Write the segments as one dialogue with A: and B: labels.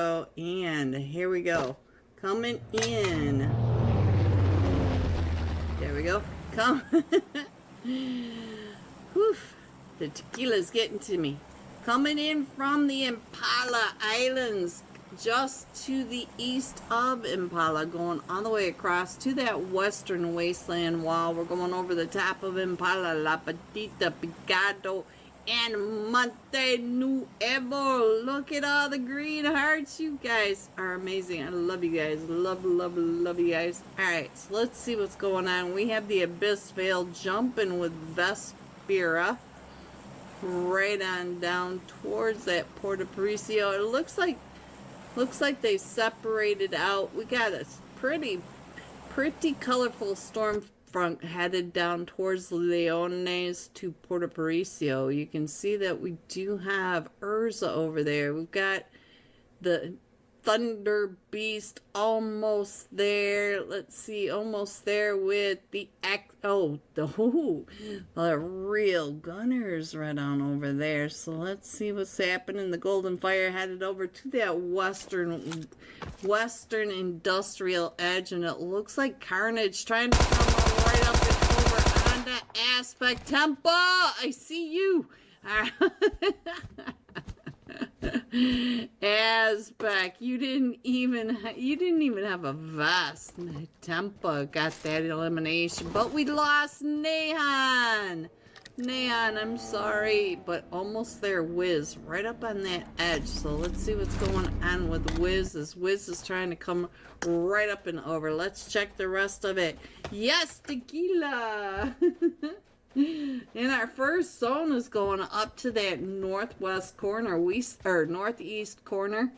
A: Oh, and here we go. Coming in. There we go. Come. Whew. The tequila's getting to me. Coming in from the Impala Islands, just to the east of Impala, going all the way across to that western wasteland wall. We're going over the top of Impala, La Petita, Picado, and Monte Nuevo. Look at all the green hearts. You guys are amazing. I love you guys. Love you guys. Alright, so let's see what's going on. We have the Abyss Veil jumping with Vespera right on down towards that Puerto Aparicio. It looks like they separated out. We got a pretty colorful storm front headed down towards Leones to Puerto Aparicio. You can see that we do have Urza over there. We've got the Thunder Beast almost there. Let's see, almost there with the the real gunners right on over there. So let's see what's happening. The Golden Fire headed over to that western industrial edge, and it looks like Carnage trying to come right up and over on that aspect. Tempo, I see you. Aspect, you didn't even have a vest. Tempa got that elimination, but we lost Nehan. I'm sorry, but almost there. Wiz right up on that edge. So let's see what's going on with Wiz. As Wiz is trying to come right up and over. Let's check the rest of it. Yes, tequila. And our first zone is going up to that northwest corner, northeast corner.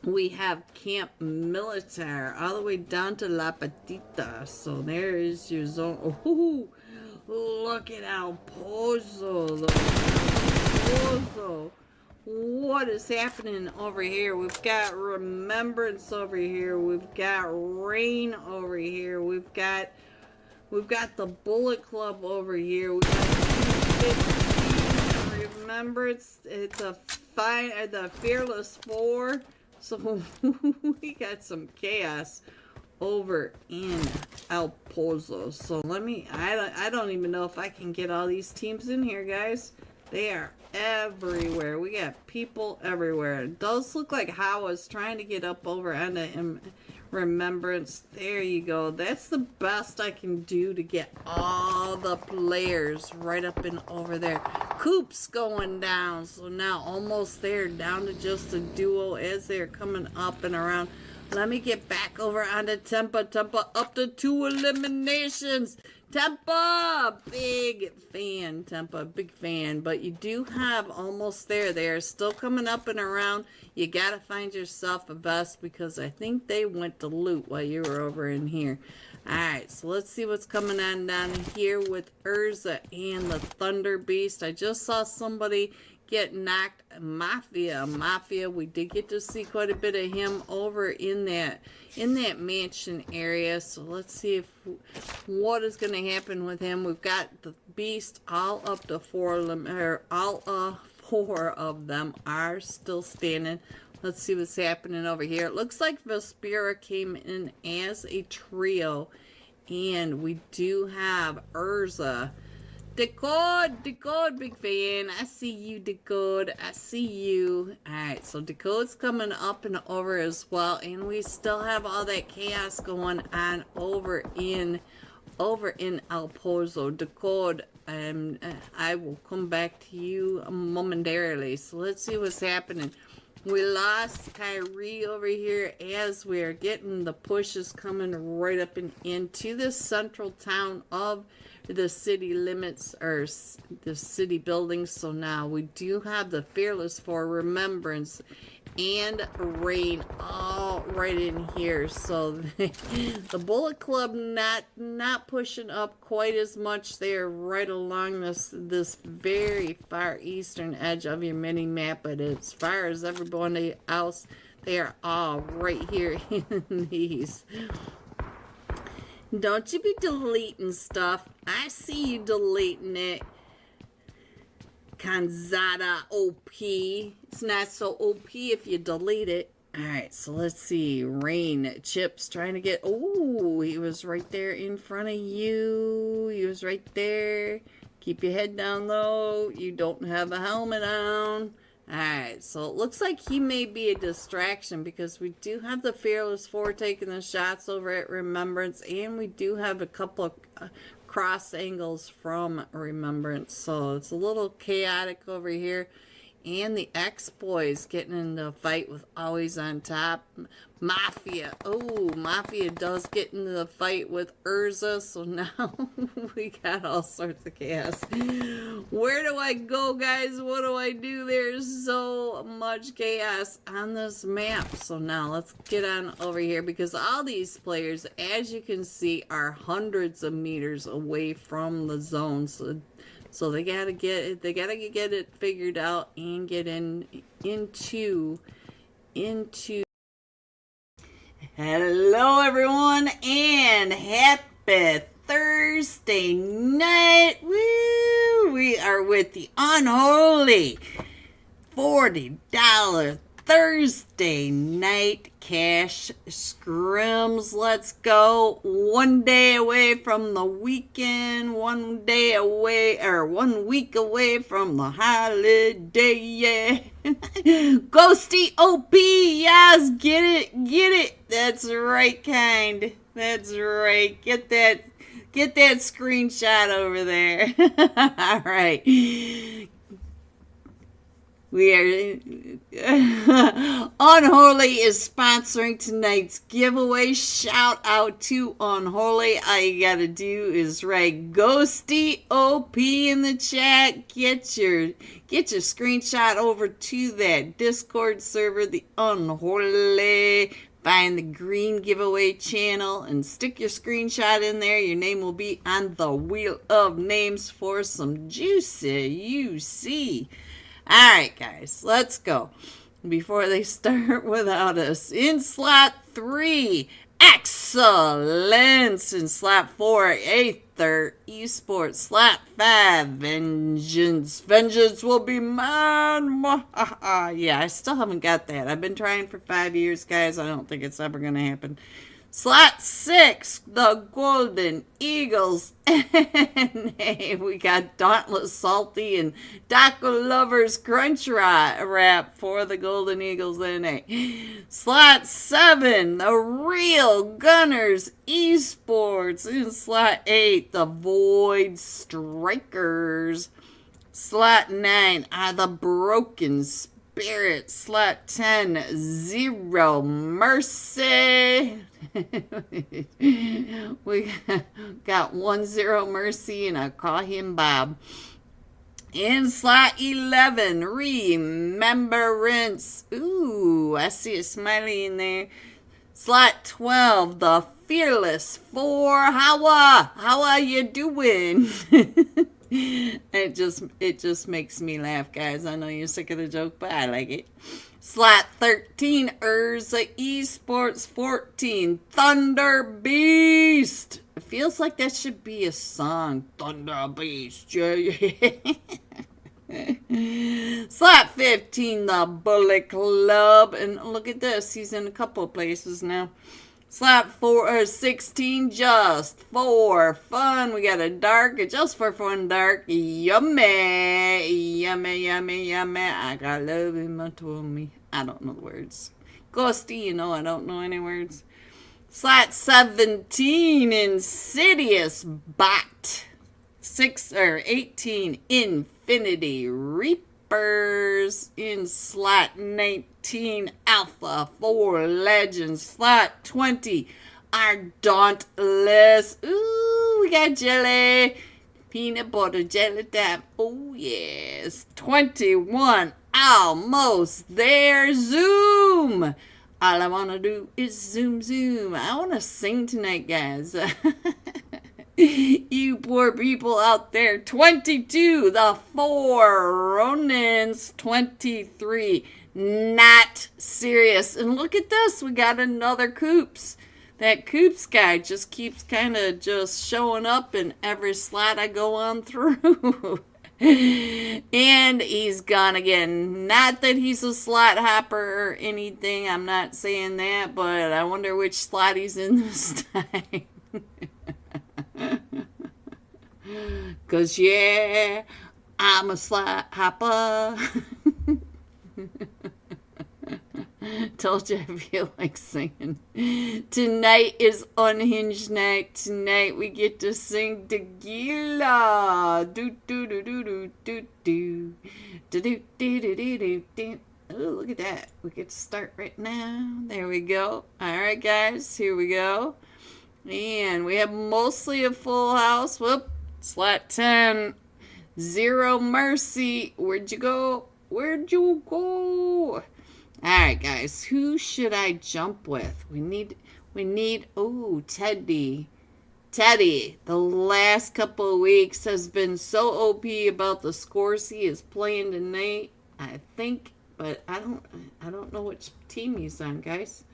A: We have Camp Militar all the way down to La Petita. So there is your zone. Oh, look at El Pozo. What is happening over here? We've got Remembrance over here. We've got Rain over here. We've got the Bullet Club over here. We got 15. Remember, it's the Fearless Four. So we got some chaos over in El Pozo. So I don't even know if I can get all these teams in here, guys. They are everywhere. We got people everywhere. It does look like Hawa's trying to get up over onto Remembrance. There you go. That's the best I can do to get all the players right up and over there. Coop's going down. So now almost there, down to just a duo as they're coming up and around. Let me get back over onto Tempa. Tempa up to 2 eliminations. Tempa, big fan. Tempa, big fan. But you do have almost there. They are still coming up and around. You got to find yourself a vest because I think they went to loot while you were over in here. Alright, so let's see what's coming on down here with Urza and the Thunder Beast. I just saw somebody get knocked. Mafia, we did get to see quite a bit of him over in that mansion area. So let's see what is going to happen with him. We've got the Beast all up to 4 of them are still standing. Let's see what's happening over here. It looks like Vespera came in as a trio, and we do have Urza. Decode, big fan. I see you, Decode. I see you. Alright, so Decode's coming up and over as well. And we still have all that chaos going on over in El Pozo. Decode, I will come back to you momentarily. So let's see what's happening. We lost Kyrie over here as we're getting the pushes coming right up and into the central town of the city limits, or the city buildings. So now we do have the Fearless for Remembrance and Rain all right in here. So the Bullet Club not pushing up quite as much. They're right along this very far eastern edge of your mini map, but as far as everybody else, they are all right here in these. Don't you be deleting stuff. I see you deleting it. Kanzada OP. It's not so OP if you delete it. Alright, so let's see. Rain. Chips trying to get... Oh, he was right there in front of you. He was right there. Keep your head down low. You don't have a helmet on. Alright, so it looks like he may be a distraction because we do have the Fearless 4 taking the shots over at Remembrance, and we do have a couple of cross angles from Remembrance, so it's a little chaotic over here. And the X-Boys getting into a fight with Always on Top. Mafia. Oh, Mafia does get into the fight with Urza. So now we got all sorts of chaos. Where do I go, guys? What do I do? There's so much chaos on this map. So now let's get on over here because all these players, as you can see, are hundreds of meters away from the zone. So they gotta get it figured out and get into. Hello everyone and happy Thursday night. Woo! We are with the Unholy $40 Thursday night cash scrims. Let's go. 1 day away from the weekend, 1 day away, or 1 week away from the holiday. Yeah. Ghosty OP, yes, get it. That's right, kind. That's right. Get that screenshot over there. All right. We are Unholy is sponsoring tonight's giveaway. Shout out to Unholy. All you gotta do is write Ghosty OP in the chat. Get your screenshot over to that Discord server, the Unholy. Find the green giveaway channel and stick your screenshot in there. Your name will be on the wheel of names for some juicy UC. Alright, guys, let's go. Before they start without us. In slot 3, Excellence. In slot 4, Aether Esports. Slot 5, Vengeance. Vengeance will be mine. Yeah, I still haven't got that. I've been trying for 5 years, guys. I don't think it's ever going to happen. Slot 6, the Golden Eagles. Hey, we got Dauntless Salty and Taco Lovers Crunch Wrap for the Golden Eagles. Slot 7, the Real Gunners Esports. In slot 8, the Void Strikers. Slot 9 are the Broken Spirit. Slot 10, Zero Mercy. We got 10 Mercy and I call him Bob. In slot 11, Remembrance. Ooh, I see a smiley in there. Slot 12, the Fearless 4. How are you doing? It just makes me laugh, guys. I know you're sick of the joke, but I like it. Slot 13, Urza Esports. 14, Thunder Beast. It feels like that should be a song. Thunder Beast. Slot 15, the Bullet Club. And look at this. He's in a couple of places now. Slot 16, Just for Fun. We got a dark, Just for Fun dark. Yummy. Yummy. I got love in my tummy. I don't know the words. Ghosty, you know I don't know any words. Slot 17, Insidious Bot. 18, Infinity Reapers. In slot 19, Alpha 4 Legends. Slot 20, our Dauntless. Ooh, we got jelly. Peanut butter jelly time. Oh, yes. 21, Almost There. Zoom. All I want to do is zoom, zoom. I want to sing tonight, guys. You poor people out there. 22, the 4 Ronins. 23, Not Serious. And look at this. We got another Coops. That Coops guy just keeps kind of just showing up in every slot I go on through. And he's gone again. Not that he's a slot hopper or anything. I'm not saying that, but I wonder which slot he's in this time. Cause yeah, I'm a slot hopper. Told you I feel like singing. Tonight is Unhinged night. Tonight we get to sing tequila. Do do do do do do do do do do do do do. Oh, look at that. We get to start right now. There we go. Alright guys, here we go. And we have mostly a full house. Whoop. Slot 10. Zero mercy. Where'd you go? Where'd you go? Alright guys, who should I jump with? We need, oh, Teddy. Teddy, the last couple of weeks has been so OP about the scores he is playing tonight, I think, but I don't know which team he's on, guys.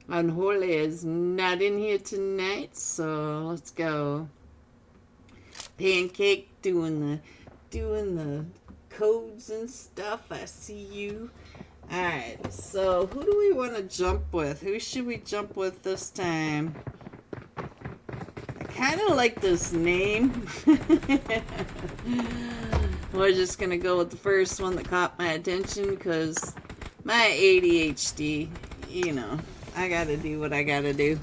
A: Unholy is not in here tonight, so let's go. Pancake doing the codes and stuff. I see you. Alright, so who do we want to jump with? Who should we jump with this time? I kind of like this name. We're just going to go with the first one that caught my attention because my ADHD, you know, I got to do what I got to do.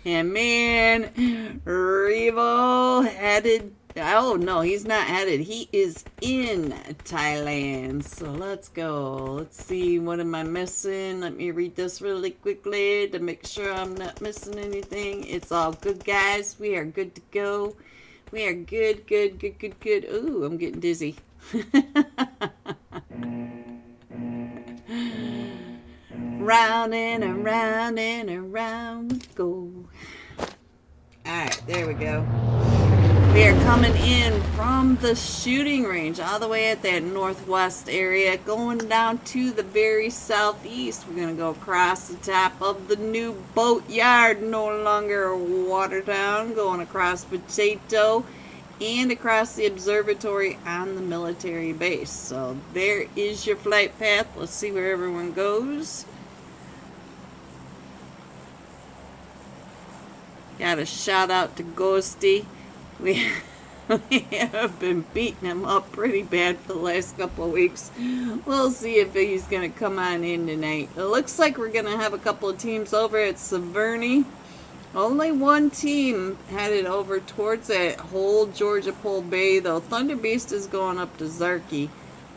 A: And man, Revo headed. Oh, no, he's not headed. He is in Thailand. So let's go. Let's see. What am I missing? Let me read this really quickly to make sure I'm not missing anything. It's all good, guys. We are good to go. We are good, good, good, good, good. Ooh, I'm getting dizzy. Round and around we go. Alright, there we go. We are coming in from the shooting range all the way at that northwest area, going down to the very southeast. We're going to go across the top of the new boatyard, no longer Watertown, going across Potato and across the observatory on the military base. So there is your flight path. Let's see where everyone goes. Got a shout out to Ghosty. We have been beating him up pretty bad for the last couple of weeks. We'll see if he's going to come on in tonight. It looks like we're going to have a couple of teams over at Severny. Only one team headed over towards that whole Georgia Pole Bay, though. Thunder Beast is going up to Zarky.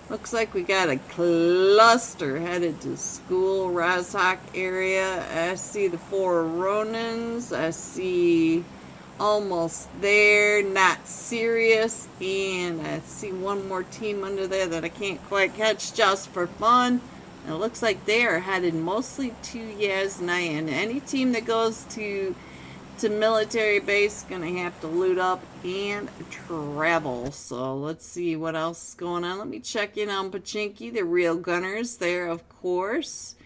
A: Looks like we got a cluster headed to school, Rozhok area. I see the 4 Ronins. I see almost there, not serious, and I see one more team under there that I can't quite catch just for fun. And it looks like they are headed mostly to Yasnayan. Any team that goes to military base gonna have to loot up and travel. So let's see what else is going on. Let me check in on Pachinki, the real gunners there, of course.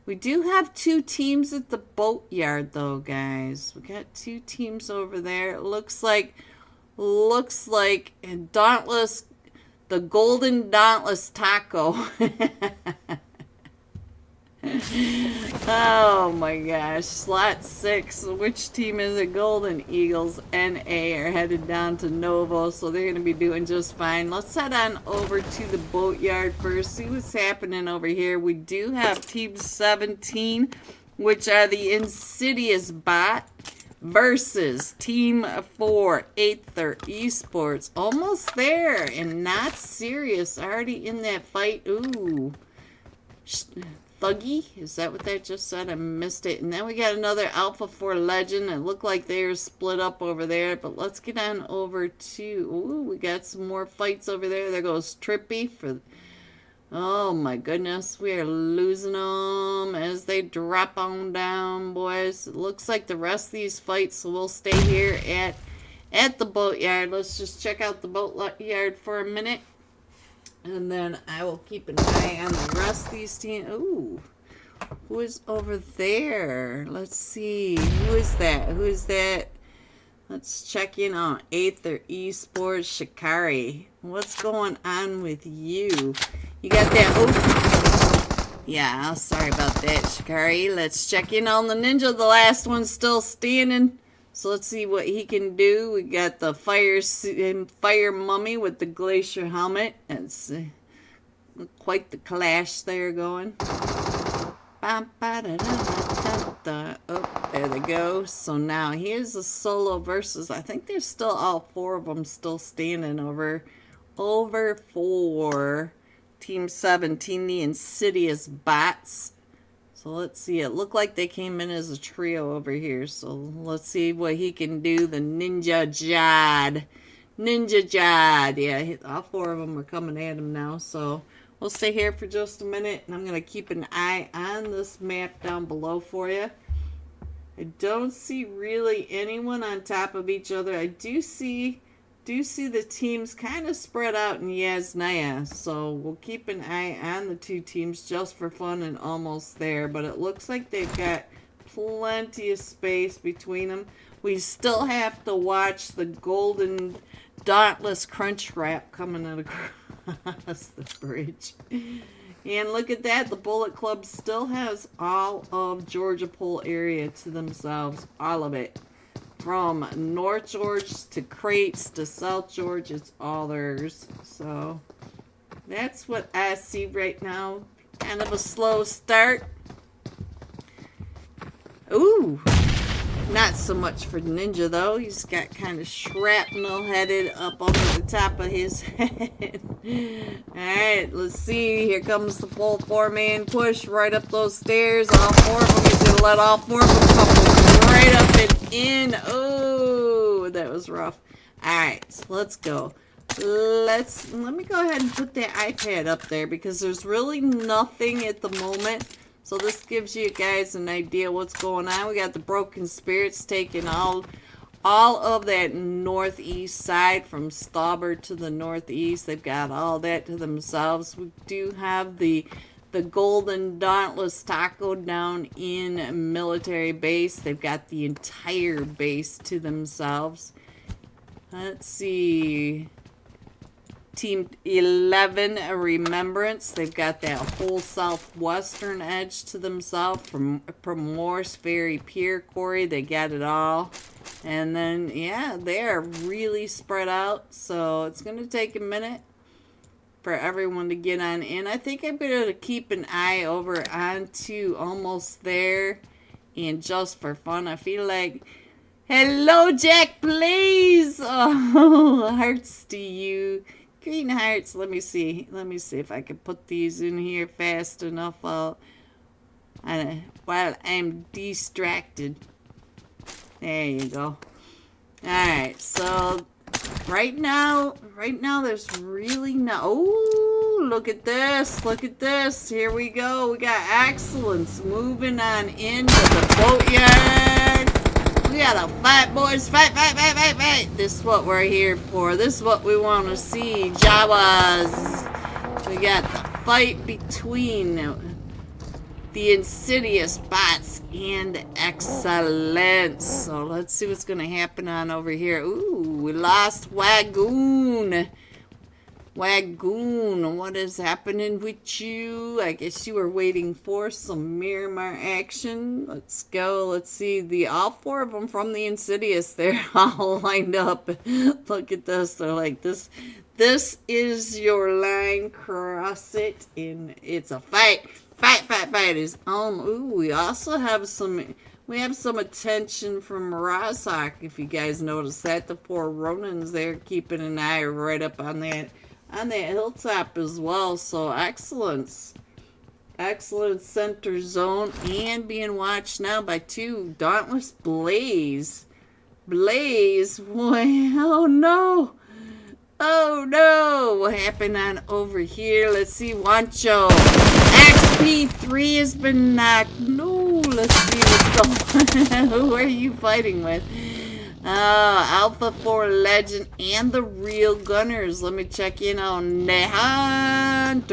A: We do have 2 teams at the boatyard, though, guys. We got 2 teams over there. It looks like Dauntless, the Golden Dauntless Taco. Oh my gosh, slot 6. Which team is it? Golden Eagles NA are headed down to Novo, so they're going to be doing just fine. Let's head on over to the boatyard first, see what's happening over here. We do have Team 17, which are the Insidious Bot, versus Team 4, Aether Esports. Almost there, and not serious. Already in that fight. Ooh. Thuggy? Is that what that just said? I missed it. And then we got another Alpha 4 Legend. It looked like they're split up over there. But let's get on over to... Ooh, we got some more fights over there. There goes Trippy for... Oh my goodness. We are losing them as they drop on down, boys. It looks like the rest of these fights, so we'll stay here at the boatyard. Let's just check out the boatyard for a minute. And then I will keep an eye on the rest of these teams. Ooh, who is over there? Let's see. Who is that? Who is that? Let's check in on Aether Esports Shikari. What's going on with you? You got that? Oh, yeah, sorry about that, Shikari. Let's check in on the ninja. The last one's still standing. So let's see what he can do. We got the fire mummy with the glacier helmet. It's quite the clash there going. Oh, there they go. So now here's a solo versus. I think there's still all four of them still standing over for Team 17, the Insidious Bots. So let's see. It looked like they came in as a trio over here. So let's see what he can do. The Ninja Jad. Ninja Jad. Yeah, all four of them are coming at him now. So we'll stay here for just a minute, and I'm going to keep an eye on this map down below for you. I don't see really anyone on top of each other. I do see the teams kind of spread out in Yasnaya, so we'll keep an eye on the two teams just for fun and almost there. But it looks like they've got plenty of space between them. We still have to watch the golden dauntless crunch wrap coming across the bridge. And look at that, the Bullet Club still has all of Georgia Pole area to themselves, all of it. From North George to Crates to South George, it's all theirs. So that's what I see right now. Kind of a slow start. Ooh, not so much for Ninja though. He's got kind of shrapnel headed up over the top of his head. Alright, let's see. Here comes the full four-man push right up those stairs. All four of them. He's going to let all four of them come right up and in. Oh, that was rough. Alright, so let's go. Let me go ahead and put that iPad up there because there's really nothing at the moment. So this gives you guys an idea what's going on. We got the Broken Spirits taking all of that northeast side from Stauber to the northeast. They've got all that to themselves. We do have the Golden Dauntless Taco down in military base. They've got the entire base to themselves. Let's see. Team 11, a Remembrance. They've got that whole southwestern edge to themselves from Morse Ferry Pier Quarry. They got it all. And then, yeah, they're really spread out. So it's going to take a minute for everyone to get on in. I think I'm going to keep an eye over onto Almost There. And just for fun, I feel like... Hello, Jack, please! Oh, hearts to you. Green hearts. Let me see if I can put these in here fast enough while I'm distracted. There you go. Alright, so right now there's really no... Oh, look at this. Look at this. Here we go. We got Excellence moving on into the boatyard. We gotta fight, boys. Fight, fight, fight, fight, fight. This is what we're here for. This is what we want to see. Jawas. We got the fight between the Insidious Bots and Excellence. So let's see what's going to happen on over here. Ooh, we lost Wagoon. Wagoon, what is happening with you? I guess you were waiting for some Miramar action. Let's go. Let's see. All four of them from the Insidious, they're all lined up. Look at this. They're like, this is your line. Cross it. And it's a fight. Fight, fight, fight is on. Ooh, we also have some... We have some attention from Razak, if you guys notice that. The four Ronins there keeping an eye right up on that hilltop as well. So Excellence center zone and being watched now by two Dauntless Blaze. Oh no, what happened on over here? Let's see. Wancho XP3 has been knocked. No, let's see what's going on. Who are you fighting with? Alpha 4 Legend and the Real Gunners. Let me check in on Nehan.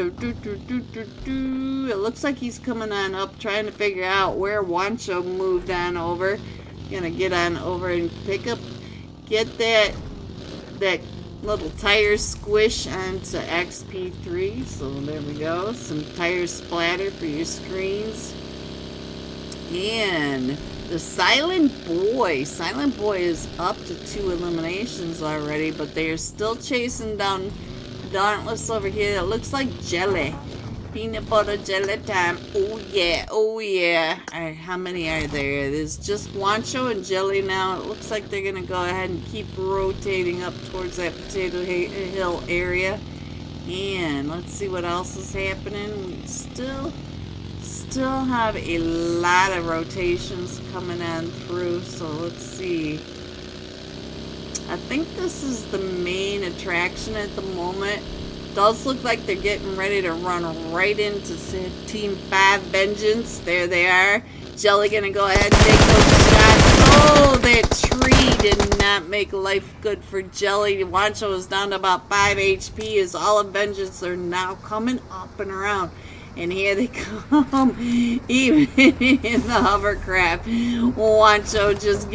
A: It looks like he's coming on up, trying to figure out where Wancho moved on over. Gonna get on over and pick up get that little tire squish onto XP3. So there we go. Some tire splatter for your screens. And the Silent Boy. Silent Boy is up to 2 eliminations already, but they are still chasing down Dauntless over here. It looks like jelly. Peanut butter jelly time. Oh yeah, oh yeah. Alright, how many are there? There's just Wancho and Jelly now. It looks like they're gonna go ahead and keep rotating up towards that Potato Hill area. And let's see what else is happening. We still have a lot of rotations coming on through, so let's see. I think this is the main attraction at the moment. Does look like they're getting ready to run right into Team 5 Vengeance. There they are. Jelly gonna go ahead and take those shots. Oh, that tree did not make life good for Jelly. Wancho is down to about 5 HP as all of Vengeance are now coming up and around. And here they come, even in the hovercraft. Wancho just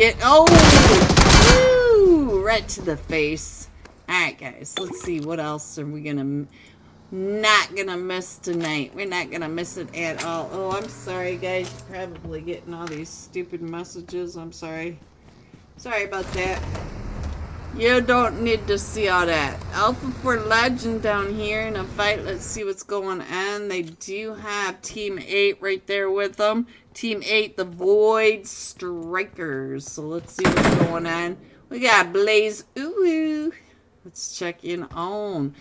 A: right to the face. Alright guys, let's see what else are we not gonna miss tonight. We're not gonna miss it at all. Oh, I'm sorry guys, you're probably getting all these stupid messages. I'm sorry. Sorry about that. You don't need to see all that. Alpha for Legend down here in a fight. Let's see what's going on. They do have Team 8 right there with them. Team 8, the Void Strikers. So let's see what's going on. We got Blaze Uwu. Let's check in on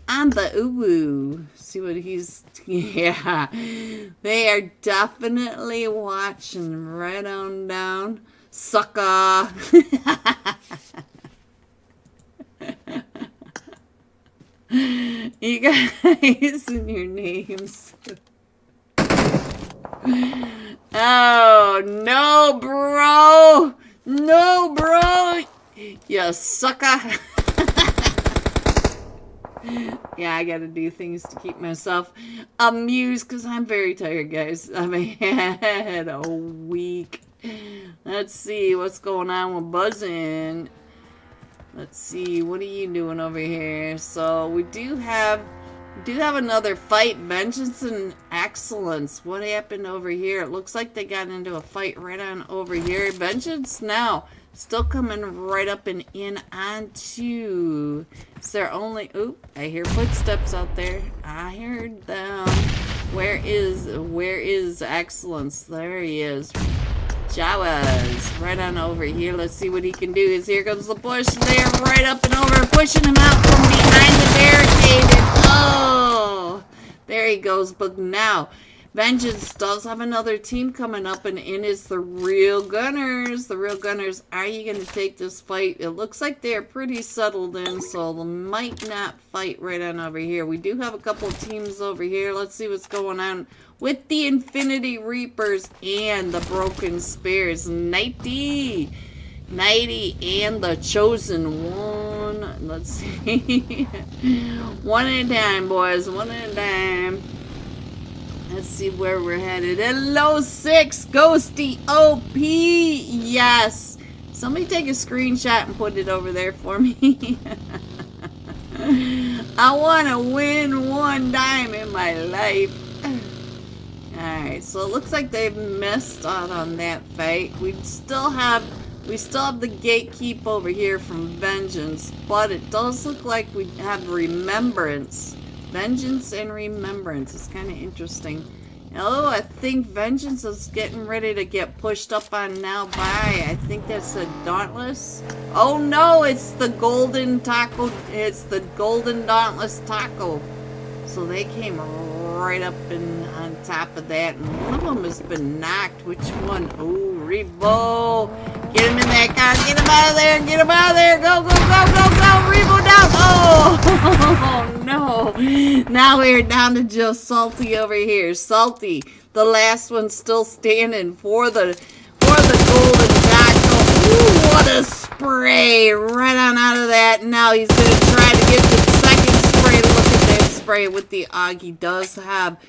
A: the Uwu. See what he's... Yeah. They are definitely watching right on down. Sucker. You guys and your names. Oh, no, bro. No, bro. You sucker. Yeah, I gotta do things to keep myself amused because I'm very tired, guys. I've had a week. Let's see what's going on with Buzzin'. Let's see, what are you doing over here? So we do have another fight, Vengeance and Excellence. What happened over here? It looks like they got into a fight right on over here. Vengeance now still coming right up and in onto. Is there only? Oop! I hear footsteps out there. I heard them. Where is Excellence? There he is. Jawas, right on over here. Let's see what he can do. As here comes the push there, right up and over, pushing him out from behind the barricade. And oh, there he goes. But now, Vengeance does have another team coming up, and in is the Real Gunners. The Real Gunners, are you going to take this fight? It looks like they're pretty settled in, so they might not fight right on over here. We do have a couple of teams over here. Let's see what's going on with the Infinity Reapers and the Broken Spears. Nighty and the Chosen One. Let's see. One at a time, boys. One at a time. Let's see where we're headed. Hello, 6 Ghosty OP. Yes. Somebody take a screenshot and put it over there for me. I want to win one time in my life. Alright, so it looks like they've missed out on that fight. We still have the gatekeep over here from Vengeance, but it does look like we have Remembrance. Vengeance and Remembrance. It's kind of interesting. Oh, I think Vengeance is getting ready to get pushed up on now by, I think that's a Dauntless. Oh no, it's the Golden Taco. It's the Golden Dauntless Taco. So they came right up and on top of that, and one of them has been knocked. Which one? Oh, Revo. Get him in that car. Get him out of there. Get him out of there. Go, go, go, go, go. Revo down. Oh, no. Now we're down to just Salty over here. Salty, the last one still standing for the Golden Taco. Ooh, what a spray. Right on out of that. Now he's going to try to get the second spray. Look at that spray with the AUG. He does have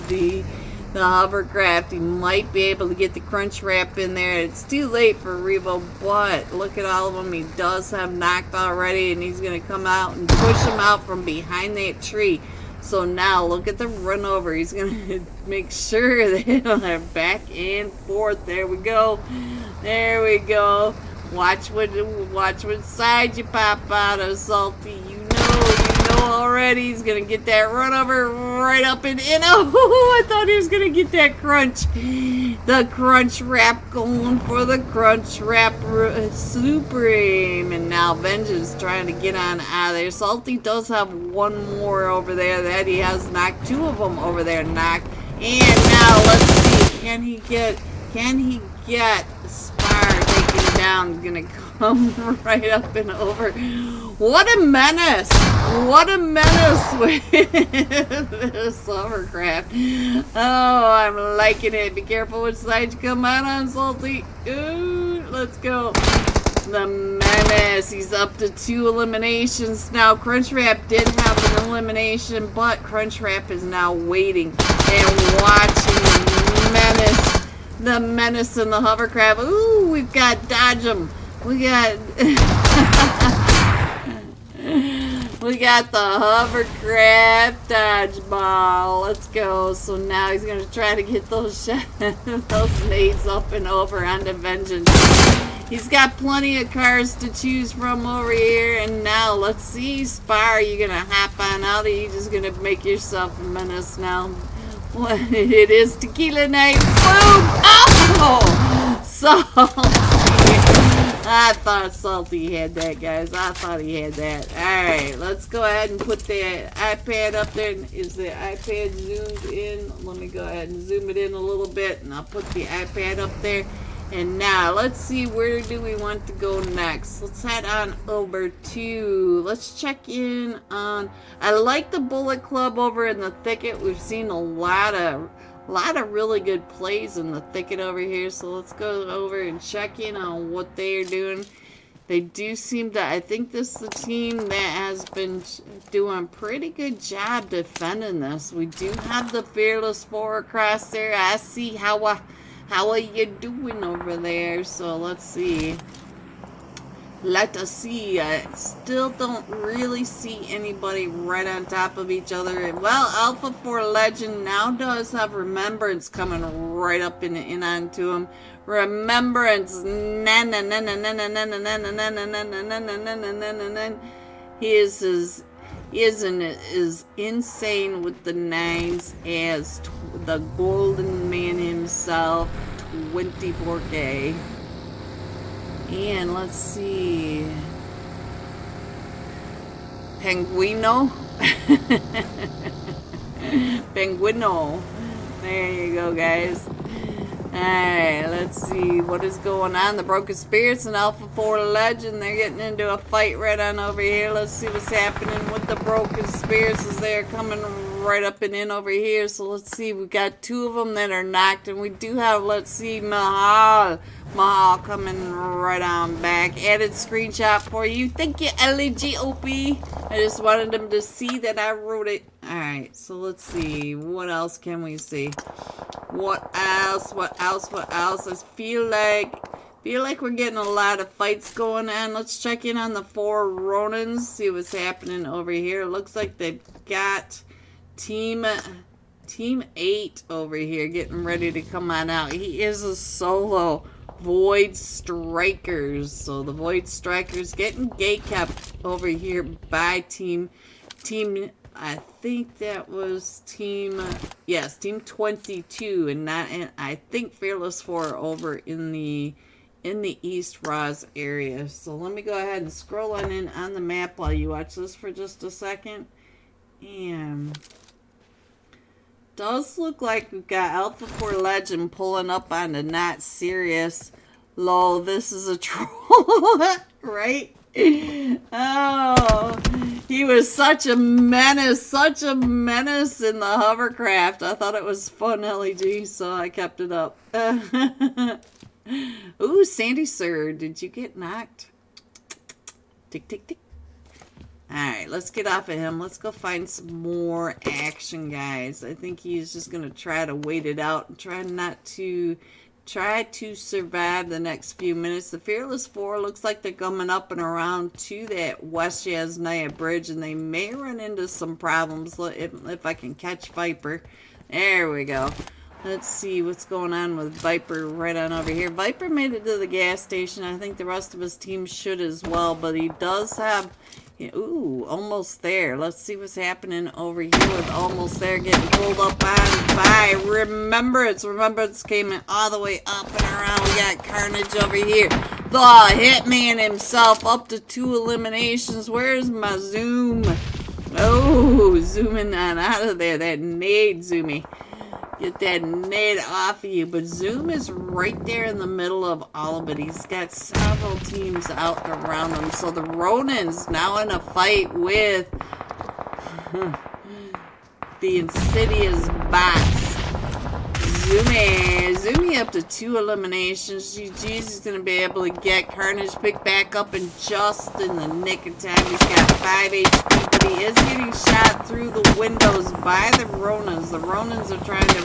A: the the hovercraft. He might be able to get the crunch wrap in there. It's too late for Revo, but look at all of them. He does have knocked already, and he's going to come out and push him out from behind that tree. So now look at the run over. He's going to make sure they are back and forth. There we go. There we go. Watch what side you pop out of, Salty. You know already. He's gonna get that run over right up and in. Oh, I thought he was gonna get that crunch. The crunch wrap, going for the crunch wrap supreme. And now Vengeance trying to get on out of there. Salty does have one more over there that he has knocked. Two of them over there knocked. And now let's see. Can he get Spire taken down? Gonna come right up and over. What a menace! What a menace with this hovercraft. Oh, I'm liking it. Be careful which side you come out on, Salty. Ooh, let's go. The menace. He's up to 2 eliminations now. Crunchwrap did have an elimination, but Crunchwrap is now waiting and watching the menace. The menace in the hovercraft. Ooh, we've got dodge 'em. We got we got the hovercraft dodgeball. Let's go. So now he's gonna try to get those those nades up and over onto Vengeance. He's got plenty of cars to choose from over here. And now let's see, Spire, you gonna hop on out, or you just gonna make yourself a menace now? What it is, tequila night. Boom! Oh! Salty. I thought Salty had that, guys. I thought he had that. Alright, let's go ahead and put the iPad up there. Is the iPad zoomed in? Let me go ahead and zoom it in a little bit, and I'll put the iPad up there. And now, let's see, where do we want to go next? Let's head on over to, let's check in on, I like the Bullet Club over in the thicket. We've seen a lot of really good plays in the thicket over here. So let's go over and check in on what they are doing. They do seem to, I think this is the team that has been doing a pretty good job defending this. We do have the Fearless 4 across there. I see how are you doing over there? So let's see. Let us see. I still don't really see anybody right on top of each other. Well, Alpha 4 Legend now does have Remembrance coming right up in onto him. Remembrance. He is insane with the nines as the Golden Man himself, 24K. And let's see. Penguino. Penguino. There you go, guys. Alright, let's see what is going on. The Broken Spirits and Alpha 4 Legend, they're getting into a fight right on over here. Let's see what's happening with the Broken Spirits as they're coming right up and in over here. So let's see, we got 2 of them that are knocked, and we do have, let's see, Mahal coming right on back. Added screenshot for you. Thank you, LGOP. I just wanted them to see that I wrote it. Alright, so let's see. What else can we see? What else? I feel like we're getting a lot of fights going on. Let's check in on the 4 Ronins. See what's happening over here. Looks like they've got Team 8 over here getting ready to come on out. He is a solo. Void Strikers. So the Void Strikers getting gate kept over here by team I think that was team 22, and I think Fearless 4 over in the East Roz area. So let me go ahead and scroll on in on the map while you watch this for just a second. And does look like we've got Alpha 4 Legend pulling up on the Not Serious. Lol, this is a troll, right? Oh, he was such a menace in the hovercraft. I thought it was fun, LEG, so I kept it up. Ooh, Sandy Sir, did you get knocked? Tick, tick, tick. Alright, let's get off of him. Let's go find some more action, guys. I think he's just going to try to wait it out and try to survive the next few minutes. The Fearless Four looks like they're coming up and around to that West Yasnaya Bridge, and they may run into some problems if I can catch Viper. There we go. Let's see what's going on with Viper right on over here. Viper made it to the gas station. I think the rest of his team should as well, but he does have... Ooh, almost there. Let's see what's happening over here with almost there, getting pulled up on by Remembrance came in all the way up and around. We got Carnage over here. The Hitman himself up to 2 eliminations. Where's my zoom? Oh, zooming on out of there. That nade, Zoomy. Get that nade off of you. But Zoom is right there in the middle of all of it. He's got several teams out and around him. So the Ronins now in a fight with the Insidious bots. Zoomy up to 2 eliminations. GG's going to be able to get Carnage picked back up in just in the nick of time. He's got 5 HP, but he is getting shot through the windows by the Ronins. The Ronins are trying to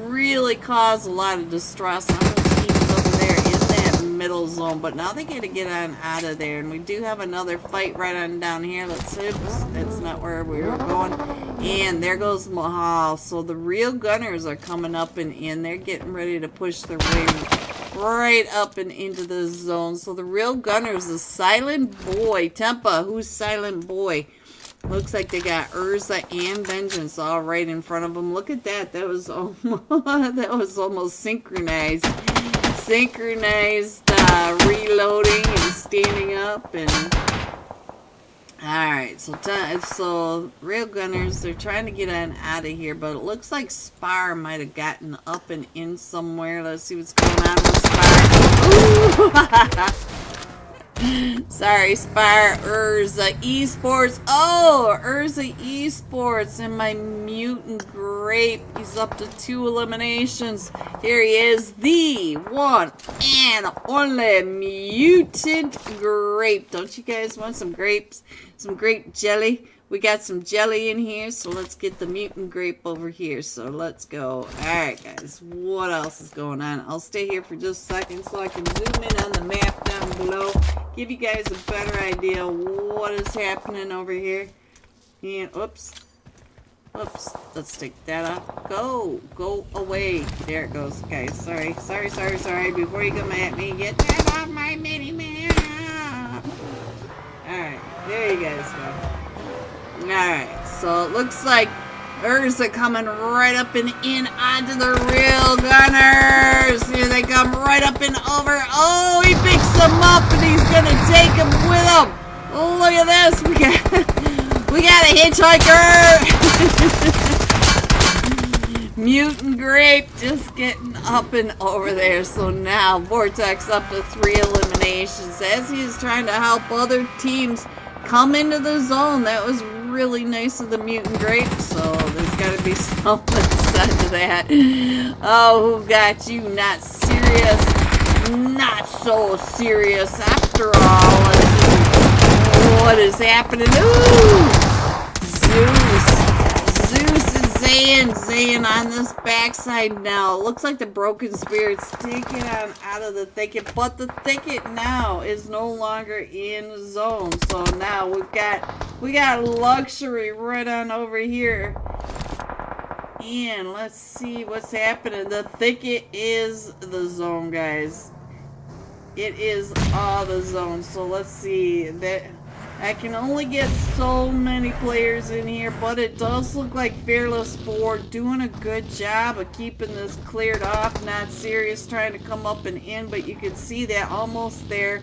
A: really cause a lot of distress on the teams over there in that middle zone. But now they got to get on out of there. And we do have another fight right on down here. That's not where we were going. And there goes Mahal. So the real gunners are coming up and in. They're getting ready to push their way right up and into the zone. So the real gunners, the Silent Boy, Tempa, who's Silent Boy? Looks like they got Urza and Vengeance all right in front of them. Look at that. That was almost synchronized. Reloading and standing up and... Alright, so real gunners, they're trying to get on out of here, but it looks like Spar might have gotten up and in somewhere. Let's see what's going on with Spar. Ooh! Sorry, Spar. Urza Esports. Oh, Urza Esports and my Mutant Grape. He's up to 2 eliminations. Here he is, the one and only Mutant Grape. Don't you guys want some grapes? Some grape jelly? We got some jelly in here, so let's get the Mutant Grape over here. So let's go. Alright, guys. What else is going on? I'll stay here for just a second so I can zoom in on the map down below. Give you guys a better idea what is happening over here. And, oops. Let's take that off. Go away. There it goes, guys. Sorry. Before you come at me, get that off my mini-map. Alright, there you guys go. Alright, so it looks like Urza coming right up and in onto the real gunners. Here they come right up and over. Oh, he picks them up and he's gonna take them with him. Oh, look at this. We got a hitchhiker. Mutant Grape just getting up and over there. So now Vortex up to 3 eliminations as he is trying to help other teams come into the zone. That was really nice of the Mutant Grape, so there's got to be something said to that. Oh, who got you? Not serious. Not so serious after all. What is happening? Ooh! Zeus and Zayn on this backside now. Looks like the Broken Spirit's taking on out of the thicket, but the thicket now is no longer in the zone. So now we got luxury right on over here. And let's see what's happening. The thicket is the zone, guys. It is all the zone. So let's see that. I can only get so many players in here, but it does look like Fearless 4 doing a good job of keeping this cleared off. Not serious trying to come up and in, but you can see that almost there.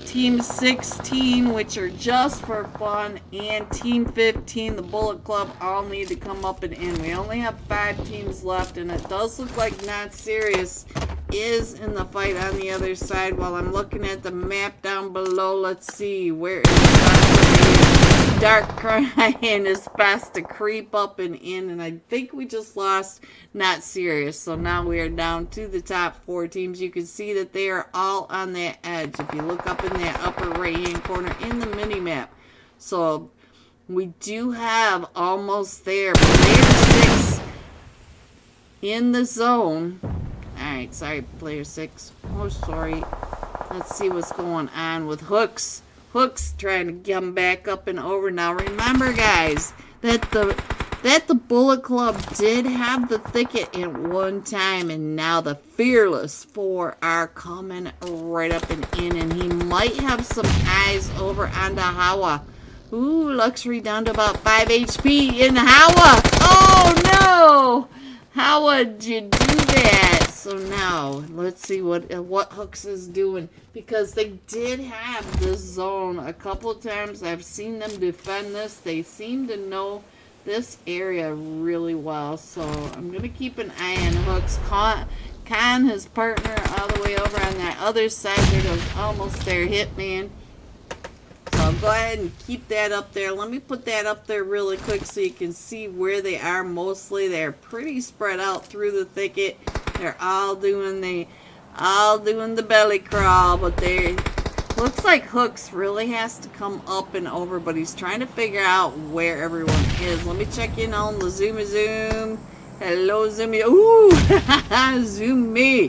A: Team 16, which are just for fun, and Team 15, the Bullet Club, all need to come up and in. We only have 5 teams left, and it does look like Not Serious is in the fight on the other side. While I'm looking at the map down below, let's see, where is Dark Crying is fast to creep up and in, and I think we just lost Not Serious. So now we are down to the top 4 teams. You can see that they are all on that edge. If you look up in that upper right hand corner in the mini map, So we do have almost there. Player 6 in the zone. Alright, sorry, player 6. Oh, sorry. Let's see what's going on with Hooks. Hooks trying to come back up and over. Now remember, guys, that the Bullet Club did have the thicket at one time, and now the Fearless 4 are coming right up and in, and he might have some eyes over on the Hawa. Ooh, Luxury down to about 5 HP in Hawa. Oh no! How would you do that? So now, let's see what Hooks is doing. Because they did have this zone a couple of times. I've seen them defend this. They seem to know this area really well. So I'm going to keep an eye on Hooks. Con, his partner, all the way over on that other side. There goes almost their Hitman. So I'll go ahead and keep that up there. Let me put that up there really quick so you can see where they are mostly. They're pretty spread out through the thicket. They're all doing the belly crawl, but they looks like Hooks really has to come up and over, but he's trying to figure out where everyone is. Let me check in on the Zoom. Hello, Zoomy. Ooh, zoom me.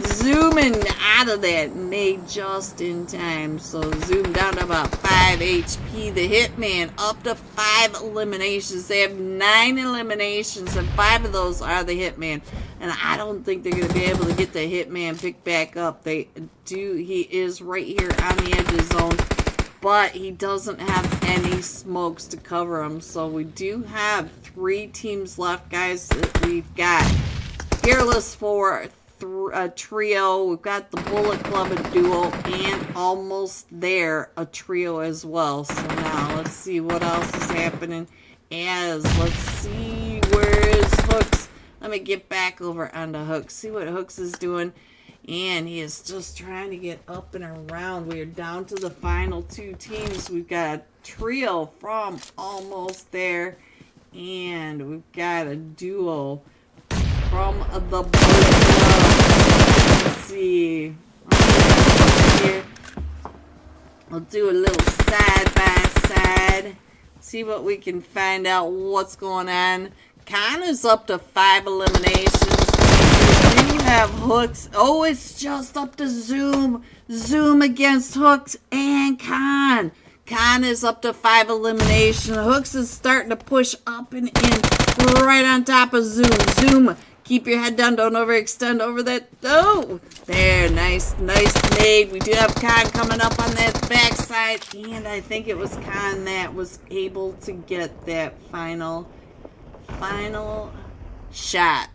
A: Zooming out of that made just in time. So zoom down to about 5 HP. The Hitman up to 5 eliminations. They have 9 eliminations, and 5 of those are the Hitman. And I don't think they're going to be able to get the Hitman picked back up. They do. He is right here on the edge of the zone, but he doesn't have any smokes to cover him. So we do have 3 teams left, guys. We've got Fearless 4, a trio. We've got the Bullet Club, a duo, and almost there, a trio as well. So now let's see what else is happening. Let's see, where is Hooks? Let me get back over onto Hooks. See what Hooks is doing. And he is just trying to get up and around. We are down to the final 2 teams. We've got a trio from almost there. And we've got a duo from the Bullet Club. Let's see. Here. We'll do a little side by side. See what we can find out what's going on. Con is up to 5 eliminations. We have Hooks. Oh, it's just up to Zoom. Zoom against Hooks and Con. Con is up to 5 eliminations. Hooks is starting to push up and in right on top of Zoom. Zoom, keep your head down. Don't overextend over that. Oh, there. Nice made. We do have Con coming up on that backside. And I think it was Con that was able to get that final shot.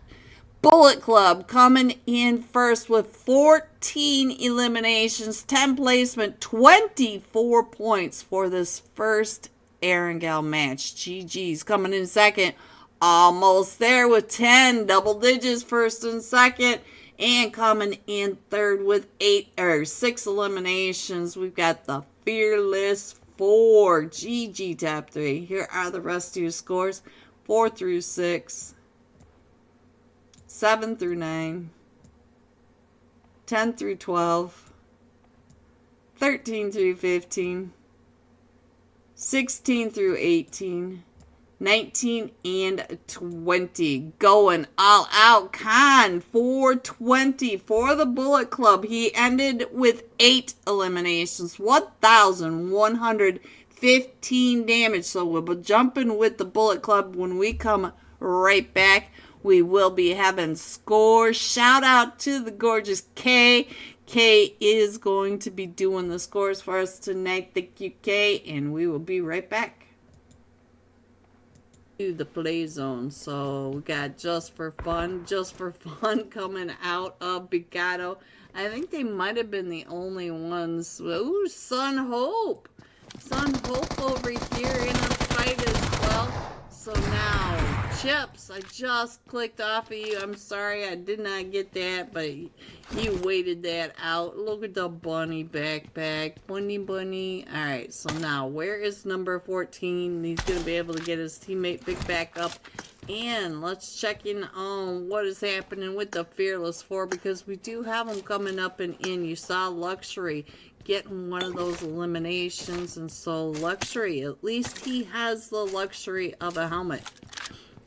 A: Bullet Club coming in first with 14 eliminations, 10 placement, 24 points for this first Erangel match. GG's coming in second, almost there with 10 double digits, first and second, and coming in third with 6 eliminations. We've got the Fearless 4. GG top 3. Here are the rest of your scores: 4 through 6. 7 through 9, 10 through 12, 13 through 15, 16 through 18, 19 and 20. Going all out. Con 420 for the Bullet Club. He ended with 8 eliminations, 1,115 damage. So we'll be jumping with the Bullet Club when we come right back. We will be having scores. Shout out to the gorgeous Kay. Kay is going to be doing the scores for us tonight. Thank you, Kay. And we will be right back. To the play zone. So we got Just for Fun coming out of Bigado. I think they might have been the only ones. Ooh, Sun Hope over here in a fight as well. So now, Chips, I just clicked off of you. I'm sorry, I did not get that, but you waited that out. Look at the bunny backpack. Bunny. Alright, so now, where is number 14? He's going to be able to get his teammate picked back up. And let's check in on what is happening with the Fearless 4, because we do have them coming up and in. You saw Luxury getting one of those eliminations. And so Luxury, at least he has the luxury of a helmet.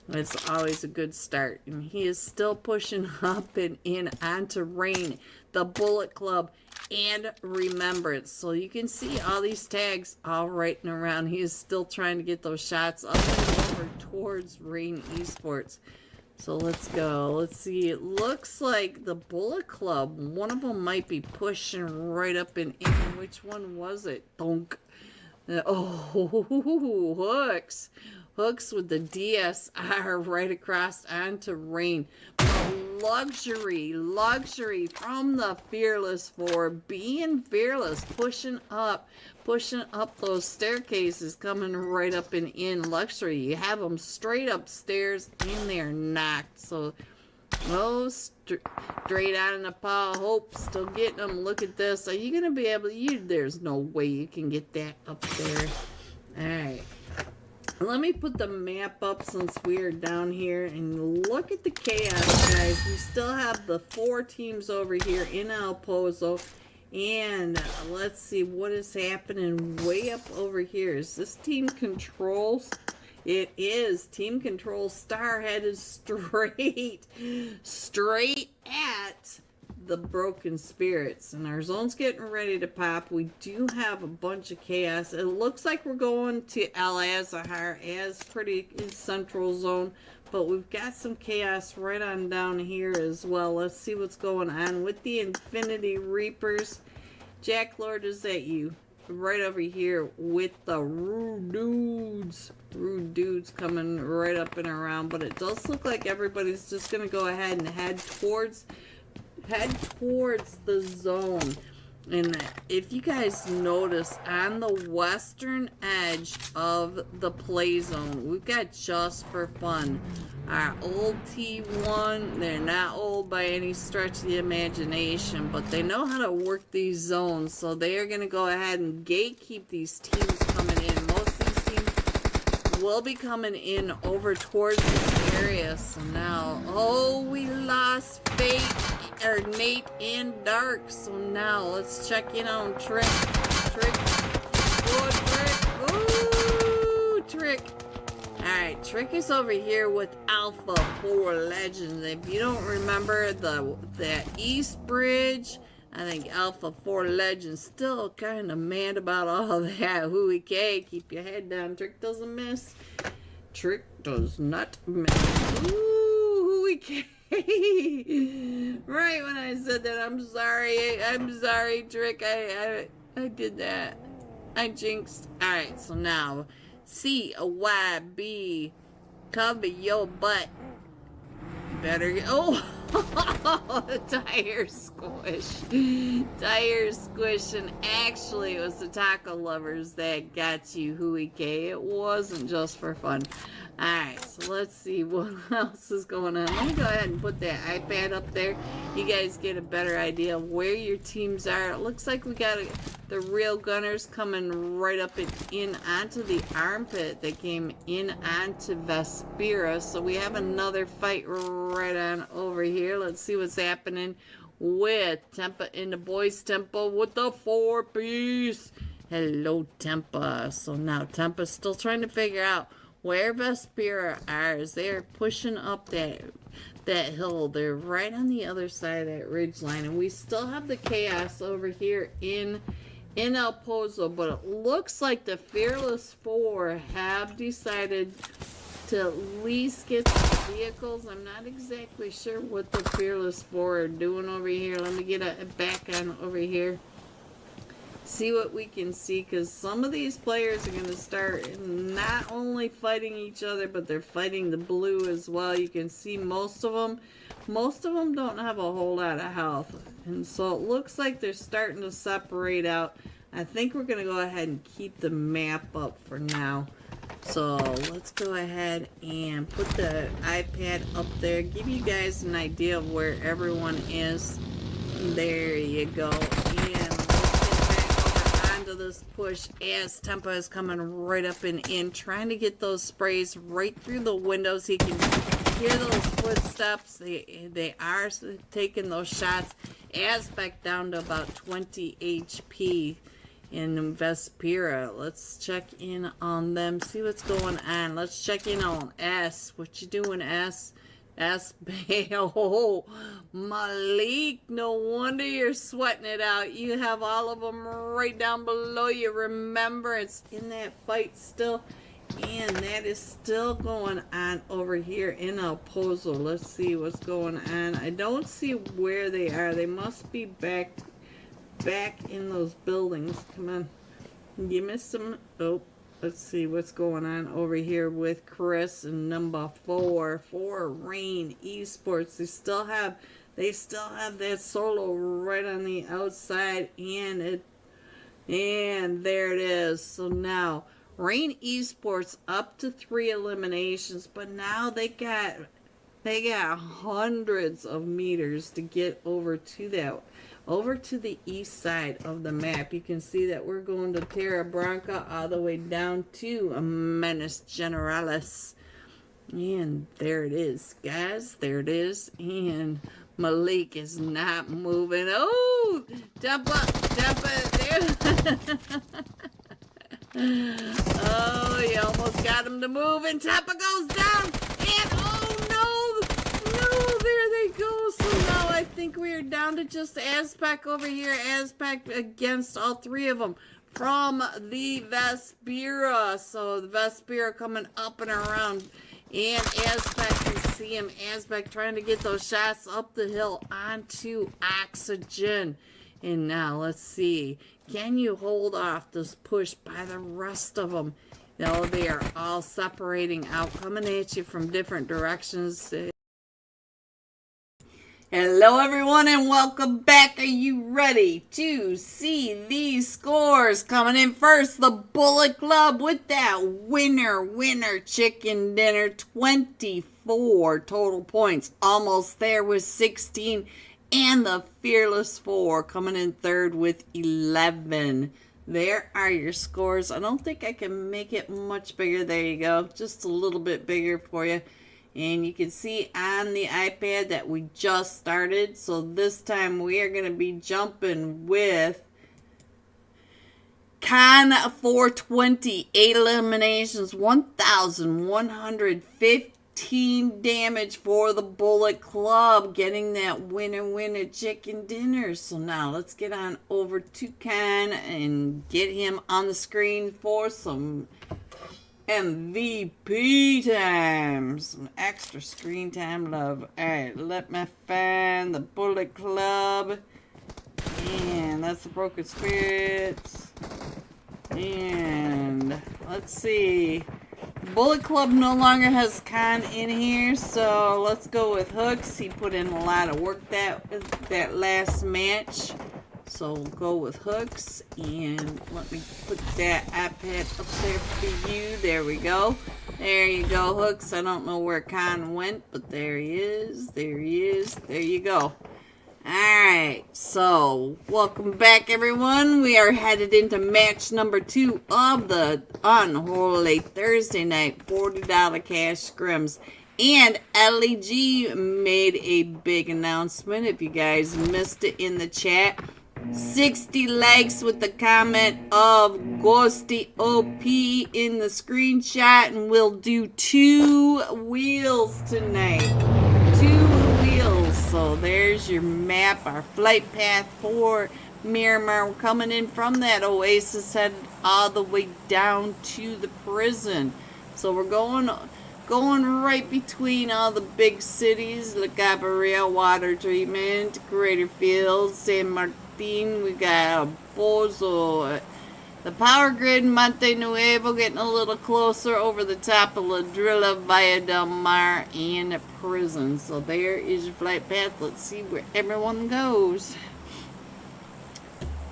A: It's always a good start. And he is still pushing up and in onto Rain, the Bullet Club, and Remembrance. So you can see all these tags all right and around. He is still trying to get those shots up and over towards Rain Esports. So let's go. Let's see. It looks like the Bullet Club, one of them might be pushing right up and in. Which one was it? Donk. Oh, Hooks. Hooks with the DSR right across onto Rain. Luxury from the Fearless Four, being fearless, pushing up those staircases, coming right up and in. Luxury, you have them straight upstairs and they're knocked. So, oh, straight out in the pile. Hope, still getting them. Look at this. Are you gonna be able to? There's no way you can get that up there. All right. Let me put the map up since we're down here and look at the chaos, guys. We still have the 4 teams over here in El Pozo. And let's see what is happening way up over here. Is this Team Controls? It is. Team Control Star headed straight at the Broken Spirits, and our zone's getting ready to pop. We do have a bunch of chaos. It looks like we're going to Al Azhar as pretty in central zone, but we've got some chaos right on down here as well. Let's see what's going on with the Infinity Reapers. Jack Lord is at you right over here with the rude dudes coming right up and around, but it does look like everybody's just gonna go ahead and head towards the zone. And if you guys notice, on the western edge of the play zone, we've got Just for Fun, our old T1. They're not old by any stretch of the imagination, but they know how to work these zones, so they are going to go ahead and gatekeep these teams coming in. Most of these teams will be coming in over towards this area. So now, oh, we lost Nate and Dark. So now let's check in on Trick. Ooh, Trick. Alright, Trick is over here with Alpha 4 Legends. If you don't remember the East Bridge, I think Alpha 4 Legends still kind of mad about all of that. Hooey K, keep your head down. Trick doesn't miss. Trick does not miss. Ooh, Hooey K. Right when I said that, I'm sorry, Trick. I did that. I jinxed. Alright, so now CYB, cover your butt. Better get, oh, tire squish. Tire squish, and actually it was the taco lovers that got you, Hooey K. It wasn't just for fun. Alright, so let's see what else is going on. Let me go ahead and put that iPad up there. You guys get a better idea of where your teams are. It looks like we got the real gunners coming right up and in onto the armpit. They came in onto Vespera. So we have another fight right on over here. Let's see what's happening with Tempa in the boys' temple with the 4-piece. Hello, Tempa. So now Tempa's still trying to figure out where Vespera are. They're pushing up that hill. They're right on the other side of that ridge line. And we still have the chaos over here in El Pozo. But it looks like the Fearless Four have decided to at least get some vehicles. I'm not exactly sure what the Fearless Four are doing over here. Let me get a back on over here. See what we can see, because some of these players are going to start not only fighting each other, but they're fighting the blue as well. You can see most of them don't have a whole lot of health, and so it looks like they're starting to separate out. I think we're going to go ahead and keep the map up for now. So let's go ahead and put the iPad up there, give you guys an idea of where everyone is. There you go. And this push as Tempa is coming right up and in, trying to get those sprays right through the windows. He can hear those footsteps. They are taking those shots Aztec down to about 20 HP in Vespera. Let's check in on them, see what's going on. Let's check in on S. What you doing, S? Oh, Malik, no wonder you're sweating it out. You have all of them right down below you. Remember, it's in that fight still. And that is still going on over here in El Pozo. Let's see what's going on. I don't see where they are. They must be back in those buildings. Come on. Give me some. Oh, let's see what's going on over here with Chris and number 4 for Rain Esports. They still have that solo right on the outside, and there it is. So now Rain Esports up to 3 eliminations, but now they got hundreds of meters to get over to the east side of the map. You can see that we're going to Terra Branca all the way down to Menace Generalis. And there it is, guys. There it is. And Malik is not moving. Oh, jump up, there. Oh, you almost got him to move, and Tappa goes down, and oh no, there they go. So now I think we are down to just Azpac over here, Azpac against all 3 of them from the Vespera. So the Vespera coming up and around, and Azpac can see him. Azpac trying to get those shots up the hill onto Oxygen. And now let's see, can you hold off this push by the rest of them? No, they are all separating out, coming at you from different directions. Hello everyone and welcome back. Are you ready to see these scores? Coming in first, the Bullet Club with that winner chicken dinner. 24 total points, almost there with 16. And the Fearless 4 coming in third with 11. There are your scores. I don't think I can make it much bigger. There you go. Just a little bit bigger for you. And you can see on the iPad that we just started. So this time we are going to be jumping with Con 420. 8 eliminations. 1,150. Damage for the Bullet Club, getting that winner chicken dinner. So now let's get on over to Con and get him on the screen for some MVP time, some extra screen time love. Alright, let me find the Bullet Club, and that's the Broken Spirits, and let's see. Bullet Club no longer has Con in here, so let's go with Hooks. He put in a lot of work that last match, so we'll go with Hooks. And let me put that iPad up there for you. There we go. There you go, Hooks. I don't know where Con went, but there he is. There he is. There you go. Alright, so welcome back everyone. We are headed into match number 2 of the Unholy Thursday night $40 cash scrims. And LEG made a big announcement. If you guys missed it in the chat, 60 likes with the comment of Ghosty OP in the screenshot, and we'll do 2 wheels tonight. 2 wheels. So there's your map, our flight path for Miramar. We're coming in from that oasis, headed all the way down to the prison. So we're going right between all the big cities: La Cabrera, Water Treatment, Crater Fields, San Martin. We got Bozo, the Power Grid, Monte Nuevo, getting a little closer over the top of La Drilla, Via Del Mar, and prison. So there is your flight path. Let's see where everyone goes.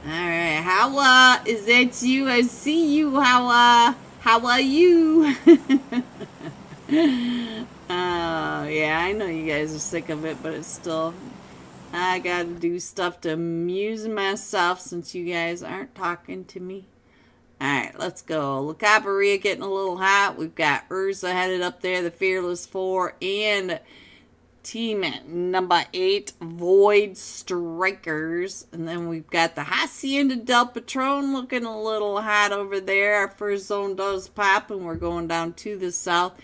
A: Alright, Hawa, is that you? I see you, Hawa. How are you? Yeah, I know you guys are sick of it, but it's still, I gotta do stuff to amuse myself since you guys aren't talking to me. Alright, let's go. La Cabrera getting a little hot. We've got Urza headed up there, the Fearless 4, and team number 8, Void Strikers. And then we've got the Hacienda del Patron looking a little hot over there. Our first zone does pop, and we're going down to the south.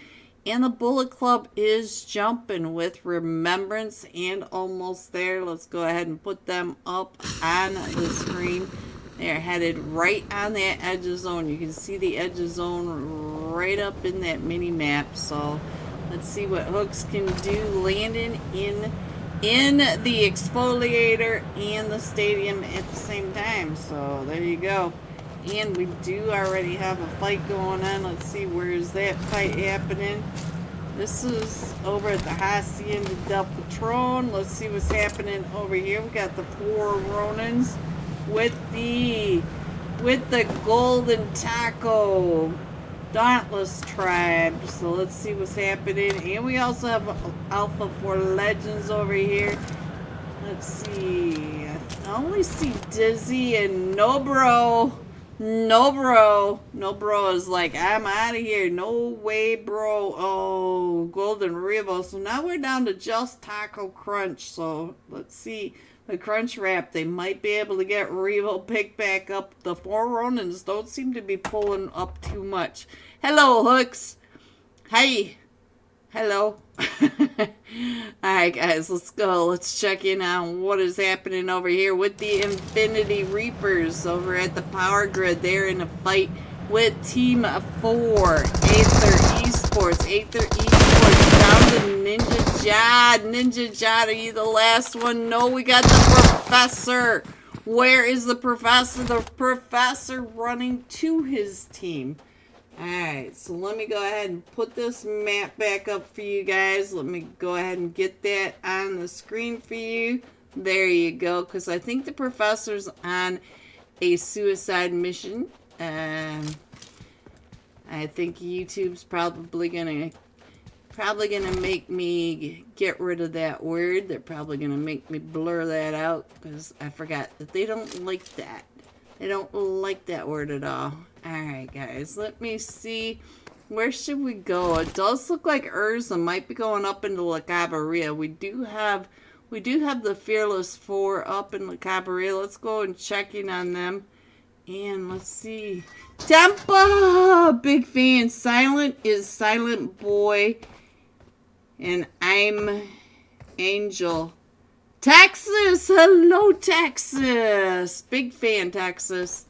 A: And the Bullet Club is jumping with Remembrance and almost there. Let's go ahead and put them up on the screen. They're headed right on that edge of zone. You can see the edge of zone right up in that mini map. So let's see what Hooks can do, landing in the exfoliator and the stadium at the same time. So there you go. And we do already have a fight going on. Let's see, where is that fight happening? This is over at the Hacienda del Patron. Let's see what's happening over here. We got the 4 Ronins with the Golden Taco Dauntless Tribe. So let's see what's happening. And we also have Alpha 4 Legends over here. Let's see. I only see Dizzy and No Bro is like, I'm out of here. No way, bro. Oh, Golden Revo. So now we're down to just Taco Crunch. So let's see. The Crunch Wrap, they might be able to get Revo picked back up. The 4 Ronins don't seem to be pulling up too much. Hello, Hooks. Hey. Hello. Alright, guys, let's go. Let's check in on what is happening over here with the Infinity Reapers over at the power grid. They're in a fight with Team 4, Aether Esports. Aether Esports down to Ninja Jod. Ninja Jod, are you the last one? No, we got the Professor. Where is the Professor? The Professor running to his team. Alright, so let me go ahead and put this map back up for you guys. Let me go ahead and get that on the screen for you. There you go, because I think the Professor's on a suicide mission. I think YouTube's probably gonna make me get rid of that word. They're probably gonna make me blur that out, because I forgot that they don't like that. They don't like that word at all. Alright, guys, let me see. Where should we go? It does look like Urza might be going up into La Cabrera. We do have the Fearless 4 up in La Cabrera. Let's go and check in on them. And let's see. Tempa! Big fan. Silent is Silent Boy. And I'm Angel. Texas! Hello, Texas! Big fan, Texas.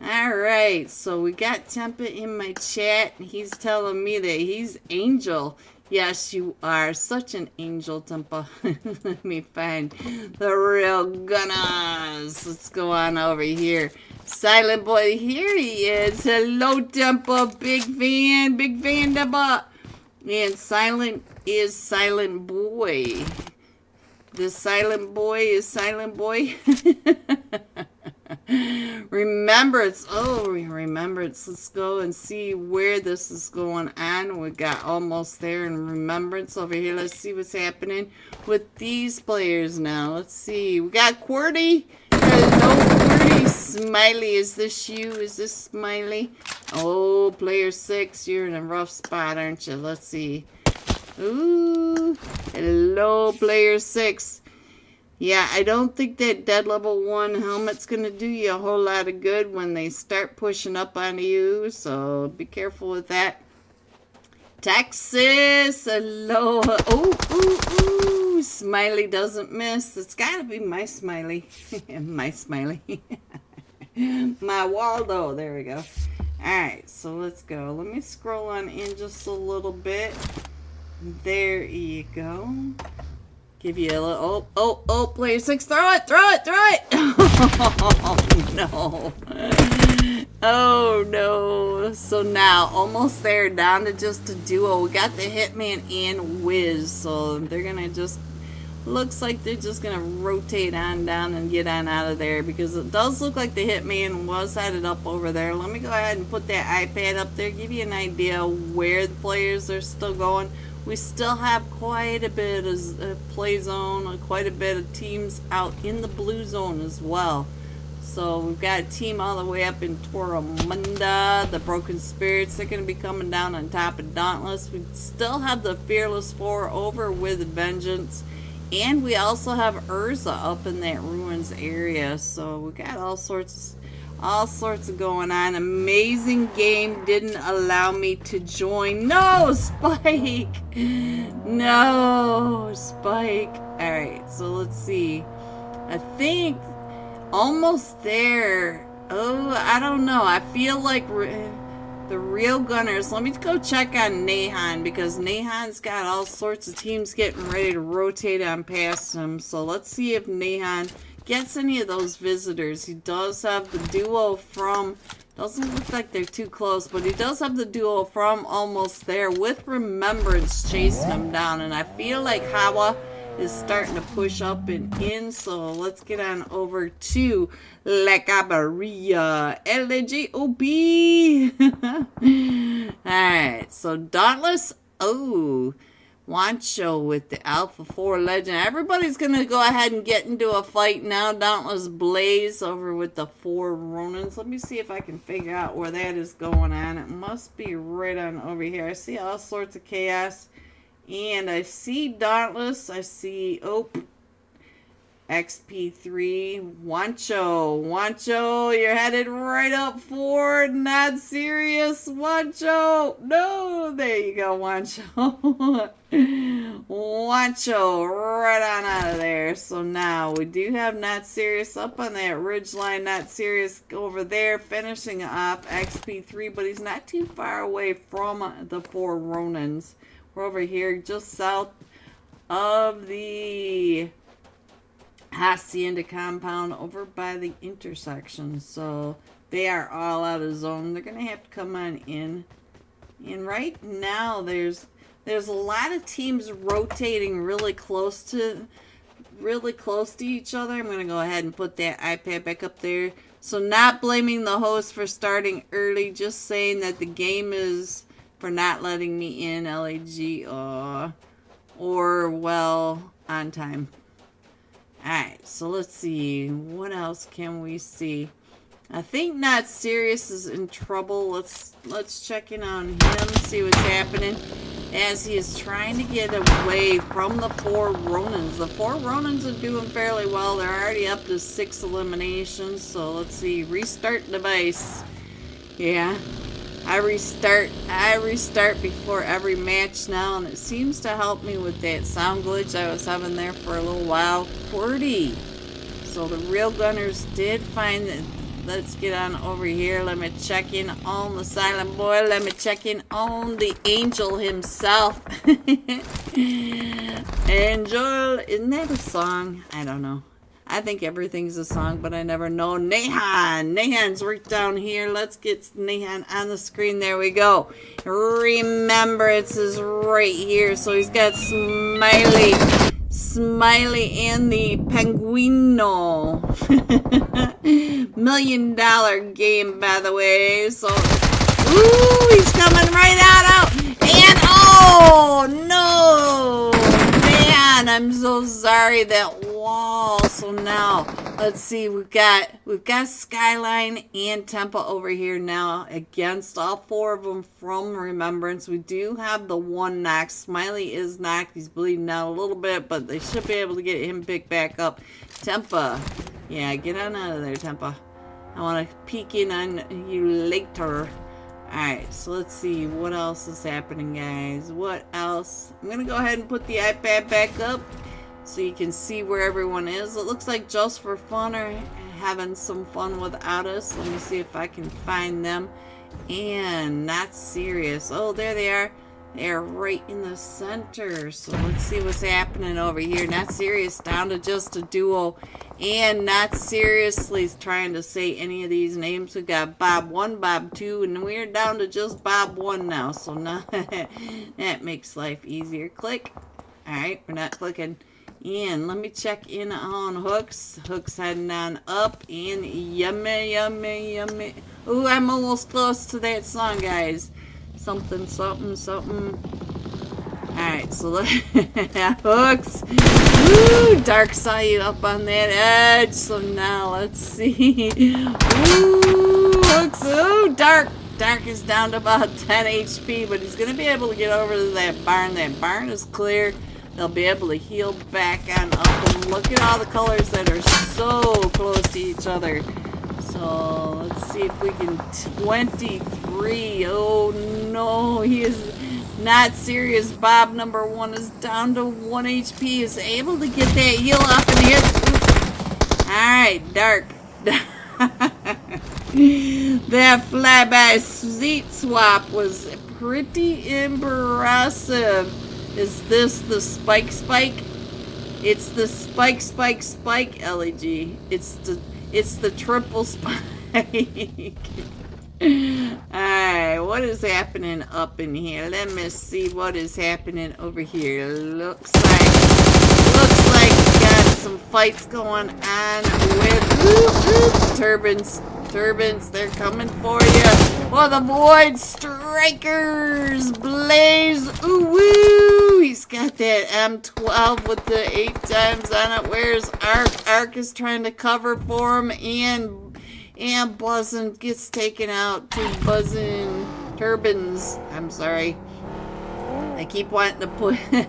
A: Alright, so we got Tempa in my chat, and he's telling me that he's Angel. Yes, you are such an angel, Tempa. Let me find the real gunners. Let's go on over here. Silent Boy, here he is. Hello, Tempa. Big fan, Tempa. And Silent is Silent Boy. The Silent Boy is Silent Boy. Remembrance. Oh, Remembrance. Let's go and see where this is going on. We got almost there in Remembrance over here. Let's see what's happening with these players now. Let's see. We got QWERTY. Hello, QWERTY. Smiley, is this you? Is this Smiley? Oh, player 6, you're in a rough spot, aren't you? Let's see. Ooh. Hello, player 6. Yeah, I don't think that dead level 1 helmet's going to do you a whole lot of good when they start pushing up on you, so be careful with that. Texas, hello. Oh, ooh, ooh. Smiley doesn't miss. It's got to be my Smiley. My Smiley. My Waldo. There we go. Alright, so let's go. Let me scroll on in just a little bit. There you go. Give you a little, oh, player 6, throw it! Oh, no. Oh, no. So now, almost there, down to just a duo. We got the Hitman and Wiz, so they're gonna just, looks like they're just gonna rotate on down and get on out of there, because it does look like the Hitman was headed up over there. Let me go ahead and put that iPad up there, give you an idea where the players are still going. We still have quite a bit of play zone, quite a bit of teams out in the blue zone as well. So we've got a team all the way up in Toromunda. The Broken Spirits, they're going to be coming down on top of Dauntless. We still have the Fearless Four over with Vengeance. And we also have Urza up in that Ruins area. So we got all sorts of going on. Amazing game didn't allow me to join. No, Spike! No, Spike. Alright, so let's see. I think almost there. Oh, I don't know. I feel like the real gunners. Let me go check on Nahan, because Nahan's got all sorts of teams getting ready to rotate on past him. So let's see if Nahan gets any of those visitors. He does have the duo from, doesn't look like they're too close, but he does have the duo from almost there with Remembrance chasing him down. And I feel like Hawa is starting to push up and in, so let's get on over to La Cabarilla, LGOP. Alright, so Dauntless, oh, Wancho with the Alpha 4 Legend. Everybody's gonna go ahead and get into a fight now. Dauntless Blaze over with the 4 Ronins. Let me see if I can figure out where that is going on. It must be right on over here. I see all sorts of chaos. And I see Dauntless. I see, XP3. Wancho, you're headed right up forward. Not serious, Wancho. No, there you go, Wancho. Wancho, right on out of there. So now we do have Not Serious up on that ridge line. Not Serious over there, finishing off XP3, but he's not too far away from the 4 Ronins. We're over here just south of the Hacienda compound over by the intersection. So they are all out of zone. They're going to have to come on in. And right now there's a lot of teams rotating really close to each other. I'm going to go ahead and put that iPad back up there. So not blaming the host for starting early, just saying that the game is for not letting me in, LAG, or, well, on time. Alright, so let's see. What else can we see? I think Not Serious is in trouble. Let's check in on him, see what's happening, as he is trying to get away from the 4 Ronins. The 4 Ronins are doing fairly well. They're already up to 6 eliminations. So let's see. Restart device. Yeah. I restart before every match now, and it seems to help me with that sound glitch I was having there for a little while. QWERTY. So the real gunners did find that. Let's get on over here. Let me check in on the silent boy. Let me check in on the angel himself. Angel, isn't that a song? I don't know. I think everything's a song, but I never know. Nahan's right down here. Let's get Nahan on the screen. There we go. Remembrance is right here. So he's got Smiley and the Penguino. $1 million game, by the way. So, ooh, he's coming right out. And, oh, no. Man, I'm so sorry. That wall. So now, let's see. We've got Skyline and Tempa over here now against all 4 of them from Remembrance. We do have the 1 knock. Smiley is knocked. He's bleeding out a little bit, but they should be able to get him picked back up. Tempa. Yeah, get on out of there, Tempa. I want to peek in on you later. Alright, so let's see what else is happening, guys. What else? I'm going to go ahead and put the iPad back up so you can see where everyone is. It looks like Just for Fun are having some fun without us. Let me see if I can find them. And Not Serious. Oh, there they are. They're right in the center. So let's see what's happening over here. Not Serious down to just a duo. And Not Seriously trying to say any of these names. We got Bob 1, Bob 2, and we're down to just Bob 1 now. So now that makes life easier. Click. Alright, we're not clicking. And let me check in on Hooks. Hooks heading on up. And yummy. Ooh, I'm almost close to that song, guys. Something. Alright, Alright, so hooks. Woo! Dark saw you up on that edge. So now let's see. Ooh, hooks. Ooh, Dark. Dark is down to about 10 HP, but he's going to be able to get over to that barn. That barn is clear. They'll be able to heal back on up. And look at all the colors that are so close to each other. So let's see if we can 23. Oh no, he is not serious. Bob number 1 is down to 1 HP. Is able to get that heal off and hit. Alright, Dark. That flyby seat swap was pretty impressive. Is this the spike? It's the spike LEG. It's the triple spike. Alright, what is happening up in here? Let me see what is happening over here. Looks like we got some fights going on with turbines. Turbines, they're coming for you. Oh, the Void Strikers blaze. Ooh, woo! He's got that M12 with the 8 times on it. Where's Ark? Ark is trying to cover for him, and Buzzin gets taken out to Buzzin Turbines. I'm sorry. I keep wanting to put the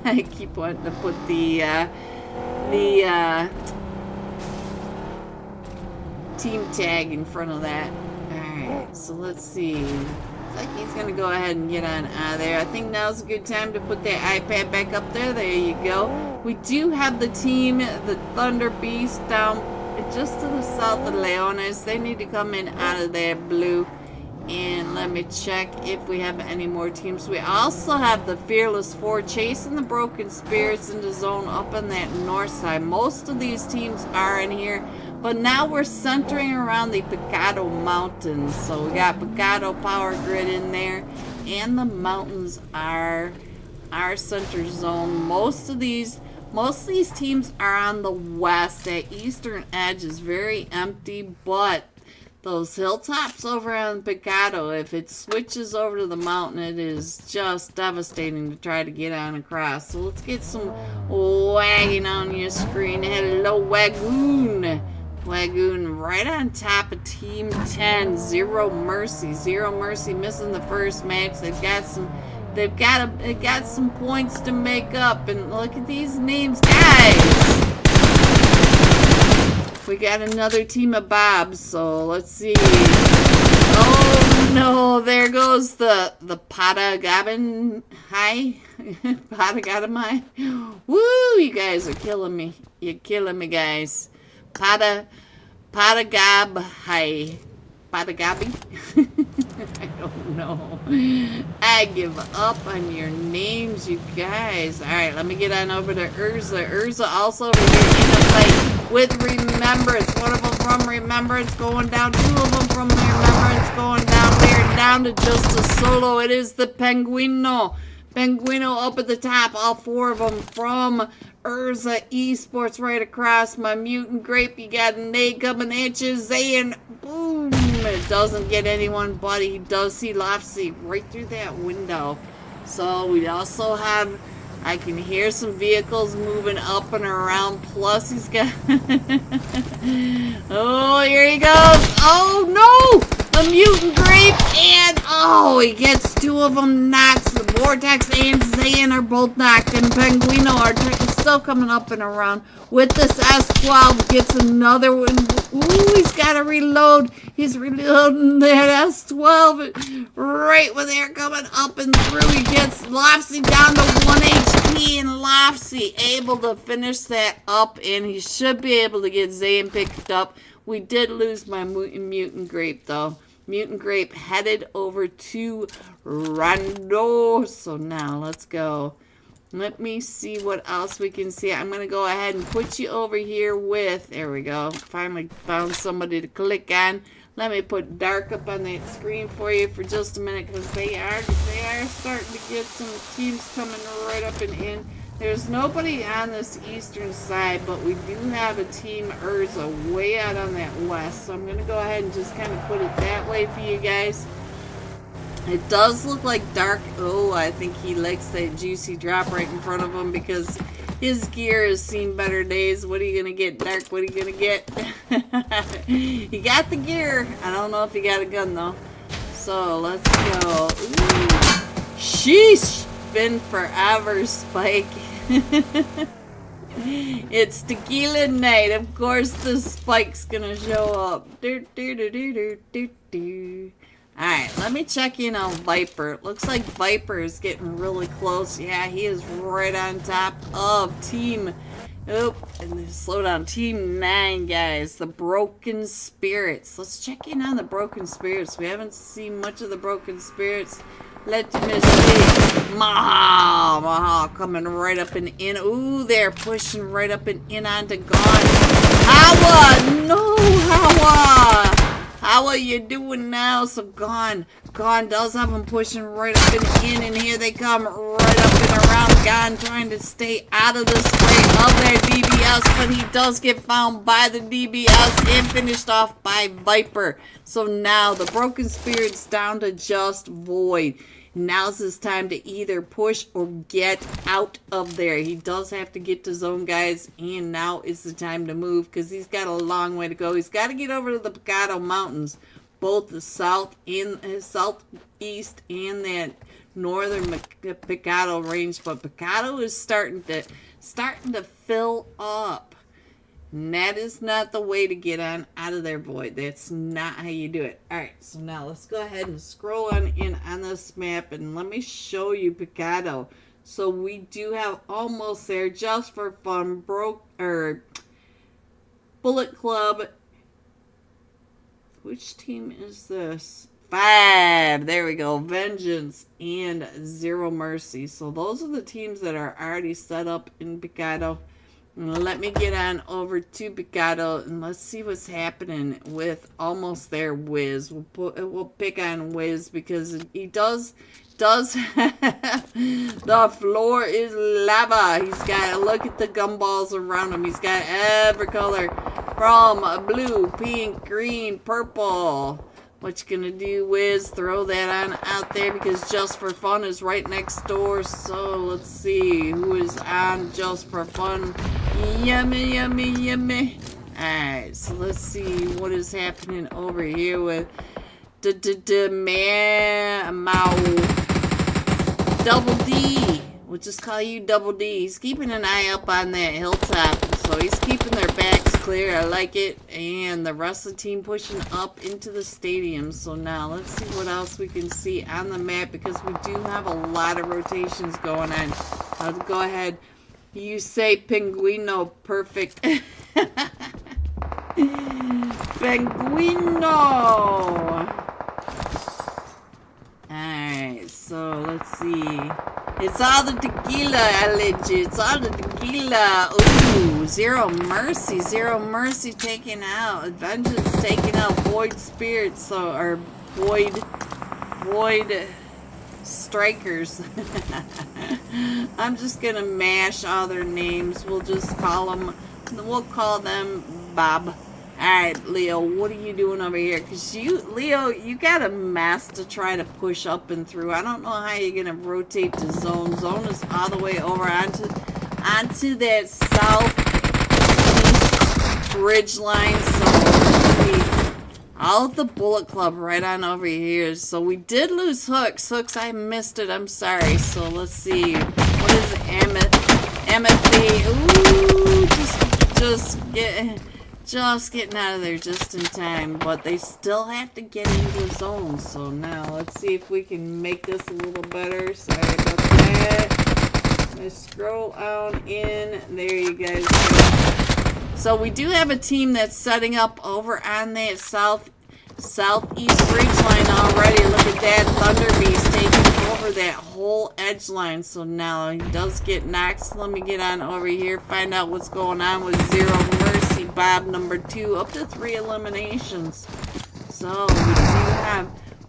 A: team tag in front of that. Alright, so let's see. Looks like he's gonna go ahead and get on out of there. I think now's a good time to put that iPad back up there. There you go. We do have the team, the Thunder Beast, down just to the south of Leones. They need to come in out of that blue. And let me check if we have any more teams. We also have the Fearless 4 chasing the Broken Spirits in the zone up on that north side. Most of these teams are in here. But now we're centering around the Picado Mountains. So we got Picado Power Grid in there. And the mountains are our center zone. Most of these teams are on the west. That eastern edge is very empty. But those hilltops over on Picado, if it switches over to the mountain, it is just devastating to try to get on across. So let's get some wagon on your screen. Hello, Wagoon. Wagoon right on top of Team 10. Zero Mercy. Zero Mercy missing the first match. They've got some points to make up. And look at these names, guys. We got another team of Bobs, so let's see. Oh no, there goes the Patagabin. Hi. Patagamai. Woo, you guys are killing me. You're killing me, guys. Patagab. Hi. Patagabi? I don't know. I give up on your names, you guys. Alright, let me get on over to Urza. Urza also over here in the fight with Remembrance. One of them from Remembrance going down. 2 of them from Remembrance going down. They're down to just a solo. It is the Penguino. Penguino up at the top. All 4 of them from Urza Esports right across. My Mutant Grape. You got an A coming at you. Zayn. Boom. It doesn't get anyone, but he does see Lofsy right through that window. So we also have, I can hear some vehicles moving up and around. Plus he's got, oh, here he goes. Oh no, the Mutant Grape, and oh, he gets 2 of them knocked. The Vortex and Zayn are both knocked, and Penguino are still coming up and around with this S12. Gets another one. Ooh, he's got to reload. He's reloading that S12 right when they're coming up and through. He gets Lofsy down to 1 HP, and Lofsy able to finish that up, and he should be able to get Zayn picked up. We did lose my Mutant Grape, though. Mutant Grape headed over to Rondo. So now let's go. Let me see what else we can see. I'm going to go ahead and put you over here with, there we go. Finally found somebody to click on. Let me put Dark up on that screen for you for just a minute, because they are starting to get some teams coming right up and in. There's nobody on this eastern side, but we do have a team Urza way out on that west. So I'm going to go ahead and just kind of put it that way for you guys. It does look like Dark. Oh, I think he likes that juicy drop right in front of him because his gear has seen better days. What are you gonna get, Dark? What are you gonna get? He got the gear. I don't know if he got a gun though. So let's go. Ooh. Sheesh! Been forever, Spike. It's tequila night. Of course, the Spike's gonna show up. Alright, let me check in on Viper. Looks like Viper is getting really close. Yeah, he is right on top of Team... Oh, and then slow down. Team 9, guys. The Broken Spirits. Let's check in on the Broken Spirits. We haven't seen much of the Broken Spirits. Let me see. Maha coming right up and in. Ooh, they're pushing right up and in onto Gone. Hawa! No, Hawa! How are you doing now? So Gone does have him pushing right up and in, and here they come right up and around. Gone trying to stay out of the spray of that DBS, but he does get found by the DBS and finished off by Viper. So now the Broken Spirit's down to just Void. Now's his time to either push or get out of there. He does have to get to zone, guys, and now is the time to move because he's got a long way to go. He's got to get over to the Picado Mountains, both the south and southeast and that northern Picado range. But Picado is starting to fill up. And that is not the way to get on out of there, Void. That's not how you do it. Alright, so now let's go ahead and scroll on in on this map and let me show you Picado. So we do have almost there, just for fun, Bullet Club. Which team is this? 5. There we go. Vengeance and Zero Mercy. So those are the teams that are already set up in Picado. Let me get on over to Picado and let's see what's happening with almost there Wiz. We'll pick on Wiz because he does the floor is lava. He's got, look at the gumballs around him. He's got every color from blue, pink, green, purple. What you gonna do, Wiz? Throw that on out there because Just for Fun is right next door. So let's see who is on Just for Fun. Yummy, yummy, yummy. Alright, so let's see what is happening over here with Double D. We'll just call you Double D. He's keeping an eye up on that hilltop. So he's keeping their backs clear. I like it. And the rest of the team pushing up into the stadium. So now let's see what else we can see on the map because we do have a lot of rotations going on. I'll go ahead. You say Pinguino. Perfect. Pinguino. Alright, so let's see. It's all the tequila, Alleged. It's all the tequila. Ooh, Zero Mercy. Zero Mercy taking out. Vengeance taking out Void Spirits. So, or Void Strikers. I'm just gonna mash all their names. We'll just call them Bob. Alright, Leo, what are you doing over here? Because Leo, you got a mess to try to push up and through. I don't know how you're going to rotate to zone. Zone is all the way over onto that south ridge line. So, all of the Bullet Club right on over here. So, we did lose Hooks. Hooks, I missed it. I'm sorry. So, let's see. What is Amity? Ooh, just getting out of there just in time, but they still have to get into the zone. So now let's see if we can make this a little better. Sorry about that. Let's scroll on in. There you guys go. So we do have a team that's setting up over on that southeast ridge line already. Look at that Thunder Beast taking over that whole edge line. So now he does get knocked. So let me get on over here, find out what's going on with Zero Mercy. Bob number 2, up to 3 eliminations. So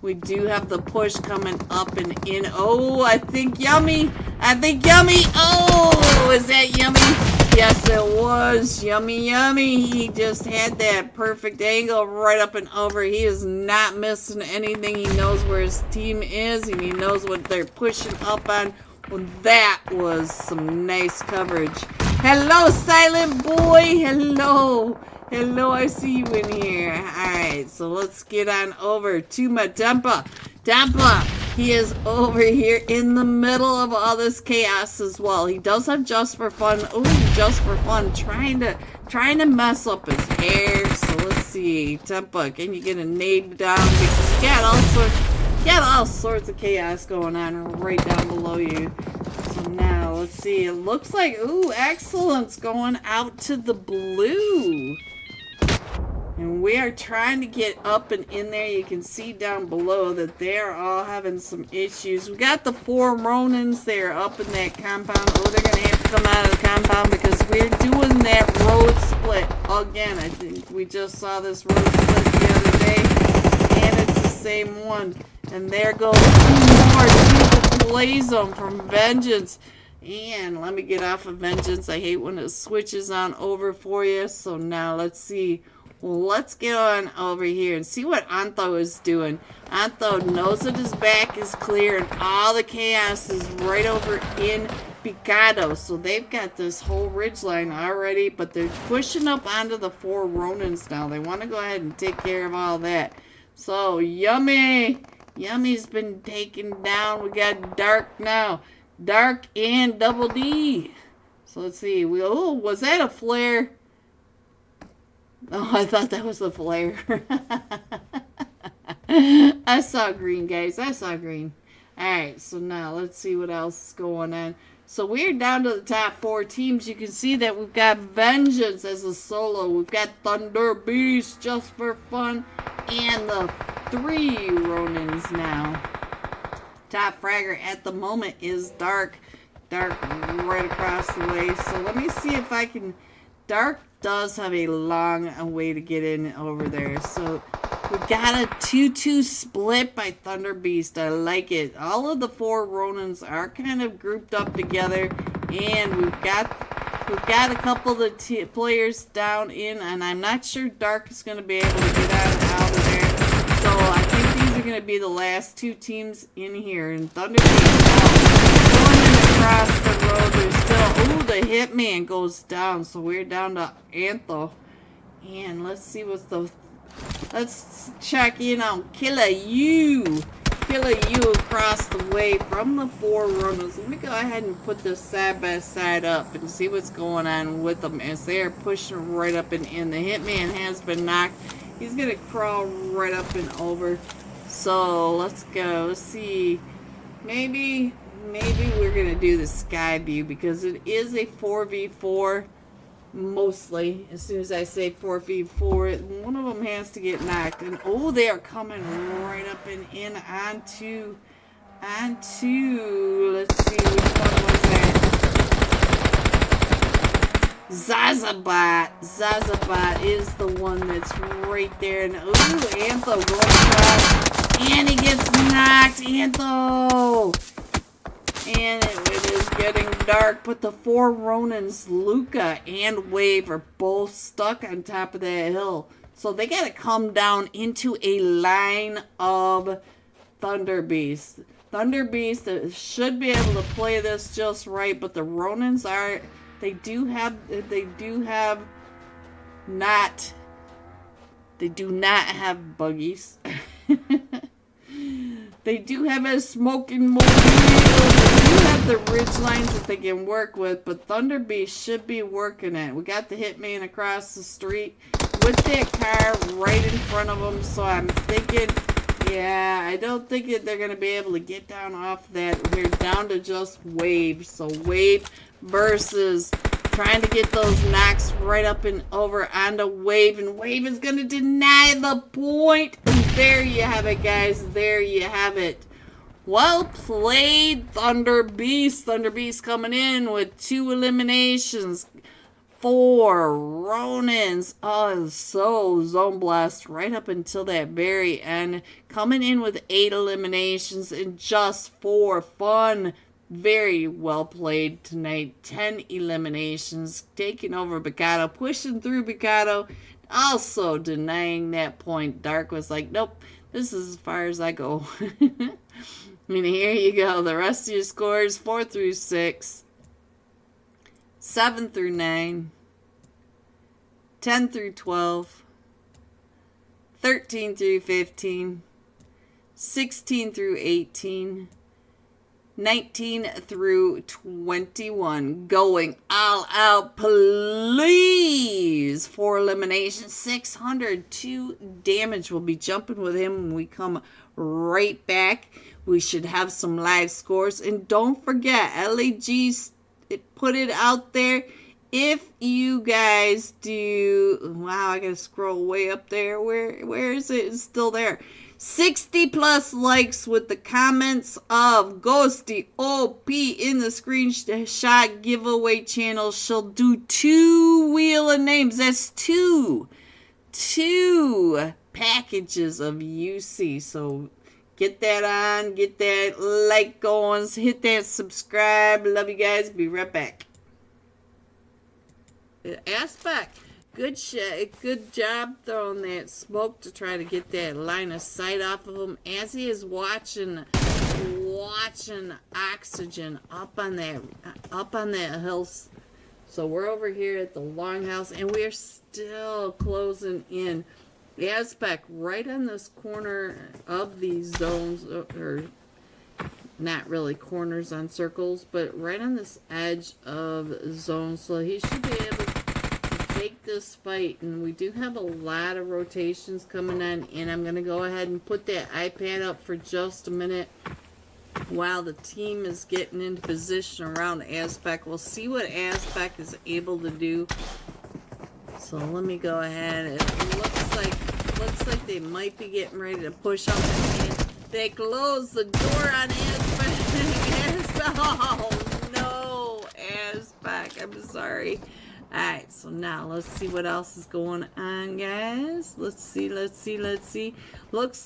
A: we do have the push coming up and in. Oh, I think Yummy. Oh, is that Yummy? Yes, it was. Yummy, yummy. He just had that perfect angle right up and over. He is not missing anything. He knows where his team is, and he knows what they're pushing up on. Well, that was some nice coverage. Hello, Silent Boy. Hello. Hello, I see you in here. Alright, so let's get on over to my Tempa. Tempa, he is over here in the middle of all this chaos as well. He does have Just for Fun. Ooh, Just for Fun, trying to mess up his hair. So let's see. Tempa, can you get a nade down? Because you got all sorts of chaos going on right down below you. So now, let's see. It looks like, ooh, excellence going out to the blue. And we are trying to get up and in there. You can see down below that they're all having some issues. We got the 4 Ronins there up in that compound. Oh, they're going to have to come out of the compound because we're doing that road split again. I think we just saw this road split the other day. And it's the same one. And there goes 2 more to blaze them from Vengeance. And let me get off of Vengeance. I hate when it switches on over for you. So now let's see. Well, let's get on over here and see what Antho is doing. Antho knows that his back is clear and all the chaos is right over in Picado. So they've got this whole ridgeline already, but they're pushing up onto the 4 Ronins now. They want to go ahead and take care of all that. So, Yummy! Yummy's been taken down. We got Dark now. Dark and Double D. So let's see. Oh, was that a flare? Oh, I thought that was a flare. I saw green, guys. I saw green. Alright, so now let's see what else is going on. So we're down to the top 4 teams. You can see that we've got Vengeance as a solo. We've got Thunder Beast Just for Fun. And the 3 Ronins now. Top fragger at the moment is Dark. Dark right across the way. So let me see if I can... Dark does have a long way to get in over there. So we've got a 2-2 split by Thunder Beast. I like it. All of the 4 Ronins are kind of grouped up together. And we've got a couple of the players down in. And I'm not sure Dark is going to be able to get out of there. So I think these are going to be the last 2 teams in here. And Thunder Beast going across the road. There's still, ooh, the Hitman goes down. So we're down to Antho. And let's see what's the, let's check in on Killer U. Killer U across the way from the 4 runners. Let me go ahead and put this side by side up and see what's going on with them as they're pushing right up and in. The Hitman has been knocked. He's going to crawl right up and over. So let's go. Let's see. Maybe we're going to do the sky view because it is a 4v4 mostly. As soon as I say 4v4, one of them has to get knocked. And oh, they are coming right up and in onto, let's see, which one was that? Zazabot is the one that's right there. And ooh, Antho going across. And he gets knocked. Antho! And it is getting dark, but the 4 Ronins, Luca and Wave, are both stuck on top of that hill. So they got to come down into a line of Thunder Beast. Thunder Beast should be able to play this just right, but the Ronins are, they do not have buggies. They do have a smoking mobile. They do have the ridge lines that they can work with, but Thunder Beast should be working it. We got the Hitman across the street with that car right in front of them, so I'm thinking, yeah, I don't think that they're going to be able to get down off that. We're down to just Wave. So Wave versus trying to get those knocks right up and over onto Wave, and Wave is going to deny the point. And there you have it, guys. There you have it. Well played, Thunder Beast. Thunder Beast coming in with 2 eliminations. 4 Ronins. Oh, so Zone Blast right up until that very end. Coming in with 8 eliminations and just 4 fun. Very well played tonight. 10 eliminations. Taking over Bicado. Pushing through Bicado. Also denying that point. Dark was like, nope, this is as far as I go. I mean, here you go. The rest of your scores, 4 through 6. 7 through 9. 10 through 12. 13 through 15. 16 through 18. 19 through 21. Going all out, please. 4 eliminations, 602 damage. We'll be jumping with him when we come right back. We should have some live scores. And don't forget, LAG put it out there. If you guys do... Wow, I gotta scroll way up there. Where is it? It's still there. 60 plus likes with the comments of Ghosty OP in the screenshot giveaway channel. She'll do 2 Wheel of Names. That's two packages of UC. So get that on, get that like going, hit that subscribe. Love you guys. Be right back. Aspect. Good job throwing that smoke to try to get that line of sight off of him as he is watching oxygen up on that hill. So we're over here at the longhouse and we're still closing in. The aspect right on this corner of these zones, or not really corners on circles, but right on this edge of zones. So he should be able to take this fight, and we do have a lot of rotations coming on, and I'm going to go ahead and put that iPad up for just a minute while the team is getting into position around Aspect. We'll see what Aspect is able to do. So let me go ahead. It looks like they might be getting ready to push up, and they close the door on Aspect. Oh no, Aspect, I'm sorry. Alright, so now let's see what else is going on, guys. Let's see. Looks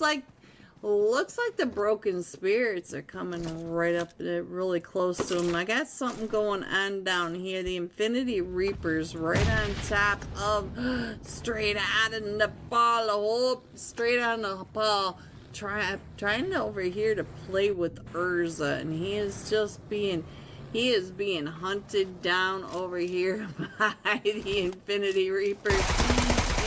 A: like the broken spirits are coming right up there, really close to them. I got something going on down here. The Infinity Reapers right on top of, straight out in the ball, straight on the ball. Trying over here to play with Urza, and he is being hunted down over here by the Infinity Reapers.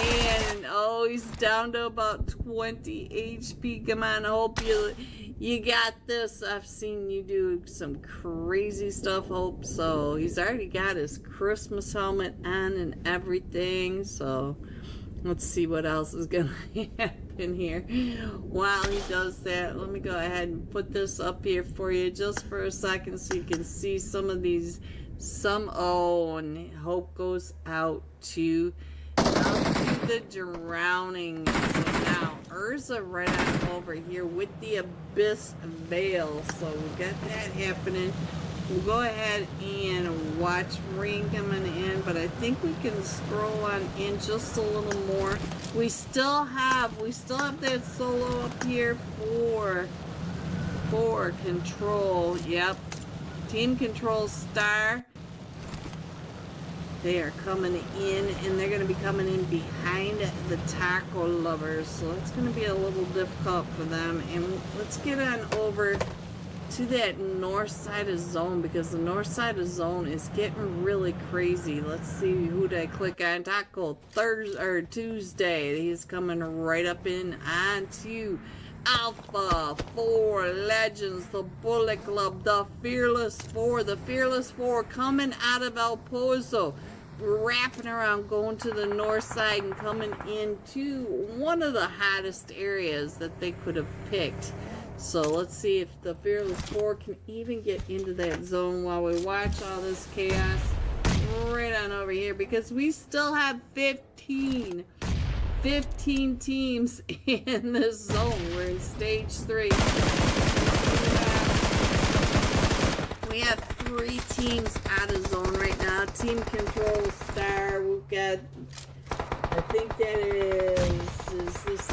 A: And, oh, he's down to about 20 HP. Come on, Hope, you got this. I've seen you do some crazy stuff, Hope. So, he's already got his Christmas helmet on and everything. So, let's see what else is going to happen here. While he does that, let me go ahead and put this up here for you just for a second so you can see some of these. Oh, and hope goes out to the drowning. So now, Urza right on over here with the Abyss Veil. So we got that happening. We'll go ahead and watch rain coming in, but I think we can scroll on in just a little more. We still have that solo up here for control. Yep. Team Control Star. They are coming in, and they're going to be coming in behind the Taco Lovers. So it's going to be a little difficult for them. And let's get on over to that north side of zone, because the north side of zone is getting really crazy. Let's see who did I click on. Taco Tuesday. He's coming right up in onto Alpha 4 Legends, the Bullet Club, the Fearless 4. The Fearless 4 coming out of El Pozo, wrapping around, going to the north side and coming into one of the hottest areas that they could have picked. So let's see if the Fearless 4 can even get into that zone while we watch all this chaos right on over here, because we still have 15 teams in this zone. We're in stage 3. We have 3 teams out of zone right now. Team Control Star, we've got, I think that is this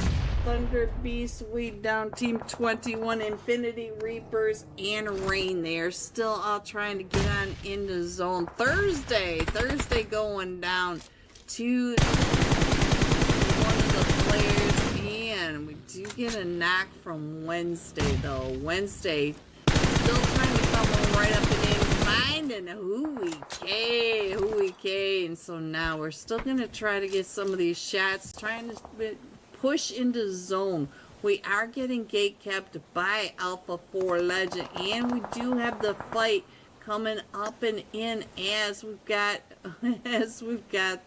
A: Thunder Beast way down. Team 21, Infinity Reapers, and Rain. They are still all trying to get on into zone. Thursday going down to one of the players, and we do get a knock from Wednesday, though. Wednesday still trying to come right up and in, finding Hooey K. And so now we're still going to try to get some of these shots, trying to push into zone. We are getting gate kept by Alpha 4 Legend, and we do have the fight coming up and in as we've got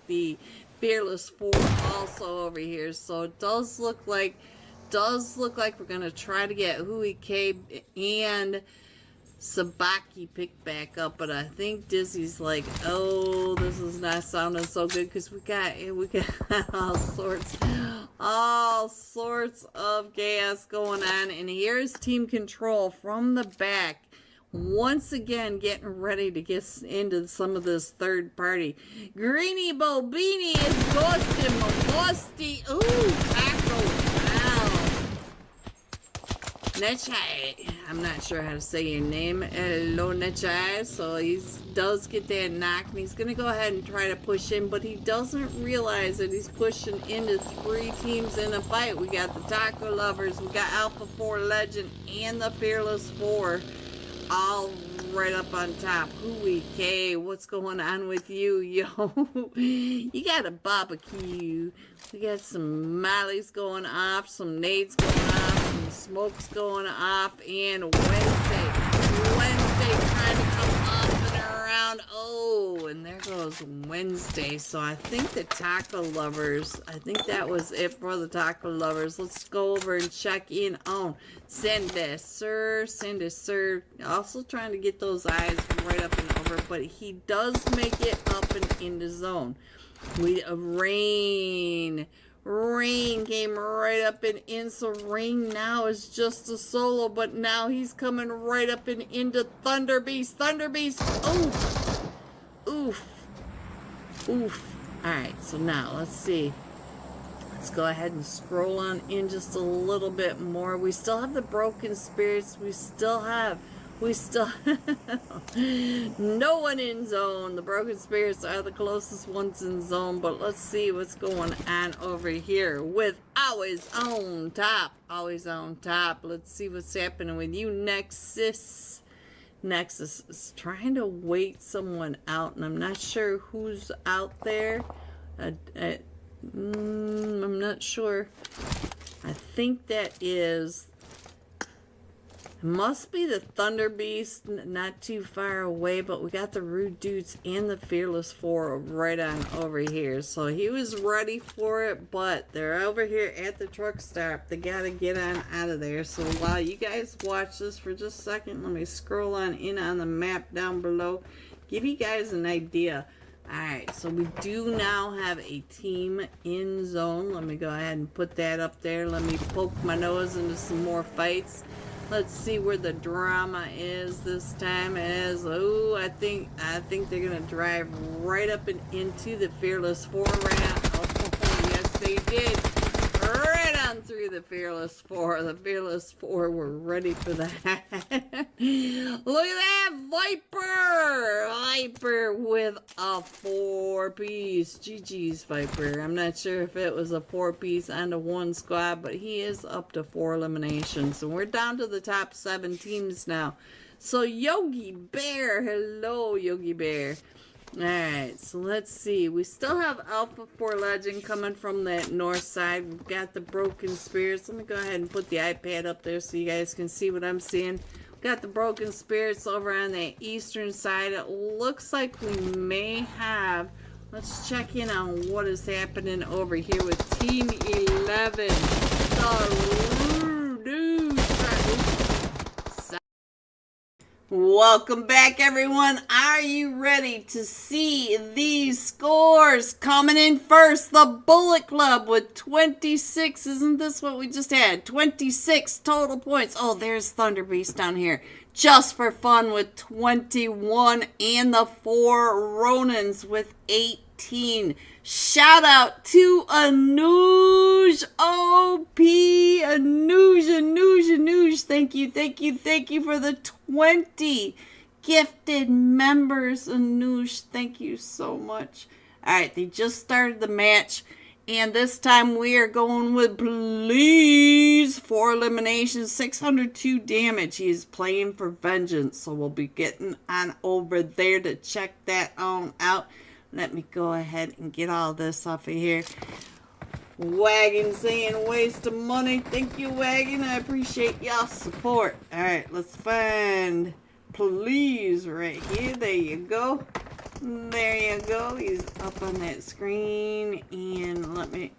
A: the Fearless 4 also over here. So it does look like we're gonna try to get Hui K and Sabaki picked back up, but I think Dizzy's like, oh, this is not sounding so good, because we got all sorts of gas going on. And here's Team Control from the back, once again getting ready to get into some of this third party. Greeny Bobini is ghosting Mosti. Ooh, tackle. Wow. Nechai, I'm not sure how to say your name. Hello, Nechai. So he does get that knock, and he's going to go ahead and try to push in, but he doesn't realize that he's pushing into 3 teams in a fight. We got the Taco Lovers, we got Alpha 4 Legend, and the Fearless 4, all right up on top. Hui K, what's going on with you, yo? You got a barbecue. We got some mollies going off, some nades going off, some smokes going off, and Wednesday trying to come up and around. Oh, and there goes Wednesday. So I think the Taco Lovers, I think that was it for the Taco Lovers. Let's go over and check in on Sender Sir. Also trying to get those eyes right up and over, but he does make it up and into zone. Rain came right up and in, so Rain now is just a solo, but now he's coming right up and into Thunder Beast. Oof. Alright, so now let's see. Let's go ahead and scroll on in just a little bit more. We still have the Broken Spirits. We still no one in zone. The Broken Spirits are the closest ones in zone, but let's see what's going on over here with Always on Top. Let's see what's happening with you, Nexus. Nexus is trying to wait someone out, and I'm not sure who's out there. I'm not sure. I think that must be the Thunder Beast, not too far away, but we got the Rude Dudes and the Fearless 4 right on over here. So he was ready for it, but they're over here at the truck stop. They gotta get on out of there. So while you guys watch this for just a second, let me scroll on in on the map down below, give you guys an idea. Alright, so we do now have a team in zone. Let me go ahead and put that up there. Let me poke my nose into some more fights. Let's see where the drama is this time. Oh, I think they're gonna drive right up and into the Fearless 4 round. Oh, yes, they did. Right on through the Fearless 4. The Fearless 4 were ready for that. Look at that Viper with a 4-piece. GG's Viper. I'm not sure if it was a 4-piece onto 1 squad, but he is up to 4 eliminations. And we're down to the top 7 teams now. So Yogi Bear, hello Yogi Bear. Alright, so let's see. We still have Alpha 4 Legend coming from that north side. We've got the Broken Spirits. Let me go ahead and put the iPad up there so you guys can see what I'm seeing. We've got the Broken Spirits over on the eastern side. It looks like we may have... Let's check in on what is happening over here with Team 11. The Rude Dudes. Welcome back, everyone. Are you ready to see these scores? Coming in first, the Bullet Club with 26. Isn't this what we just had? 26 total points. Oh, there's Thunder Beast down here. Just for fun with 21. And the 4 Ronins with 18. 18. Shout out to Unhinged OP. Unhinged. Thank you for the 20 gifted members. Unhinged, thank you so much. Alright, they just started the match. And this time we are going with Please. 4 eliminations, 602 damage. He is playing for Vengeance. So we'll be getting on over there to check that on out. Let me go ahead and get all this off of here. Wagon saying waste of money. Thank you, Wagon. I appreciate y'all's support. Alright, let's find Please right here. There you go. There you go. He's up on that screen. And let me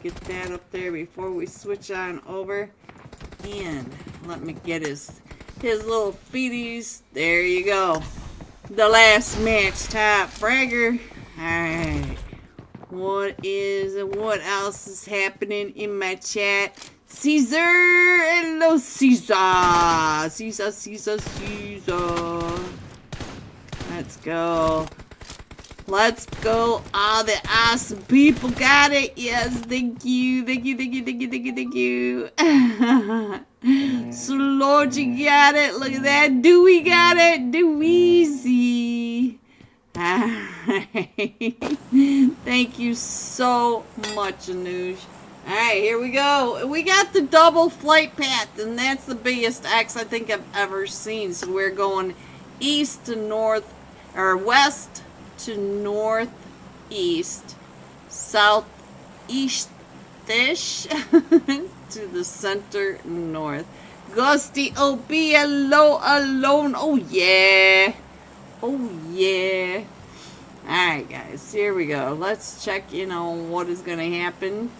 A: get that up there before we switch on over. And let me get his little feeties. There you go. The last match, top fragger. Alright. What else is happening in my chat? Caesar! Hello, Caesar! Caesar. Let's go. Let's go. All the awesome people got it. Yes, thank you. Slorgy got it. Look at that. Dewey got it. Deweezy. Thank you so much, Anuj. Alright, here we go. We got the double flight path, and that's the biggest X I think I've ever seen. So we're going east to north, or west to northeast, southeast-ish to the center north. Gusty OB, hello, alone. Oh yeah. Alright guys, here we go. Let's check in on what is going to happen.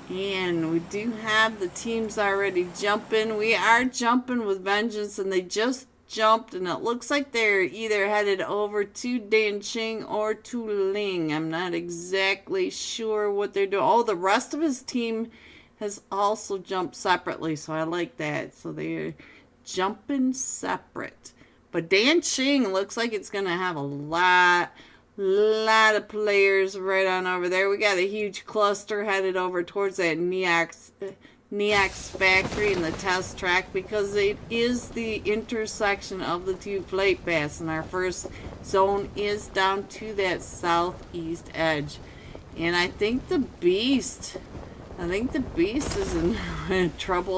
A: And we do have the teams already jumping. We are jumping with Vengeance, and they just jumped, and it looks like they're either headed over to Danqing or to Ling. I'm not exactly sure what they're doing. Oh, the rest of his team has also jumped separately, so I like that. So they're jumping separate. But Danqing looks like it's going to have a lot of players right on over there. We got a huge cluster headed over towards that Neax factory and the test track, because it is the intersection of the two flight paths, and our first zone is down to that southeast edge. And I think the beast is in trouble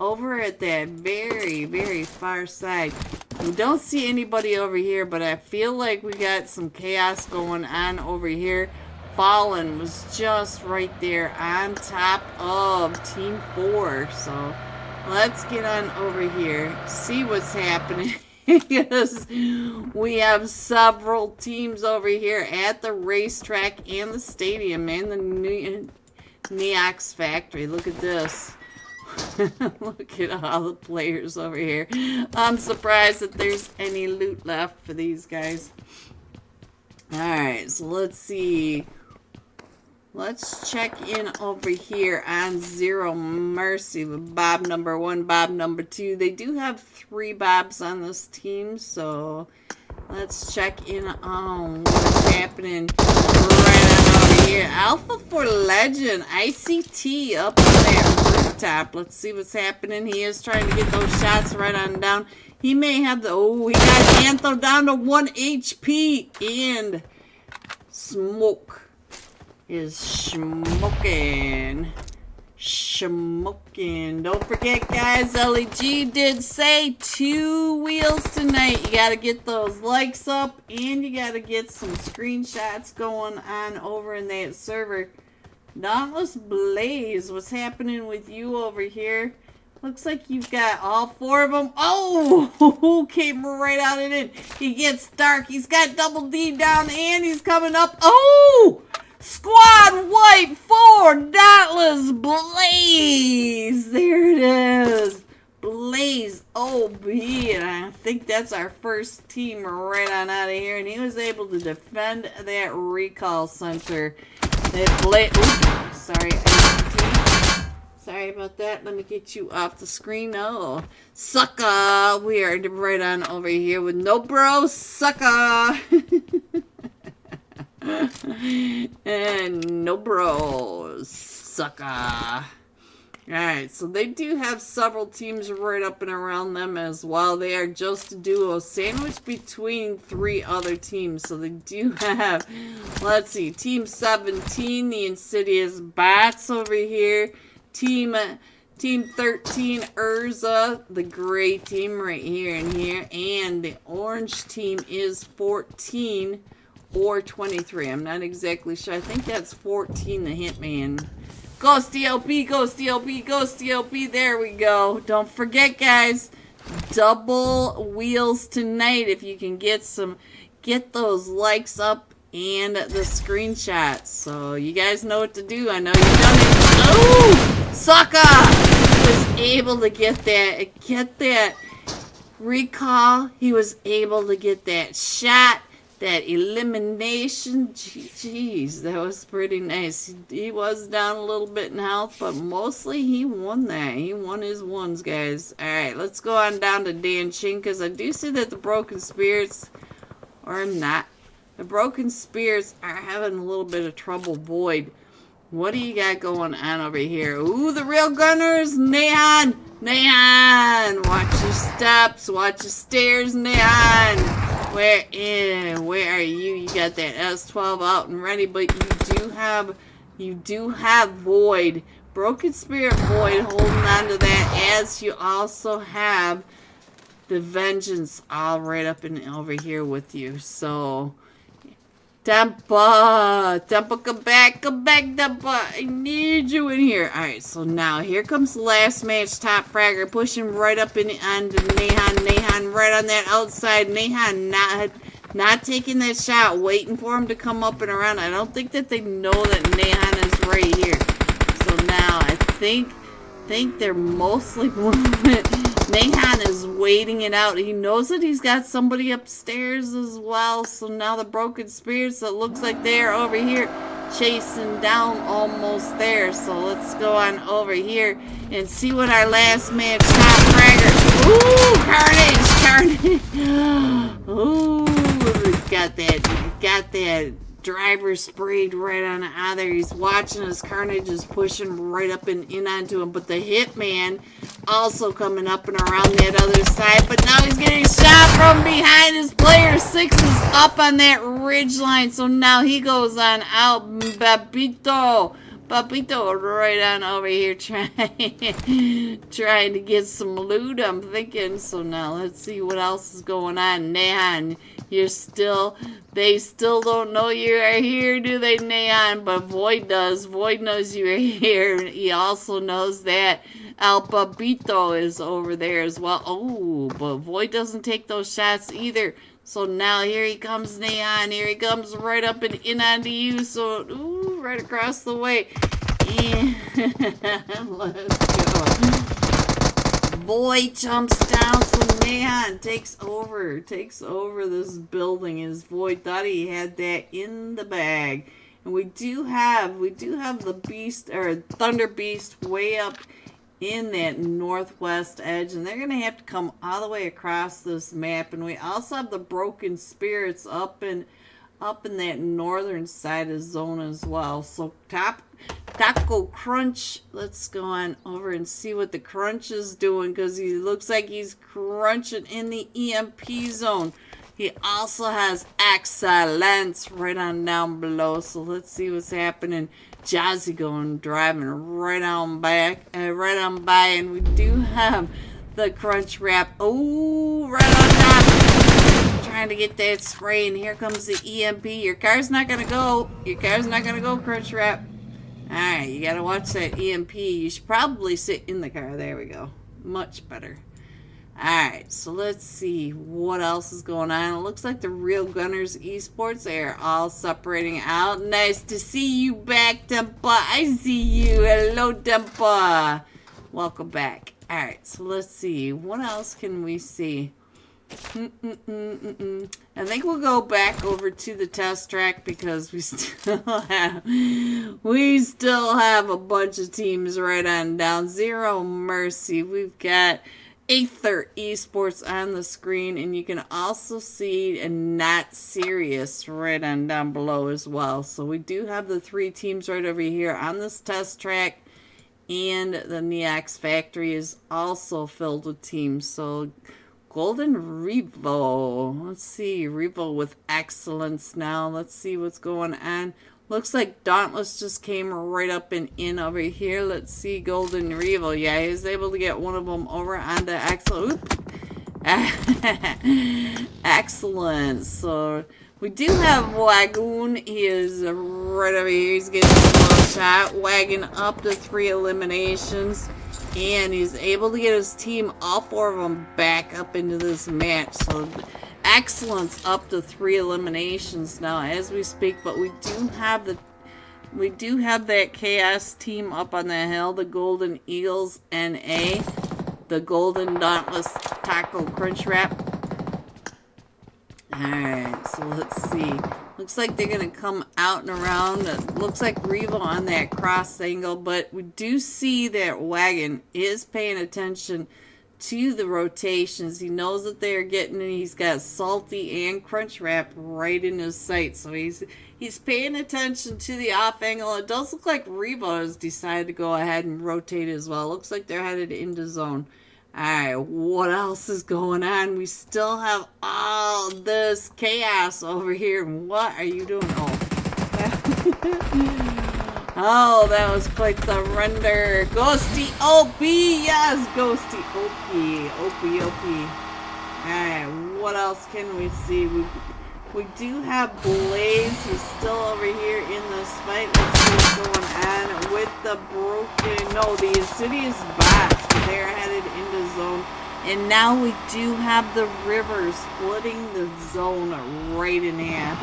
A: over at that very far side. We don't see anybody over here, but I feel like we got some chaos going on over here. Fallen was just right there on top of Team 4. So let's get on over here, see what's happening. Because we have several teams over here at the racetrack and the stadium and the Neox factory. Look at this. Look at all the players over here. I'm surprised that there's any loot left for these guys. Alright, so let's see. Let's check in over here on Zero Mercy with Bob number 1, Bob number 2. They do have 3 Bobs on this team, so let's check in on what's happening right on over here. Alpha for Legend, ICT up on that rooftop. Let's see what's happening. He is trying to get those shots right on down. He may have the... Oh, he got Antho down to 1 HP. And Smoke is smoking. Don't forget, guys, LEG did say 2 wheels tonight. You gotta get those likes up, and you gotta get some screenshots going on over in that server. Dauntless Blaze, what's happening with you over here? Looks like you've got all 4 of them. Oh, came right out of it. He gets dark. He's got Double D down, and he's coming up. Oh! Squad wipe 4, Dauntless Blaze. There it is. Blaze OB. And I think that's our first team right on out of here. And he was able to defend that recall center. That Blaze. Sorry. Sorry about that. Let me get you off the screen. Oh, sucker. We are right on over here with no bro, sucker. And no bros. Sucker. Alright, so they do have several teams right up and around them as well. They are just a duo sandwiched between 3 other teams. So they do have, let's see, Team 17, the Insidious Bats over here. Team 13, Urza, the gray team right here and here. And the orange team is 14 or 23. I'm not exactly sure. I think that's 14, the Hitman. Ghost DLP, Ghost DLP, Ghost DLP. There we go. Don't forget, guys. Double wheels tonight. If you can get those likes up and the screenshots. So you guys know what to do. I know you've done it. Oh, sucker! Was able to get that recall. He was able to get that shot. That elimination, jeez, that was pretty nice. He was down a little bit in health, but mostly he won that. He won his ones, guys. Alright, let's go on down to Dan Ching, because I do see that the Broken Spirits, or not, the Broken Spirits are having a little bit of trouble. Void, what do you got going on over here? Ooh, the Real Gunners, Neon, Neon, watch your steps, watch your stairs, Neon. Where are you? You got that S12 out and ready, but you do have Void. Broken Spirit Void holding on to that, as you also have the Vengeance all right up and over here with you. So Tempa, come back, Tempa. I need you in here. Alright, so now here comes the last match. Top Fragger pushing right up in onto Nehan right on that outside. Nehan not taking that shot, waiting for him to come up and around. I don't think that they know that Nehan is right here. So now I think they're mostly moving. Nehan is waiting it out. He knows that he's got somebody upstairs as well. So now the Broken Spirits, that looks like they're over here chasing down almost there. So let's go on over here and see what our last man, Top Fragger. Ooh, Carnage. Ooh, got that driver sprayed right on out there. He's watching as Carnage is pushing right up and in onto him. But the Hitman also coming up and around that other side. But now he's getting shot from behind. His player 6 is up on that ridge line. So now he goes on out. Papito right on over here trying to get some loot, I'm thinking. So now let's see what else is going on. Neon, they still don't know you are here, do they, Neon? But Void does. Void knows you are here. He also knows that El Papito is over there as well. Oh, but Void doesn't take those shots either. So now here he comes, Neon. Here he comes right up and in onto you. So, ooh, right across the way. And let's go. Void jumps down, so Neon takes over this building. As Void thought he had that in the bag. And we do have the Beast, or Thunder Beast, way up in that northwest edge, and they're gonna have to come all the way across this map. And we also have the Broken Spirits up in that northern side of zone as well. So Taco Crunch, let's go on over and see what the Crunch is doing, because he looks like he's crunching in the EMP zone. He also has Excellence right on down below. So let's see what's happening. Jazzy going driving right on by, and we do have the Crunch Wrap. Oh, right on top, trying to get that spray, and here comes the EMP. Your car's not gonna go. Crunch Wrap. All right, you gotta watch that EMP. You should probably sit in the car. There we go. Much better. Alright, so let's see what else is going on. It looks like the Real Gunners Esports, they are all separating out. Nice to see you back, Tempa. I see you. Hello, Tempa. Welcome back. Alright, so let's see. What else can we see? I think we'll go back over to the test track, because we still have a bunch of teams right on down. Zero Mercy. We've got Aether Esports on the screen, and you can also see a Not Serious right on down below as well. So we do have the 3 teams right over here on this test track, and the Neox factory is also filled with teams. So Golden Revo, let's see, Revo with excellence now. Let's see what's going on. Looks like Dauntless just came right up and in over here. Let's see, Golden Revo. Yeah, he was able to get one of them over onto excellent. Excellent. So we do have Wagoon. He is right over here. He's getting a small shot. Wagon up to 3 eliminations. And he's able to get his team, all 4 of them, back up into this match. So Excellence up to 3 eliminations now as we speak. But we do have that Chaos team up on the hill, the Golden Eagles NA, the Golden Dauntless Taco Crunch Wrap. Alright, so let's see. Looks like they're going to come out and around. It looks like Revo on that cross angle, but we do see that Wagon is paying attention to the rotations. He knows that they're getting it. He's got Salty and Crunch Wrap right in his sight, so he's paying attention to the off angle. It does look like Revo has decided to go ahead and rotate as well. Looks like they're headed into zone. Alright, what else is going on? We still have all this chaos over here. What are you doing? Oh. Oh, that was quite the render. Ghosty OP! Yes, Ghosty OP. OP. Alright, what else can we see? We do have Blaze. He's still over here in this fight. Let's see what's going on with the the Insidious bots. They're headed into zone. And now we do have the River splitting the zone right in half.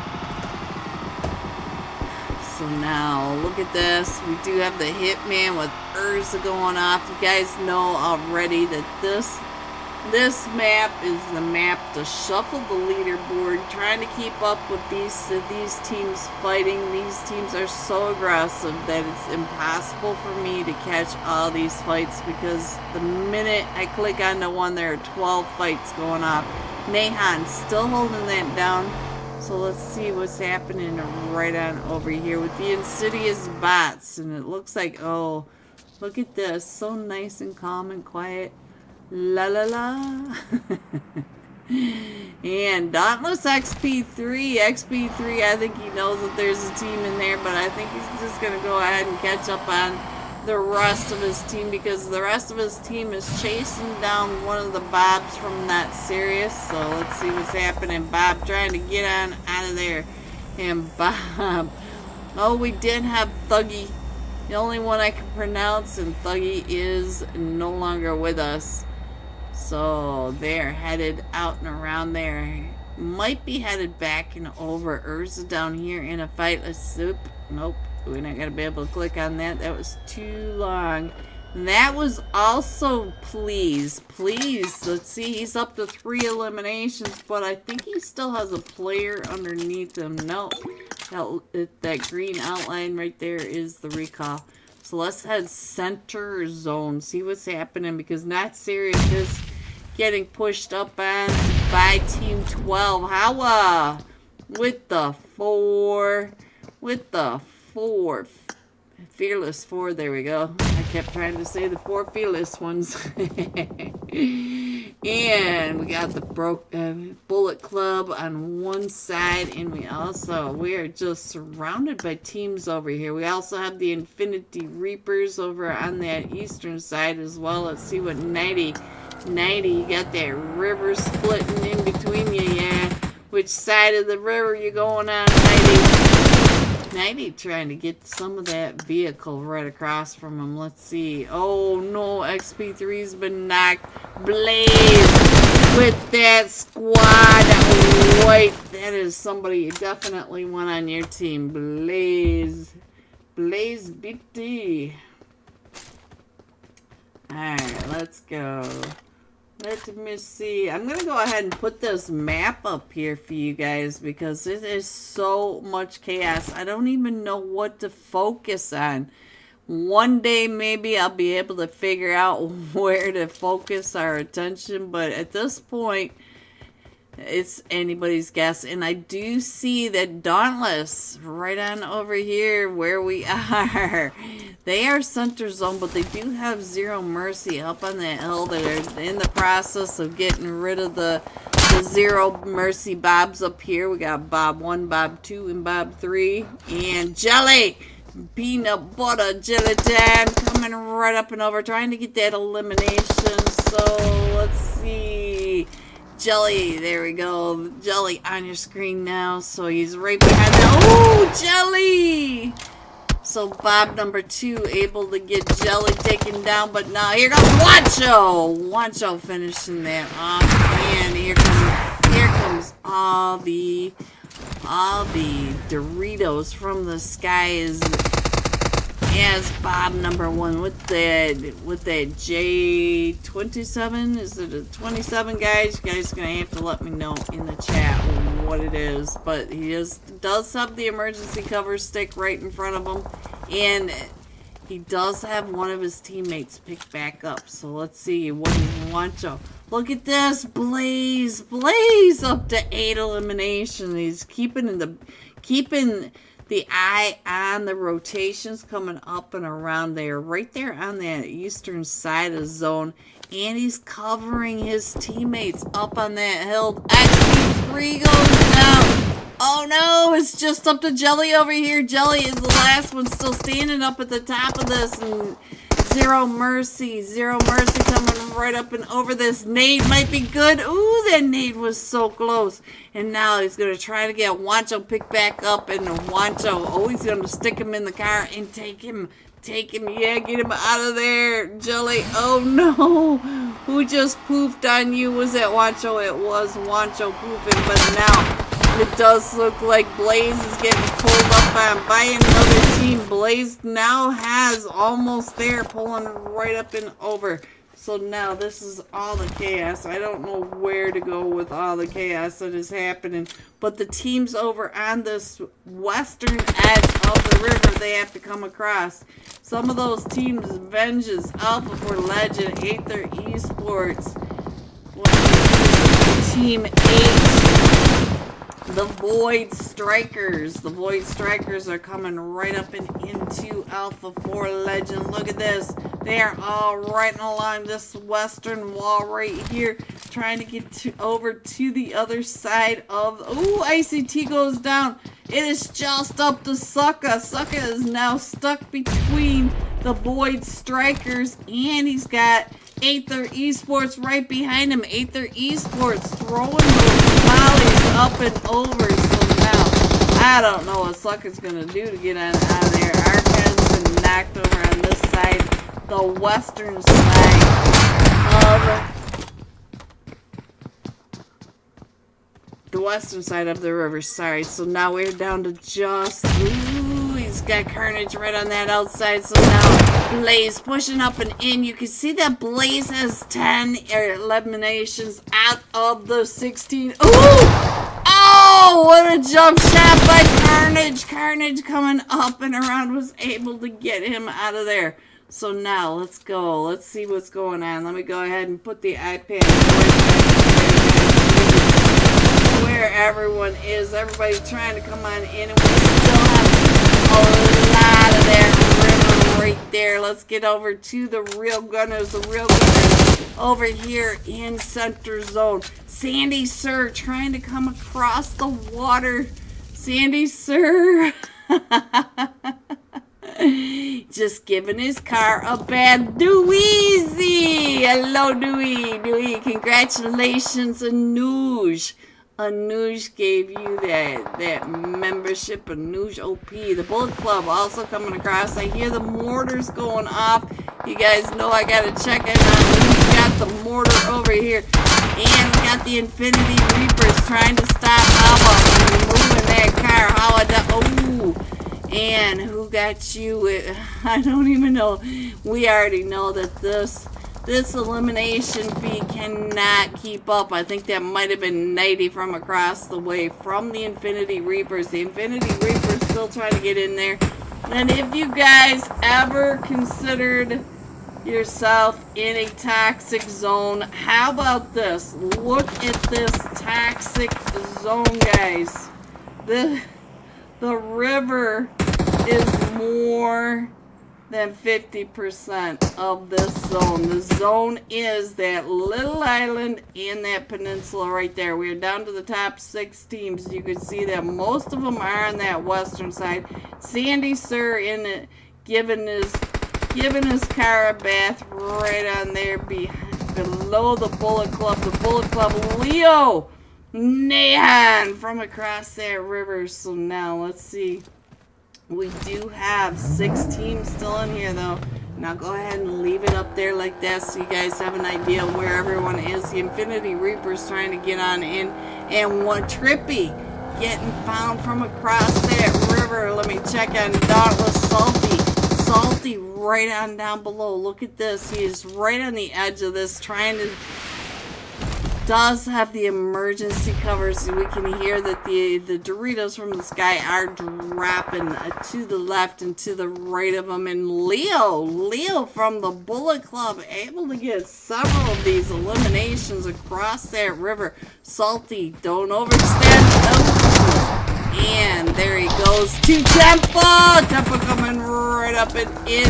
A: So now, look at this. We do have the Hitman with Urza going off. You guys know already that this map is the map to shuffle the leaderboard, trying to keep up with these teams fighting. These teams are so aggressive that it's impossible for me to catch all these fights, because the minute I click on the one, there are 12 fights going off. Nahan still holding that down. So let's see what's happening right on over here with the Insidious bots. And it looks like, oh, look at this. So nice and calm and quiet. La la la. And Dauntless XP3, I think he knows that there's a team in there, but I think he's just going to go ahead and catch up on the rest of his team, because the rest of his team is chasing down one of the Bobs from Not Serious. So let's see what's happening. Bob trying to get on out of there. And Bob. Oh, we did have Thuggy. The only one I can pronounce, and Thuggy is no longer with us. So they're headed out and around there. Might be headed back and over. Urza down here in a fight. Let's soup. Nope. We're not going to be able to click on that. That was too long. And that was also Please. Let's see. He's up to 3 eliminations, but I think he still has a player underneath him. No. That green outline right there is the recall. So let's head center zone. See what's happening, because Not Serious is getting pushed up on by Team 12. Howa! With the 4. Fearless 4, there we go. I kept trying to say the 4 fearless ones. And we got the Bullet Club on one side, and we are just surrounded by teams over here. We also have the Infinity Reapers over on that eastern side as well. Let's see what 90, you got that river splitting in between you, yeah. Which side of the river you going on, 90 trying to get some of that vehicle right across from him. Let's see. Oh no, XP3's been knocked. Blaze with that squad. Oh, wait, that is somebody you definitely want on your team. Blaze BT. Alright, let's go. Let me see. I'm going to go ahead and put this map up here for you guys, because it is so much chaos. I don't even know what to focus on. One day maybe I'll be able to figure out where to focus our attention, but at this point, it's anybody's guess. And I do see that Dauntless right on over here where we are. They are center zone, but they do have Zero Mercy up on that hill. They're in the process of getting rid of the Zero Mercy Bobs up here. We got Bob 1, Bob 2, and Bob 3. And Jelly! Peanut butter jelly time coming right up and over, trying to get that elimination. So let's see. Jelly, there we go. Jelly on your screen now. So he's right behind that. Oh, Jelly! So Bob number 2 able to get Jelly taken down, but now here comes Wancho. Wancho finishing that off, and here comes all the Doritos from the sky as Bob number 1 with that J27. Is it a 27, guys? You guys are gonna have to let me know in the chat what it is. But he does have the emergency cover stick right in front of him, and he does have one of his teammates pick back up. So let's see what he wants. Look at this, Blaze up to 8 elimination. He's keeping the eye on the rotations coming up and around there, right there on that eastern side of the zone. And he's covering his teammates up on that hill. XP3 goes down. Oh no, it's just up to Jelly over here. Jelly is the last one still standing up at the top of this. And Zero Mercy coming right up and over this. Nade might be good. Ooh, that nade was so close. And now he's going to try to get Wancho picked back up. And Wancho, oh, he's going to stick him in the car and take him. Yeah, get him out of there. Jelly, oh no. Who just poofed on you? Was it Wancho? It was Wancho poofing, but now it does look like Blaze is getting pulled up by another team. Blaze now has almost there, pulling right up and over. So now this is all the chaos. I don't know where to go with all the chaos that is happening. But the teams over on this western edge of the river, they have to come across. Some of those teams, Vengeance, Alpha for Legend, Aether Esports, Team 8, the Void Strikers. The Void Strikers are coming right up and into Alpha 4 Legend. Look at this. They are all right along this western wall right here, trying to get over to the other side of... Ooh, ICT goes down. It is just up to Sucka. Sucka is now stuck between the Void Strikers, and he's got Aether Esports right behind him. Aether Esports throwing those volleys up and over. So now, I don't know what Sucka's going to do to get out of there. Arcan's been knocked over on this side, the western side of the river. Sorry. So now we're down to just... Ooh, he's got Carnage right on that outside. So now Blaze pushing up and in. You can see that Blaze has 10 eliminations out of the 16. Ooh! Oh, what a jump shot by Carnage. Carnage coming up and around was able to get him out of there. So now let's go. Let's see what's going on. Let me go ahead and put the iPad where everyone is. Everybody's trying to come on in, and we still have a lot of that river right there. Let's get over to the real gunners. The real gunners over here in center zone. Sandy Sir trying to come across the water. Sandy Sir. Just giving his car a bad Dweezy. Hello, Dewey. Congratulations, Anuj. Anuj gave you that membership. Anuj OP. The Bullet Club also coming across. I hear the mortars going off. You guys know I gotta check it out. We got the mortar over here. And we got the Infinity Reapers trying to stop Alpha from moving that car. Oh, and who got you? I don't even know. We already know that this elimination feed cannot keep up. I think that might have been 90 from across the way from the Infinity Reapers. The Infinity Reapers still trying to get in there. And if you guys ever considered yourself in a toxic zone, how about this? Look at this toxic zone, guys. The river is more than 50% of this zone. The zone is that little island and that peninsula right there. We are down to the top 6 teams. You can see that most of them are on that western side. Sandy Sir in it, giving his car a bath right on there below the Bullet Club. The Bullet Club, Leo Nehan from across that river. So now let's see. We do have 6 teams still in here, though. Now go ahead and leave it up there like that so you guys have an idea where everyone is. The Infinity Reaper's trying to get on in. And one Trippy getting found from across that river. Let me check on Dauntless Salty. Salty right on down below. Look at this. He is right on the edge of this trying to... does have the emergency covers. We can hear that the Doritos from the sky are dropping to the left and to the right of them. And Leo from the Bullet Club able to get several of these eliminations across that river. Salty, don't overstand. And there he goes to Tempo. Tempo coming right up and in.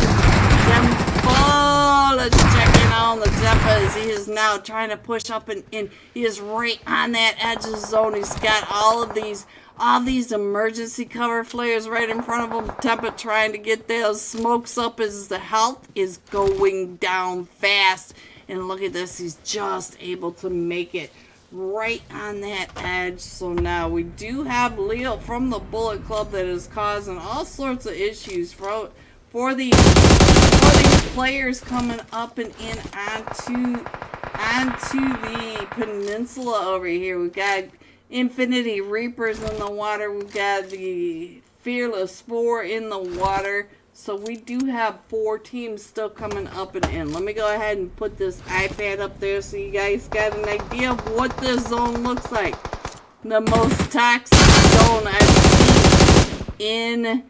A: Tempo, let's check in on the Tempo as he is now trying to push up and in. He is right on that edge of the zone. He's got all these emergency cover flares right in front of him. Tempo trying to get those smokes up as the health is going down fast. And look at this, he's just able to make it right on that edge. So now we do have Leo from the Bullet Club that is causing all sorts of issues for these players coming up and in onto the peninsula over here. We've got Infinity Reapers in the water. We've got the Fearless 4 in the water. So we do have 4 teams still coming up and in. Let me go ahead and put this iPad up there so you guys got an idea of what this zone looks like. The most toxic zone I've seen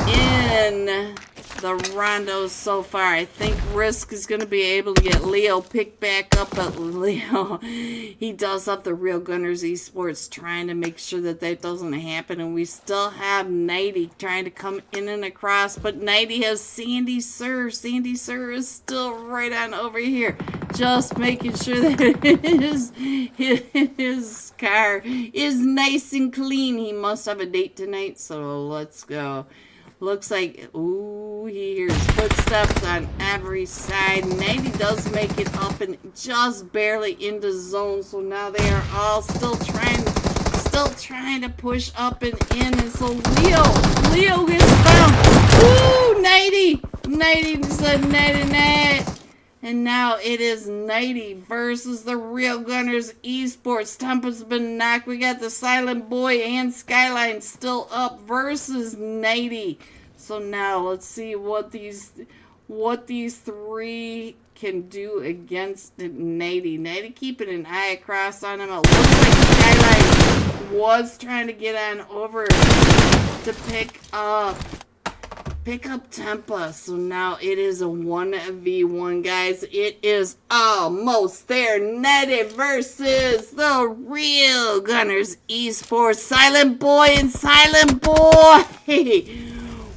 A: in the rondos so far. I think Risk is going to be able to get Leo picked back up, but Leo, he does have the Real Gunners Esports trying to make sure that doesn't happen, and we still have Nighty trying to come in and across, but Nighty has Sandy Sir. Sandy Sir is still right on over here, just making sure that his car is nice and clean. He must have a date tonight, so let's go. Looks like, ooh, he hears footsteps on every side. Nighty does make it up and just barely into zone. So now they are all still trying to push up and in. And so Leo gets found. Ooh, Nighty said nighty. And now it is Nighty versus the Real Gunners Esports. Tempa's been knocked. We got the Silent Boy and Skyline still up versus Nighty. So now let's see what these 3 can do against Nighty. Nighty keeping an eye across on him. It looks like Skyline was trying to get on over to pick up Tempa. So now it is a 1v1, guys. It is almost there. Nighty versus the Real Gunners Esports. Silent Boy and Silent Boy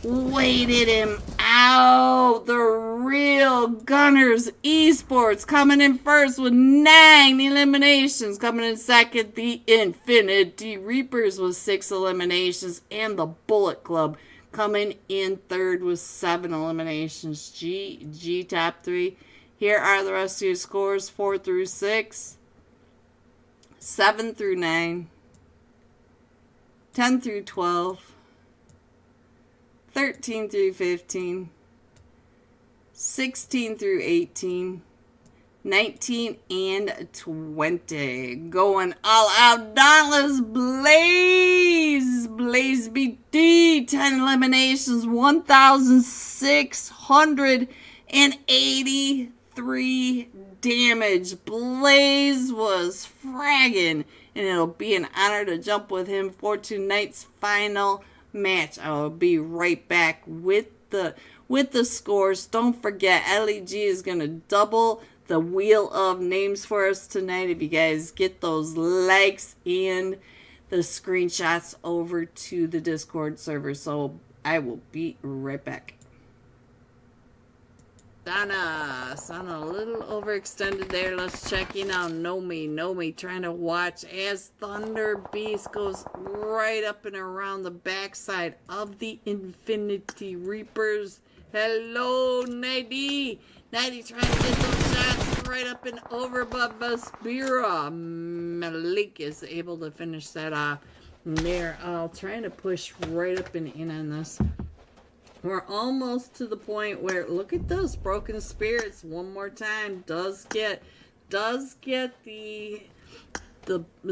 A: waited him out. The Real Gunners Esports coming in first with 9 eliminations. Coming in second, the Infinity Reapers with 6 eliminations. And the Bullet Club coming in third with 7 eliminations. G top 3. Here are the rest of your scores: 4 through 6, 7 through 9, 10 through 12, 13 through 15, 16 through 18, 19 and 20. Going all out. Dauntless Blaze BD. 10 eliminations. 1,683 damage. Blaze was fragging. And it'll be an honor to jump with him for tonight's final match. I will be right back with the scores. Don't forget, LEG is gonna double the wheel of names for us tonight. If you guys get those likes and the screenshots over to the Discord server, so I will be right back. Sana a little overextended there. Let's check in on Nomi trying to watch as Thunder Beast goes right up and around the backside of the Infinity Reapers. Hello, Nighty trying to get those shots right up and over, but Baspira Malik is able to finish that off. And they're trying to push right up and in on this. We're almost to the point where, look at those broken spirits one more time. Does get the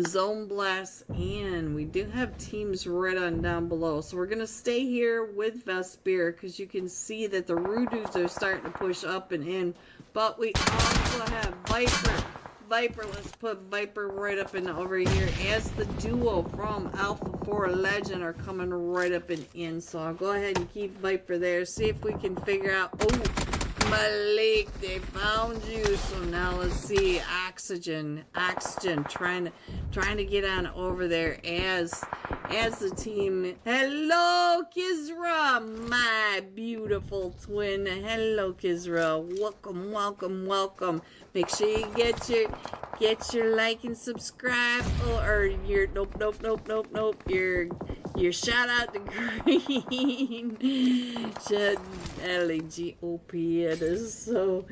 A: zone blast in. We do have teams right on down below. So we're going to stay here with Vespira because you can see that the Rudus are starting to push up and in. But we also have Viper. Let's put Viper right up and over here as the duo from Alpha 4 Legend are coming right up and in. So I'll go ahead and keep Viper there. See if we can figure out. Oh, Malik, they found you. So now let's see. Oxygen trying to get on over there as the team. Hello, Kizra, my beautiful twin. Hello, Kizra. Welcome. Make sure you get your like and subscribe, or your nope. Your shout out to Green. LEGOP. It is so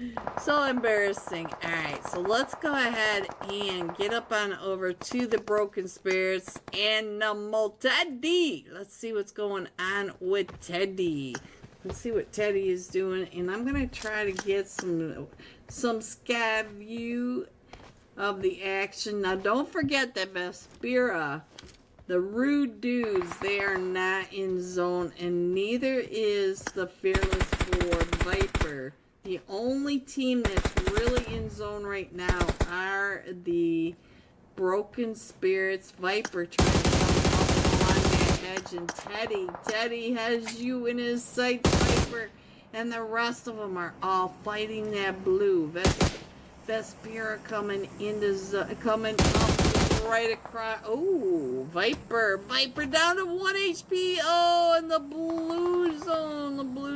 A: embarrassing. All right, so let's go ahead and get up on over to the Broken Spirits and Teddy. Let's see what's going on with Teddy. Let's see what Teddy is doing, and I'm gonna try to get some scav view of the action. Now, don't forget that Vespira, the rude dudes, they are not in zone, and neither is the Fearless 4 Viper. The only team that's really in zone right now are the Broken Spirits. Viper trying to come up on that edge, and Teddy has you in his sights, Viper. And the rest of them are all fighting that blue. Vespira coming up right across. Oh, Viper down to 1 HP. Oh, and the blue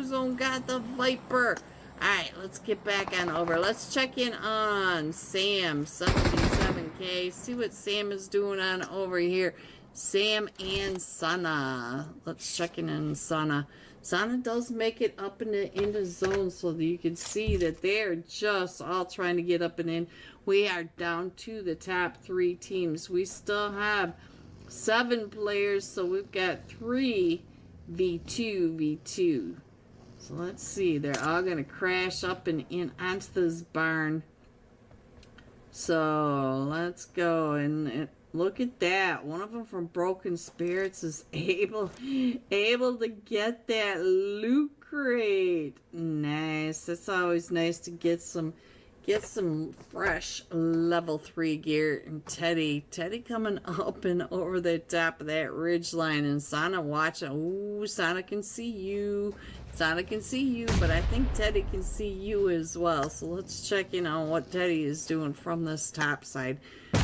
A: zone got the Viper. All right, let's get back on over. Let's check in on Sam, 77K. See what Sam is doing on over here. Sam and Sana. Let's check in on Sana. Sana does make it up into zone, so that you can see that they're just all trying to get up and in. We are down to the top 3 teams. We still have 7 players, so we've got 3 V2. So let's see. They're all going to crash up and in onto this barn. So let's go and look at that. One of them from Broken Spirits is able to get that loot crate. Nice. That's always nice to get some fresh level 3 gear. And Teddy coming up and over the top of that ridge line, and Sana watching. Ooh, Sana can see you. But I think Teddy can see you as well. So let's check in on what Teddy is doing from this top side.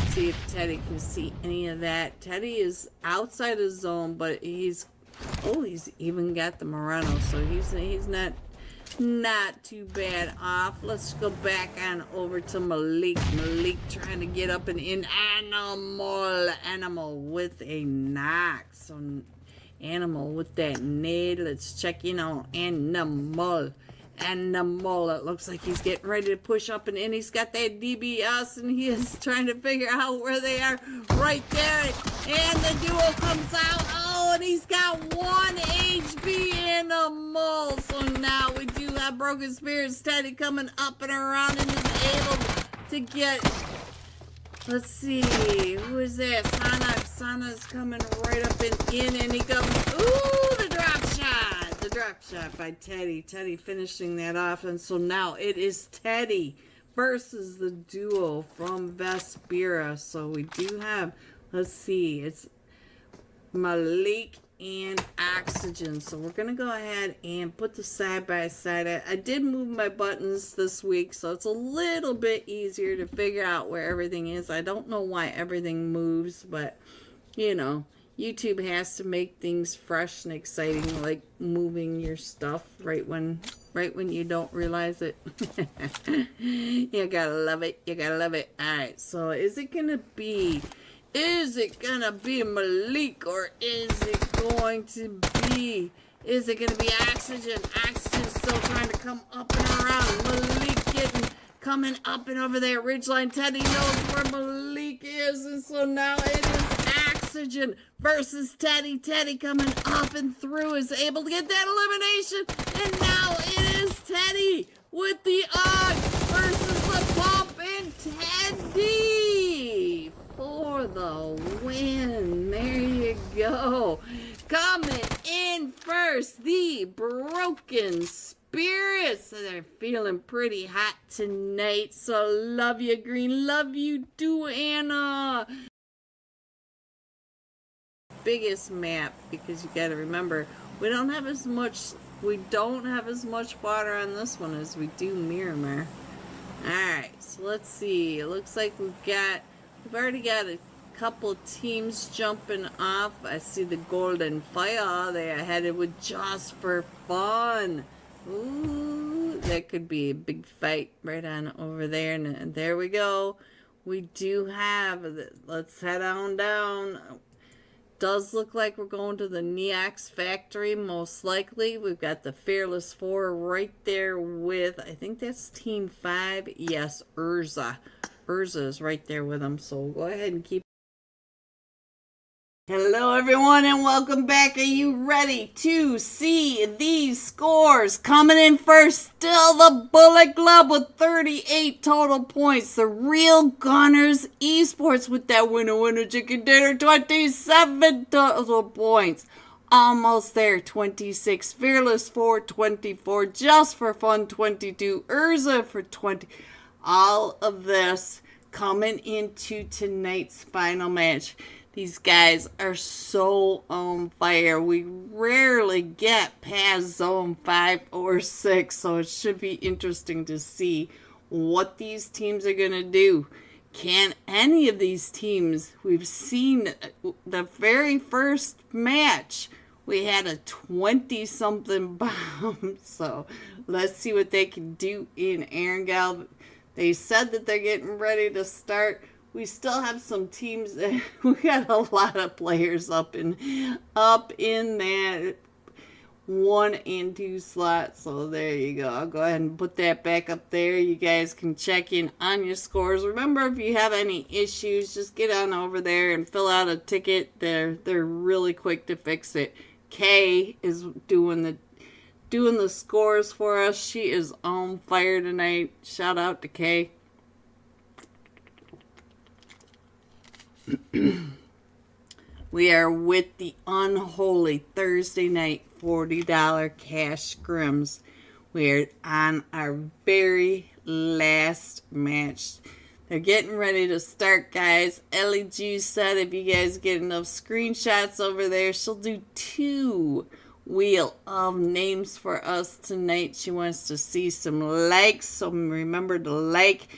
A: See if Teddy can see any of that. Teddy is outside the zone, but he's even got the Moreno, so he's not too bad off. Let's go back on over to Malik. Malik trying to get up and in. Animal with a knock. So Animal with that nade. Let's check in on Animal. It looks like he's getting ready to push up and in. He's got that DBS, and he is trying to figure out where they are right there. And the duo comes out. Oh, and he's got 1 HP Animal. So now we do have Broken Spirits Teddy coming up and around and is able to get. Let's see, who is that? Sana's coming right up and in, and he goes, ooh, the drop shot by Teddy. Teddy finishing that off, and so now it is Teddy versus the duo from Vespira. So we do have, let's see, it's Malik and oxygen. So we're going to go ahead and put the side by side. I did move my buttons this week, so it's a little bit easier to figure out where everything is. I don't know why everything moves, but you know, YouTube has to make things fresh and exciting, like moving your stuff right when you don't realize it. You gotta love it. You gotta love it. All right, so is it gonna be Malik, or is it going to be Oxygen? Oxygen's still trying to come up and around. Malik coming up and over there. Ridgeline. Teddy knows where Malik is, and so now it is Oxygen versus Teddy. Teddy coming up and through, is able to get that elimination, and now it is Teddy with the versus the Pump, and Teddy for the win. There you go. Coming in first, the Broken Spirits. They're feeling pretty hot tonight, so love you, Green. Love you, Duana. Biggest map, because you got to remember, we don't have as much water on this one as we do Miramar. Alright, so let's see. It looks like we've already got a couple teams jumping off. I see the Golden Fire. They are headed with Just for Fun. Ooh, that could be a big fight right on over there. And there we go. We do have, let's head on down. Does look like we're going to the Neox factory, most likely. We've got the Fearless Four right there with, I think that's Team 5. Yes, Urza. Urza is right there with them, so go ahead and keep. Hello everyone and welcome back. Are you ready to see these scores? Coming in first, still the Bullet Club with 38 total points. The Real Gunners Esports with that winner chicken dinner, 27 total points. Almost there, 26. Fearless 4, 24. Just for Fun, 22. Urza for 20. All of this coming into tonight's final match. These guys are so on fire. We rarely get past zone 5 or 6, so it should be interesting to see what these teams are going to do. Can any of these teams, we've seen the very first match, we had a 20-something bomb, so let's see what they can do in Erangel. They said that they're getting ready to start. We still have some teams that we got a lot of players up in that 1 and 2 slot. So there you go. I'll go ahead and put that back up there. You guys can check in on your scores. Remember, if you have any issues, just get on over there and fill out a ticket. They're really quick to fix it. Kay is doing the scores for us. She is on fire tonight. Shout out to Kay. We are with the Unholy Thursday night $40 cash scrims. We are on our very last match. They're getting ready to start, guys. Ellie G said if you guys get enough screenshots over there, she'll do 2 Wheel of Names for us tonight. She wants to see some likes, so remember to like.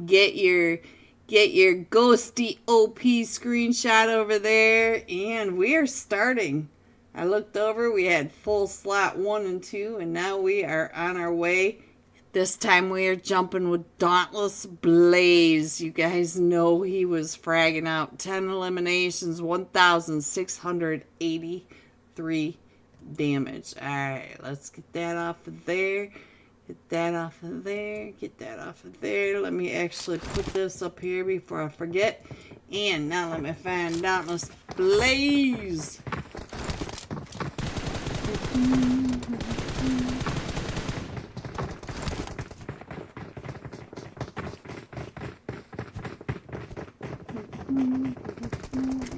A: Get your ghosty OP screenshot over there, and we are starting. I looked over, we had full slot 1 and 2, and now we are on our way. This time we are jumping with Dauntless Blaze. You guys know he was fragging out 10 eliminations, 1,683 damage. Alright, let's get that off of there. Get that off of there. Get that off of there. Let me actually put this up here before I forget. And now let me find Dauntless Blaze.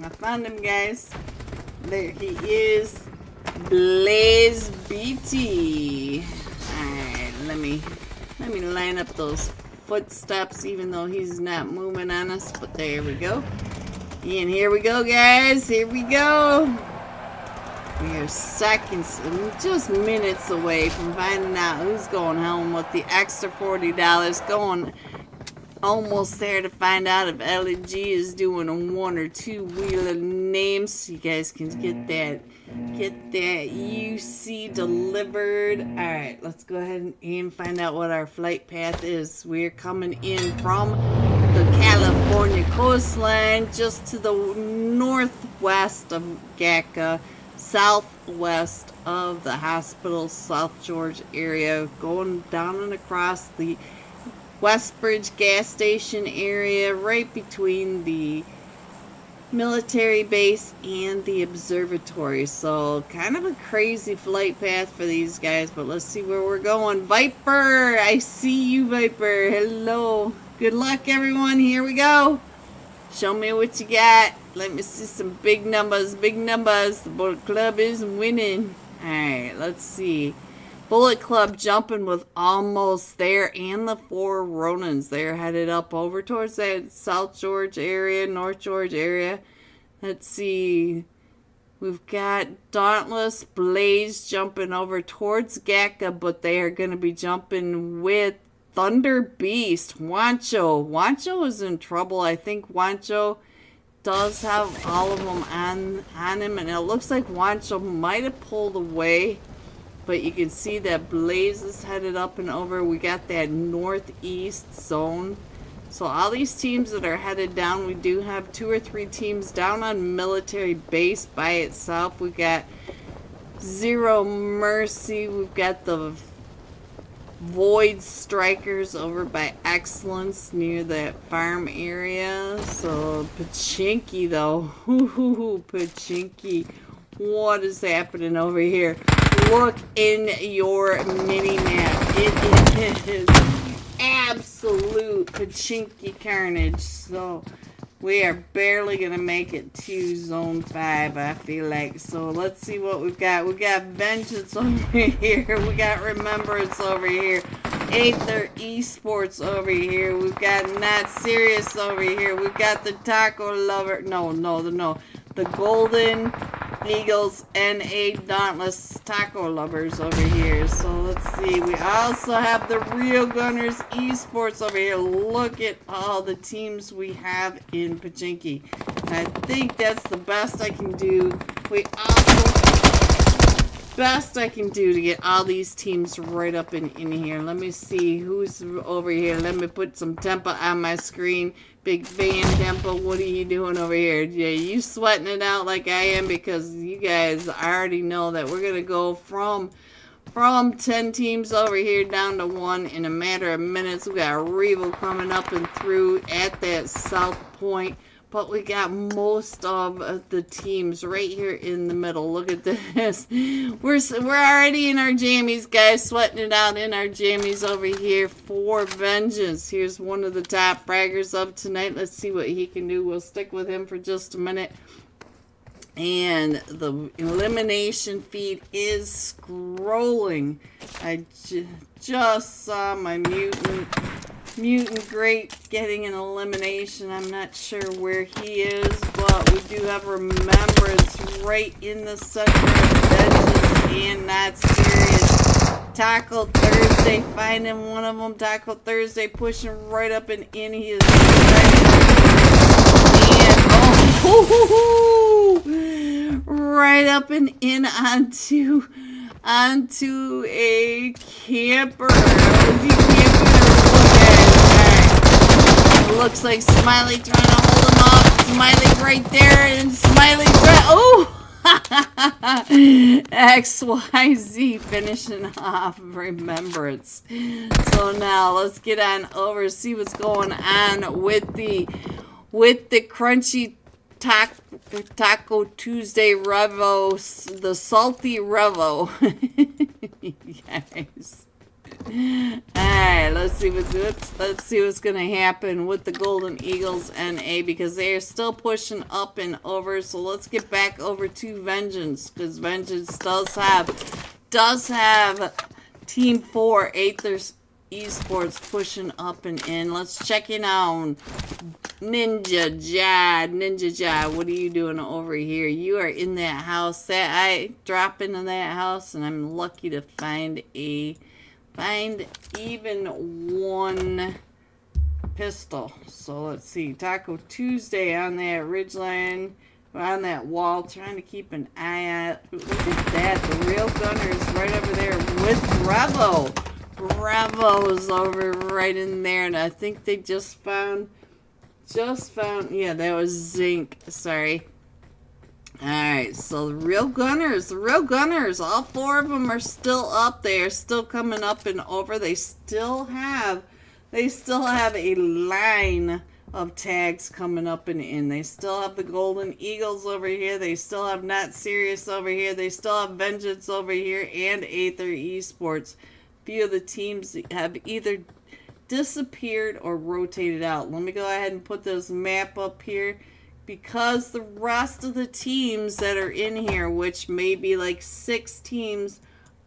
A: I found him, guys. There he is. Blaze BT. Let me line up those footsteps, even though he's not moving on us, but there we go. And here we go, guys. Here we go. We are seconds, just minutes away from finding out who's going home with the extra $40. Going almost there to find out if LG is doing a 1 or 2 wheeler names. So you guys can get that UC delivered. Alright, let's go ahead and find out what our flight path is. We're coming in from the California coastline, just to the northwest of GACA, southwest of the hospital, South George area, going down and across the Westbridge gas station area, right between the military base and the observatory. So kind of a crazy flight path for these guys, but let's see where we're going. Viper, I see you, Viper. Hello. Good luck, everyone. Here we go. Show me what you got. Let me see some big numbers. Big numbers. The Bullet Club is winning. Alright, let's see. Bullet Club jumping with almost there, and the 4 Ronins. They're headed up over towards that South George area, North George area. Let's see. We've got Dauntless Blaze jumping over towards GACA, but they are going to be jumping with Thunder Beast. Wancho is in trouble. I think Wancho does have all of them on him, and it looks like Wancho might have pulled away, but you can see that Blaze is headed up and over. We got that northeast zone. So all these teams that are headed down, we do have 2 or 3 teams down on military base by itself. We got Zero Mercy. We've got the Void Strikers over by Excellence near that farm area. So Pachinki though, Pachinki, what is happening over here? Look in your mini map. It is absolute Pachinki carnage. So we are barely gonna make it to zone 5, I feel like. So let's see what we've got. We got Vengeance over here. We got Remembrance over here. Aether Esports over here. We've got Not Serious over here. We've got the Taco Lover. No. The Golden Eagles NA Dauntless Taco Lovers over here. So let's see. We also have the Real Gunners Esports over here. Look at all the teams we have in Pachinki. I think that's the best I can do. Best I can do to get all these teams right up in here. Let me see who's over here. Let me put some tempo on my screen. Big Van Tempo, what are you doing over here? Yeah, you sweating it out like I am, because you guys already know that we're gonna go from 10 teams over here down to 1 in a matter of minutes. We got Revo coming up and through at that south point. But we got most of the teams right here in the middle. Look at this. We're already in our jammies, guys. Sweating it out in our jammies over here for Vengeance. Here's one of the top fraggers of tonight. Let's see what he can do. We'll stick with him for just a minute. And the elimination feed is scrolling. I just saw my mutant great getting an elimination. I'm not sure where he is, but we do have Remembrance right in the center of Vengeance and Not Serious. Taco Thursday, finding one of them. Taco Thursday pushing right up and in. He is right up and in onto a camper. Looks like Smiley trying to hold him off. Smiley right there, and Smiley XYZ finishing off Remembrance. So now let's get on over, see what's going on with the Crunchy Taco Tuesday Revo, the Salty Revo. Yes. Alright, let's see what's gonna happen with the Golden Eagles NA, because they are still pushing up and over. So let's get back over to Vengeance, because Vengeance does have Team 4 Aether Esports pushing up and in. Let's check in on Ninja Jad, Ninja Jad, what are you doing over here? You are in that house. That I drop into that house, and I'm lucky to find even one pistol. So let's see, Taco Tuesday on that ridgeline, on that wall, trying to keep an eye out. Look at that, the real gunner's right over there with Bravo. Bravo's over right in there, and I think they just found, yeah, that was Zinc, sorry. Alright, so the real gunners, all four of them are still up there, still coming up and over. They still have a line of tags coming up and in. They still have the Golden Eagles over here. They still have Not Serious over here. They still have Vengeance over here and Aether Esports. Few of the teams have either disappeared or rotated out. Let me go ahead and put this map up here, because the rest of the teams that are in here, which may be like 6 teams,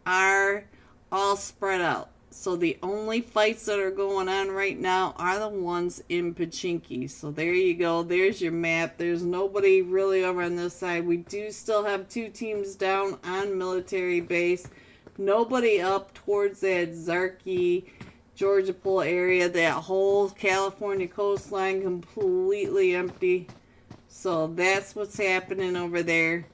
A: are all spread out. So the only fights that are going on right now are the ones in Pachinki. So there you go. There's your map. There's nobody really over on this side. We do still have 2 teams down on military base. Nobody up towards that Zarky, Georgia Pool area. That whole California coastline completely empty. So that's what's happening over there.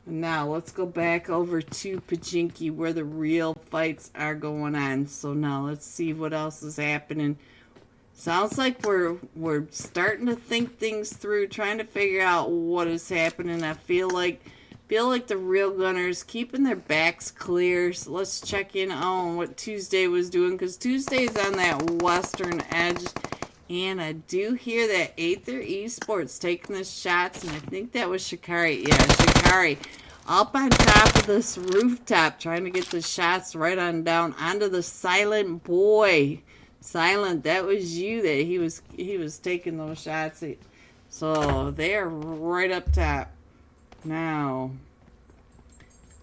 A: Now let's go back over to Pachinki, where the real fights are going on. So now let's see what else is happening. Sounds like we're starting to think things through, trying to figure out what is happening. I feel like the real gunners keeping their backs clear. So let's check in on what Tuesday was doing, because Tuesday's on that western edge. And I do hear that Aether Esports taking the shots, and I think that was Shikari. Yeah, Shikari up on top of this rooftop, trying to get the shots right on down onto the Silent Boy. Silent, that was you that he was taking those shots. So they're right up top. Now,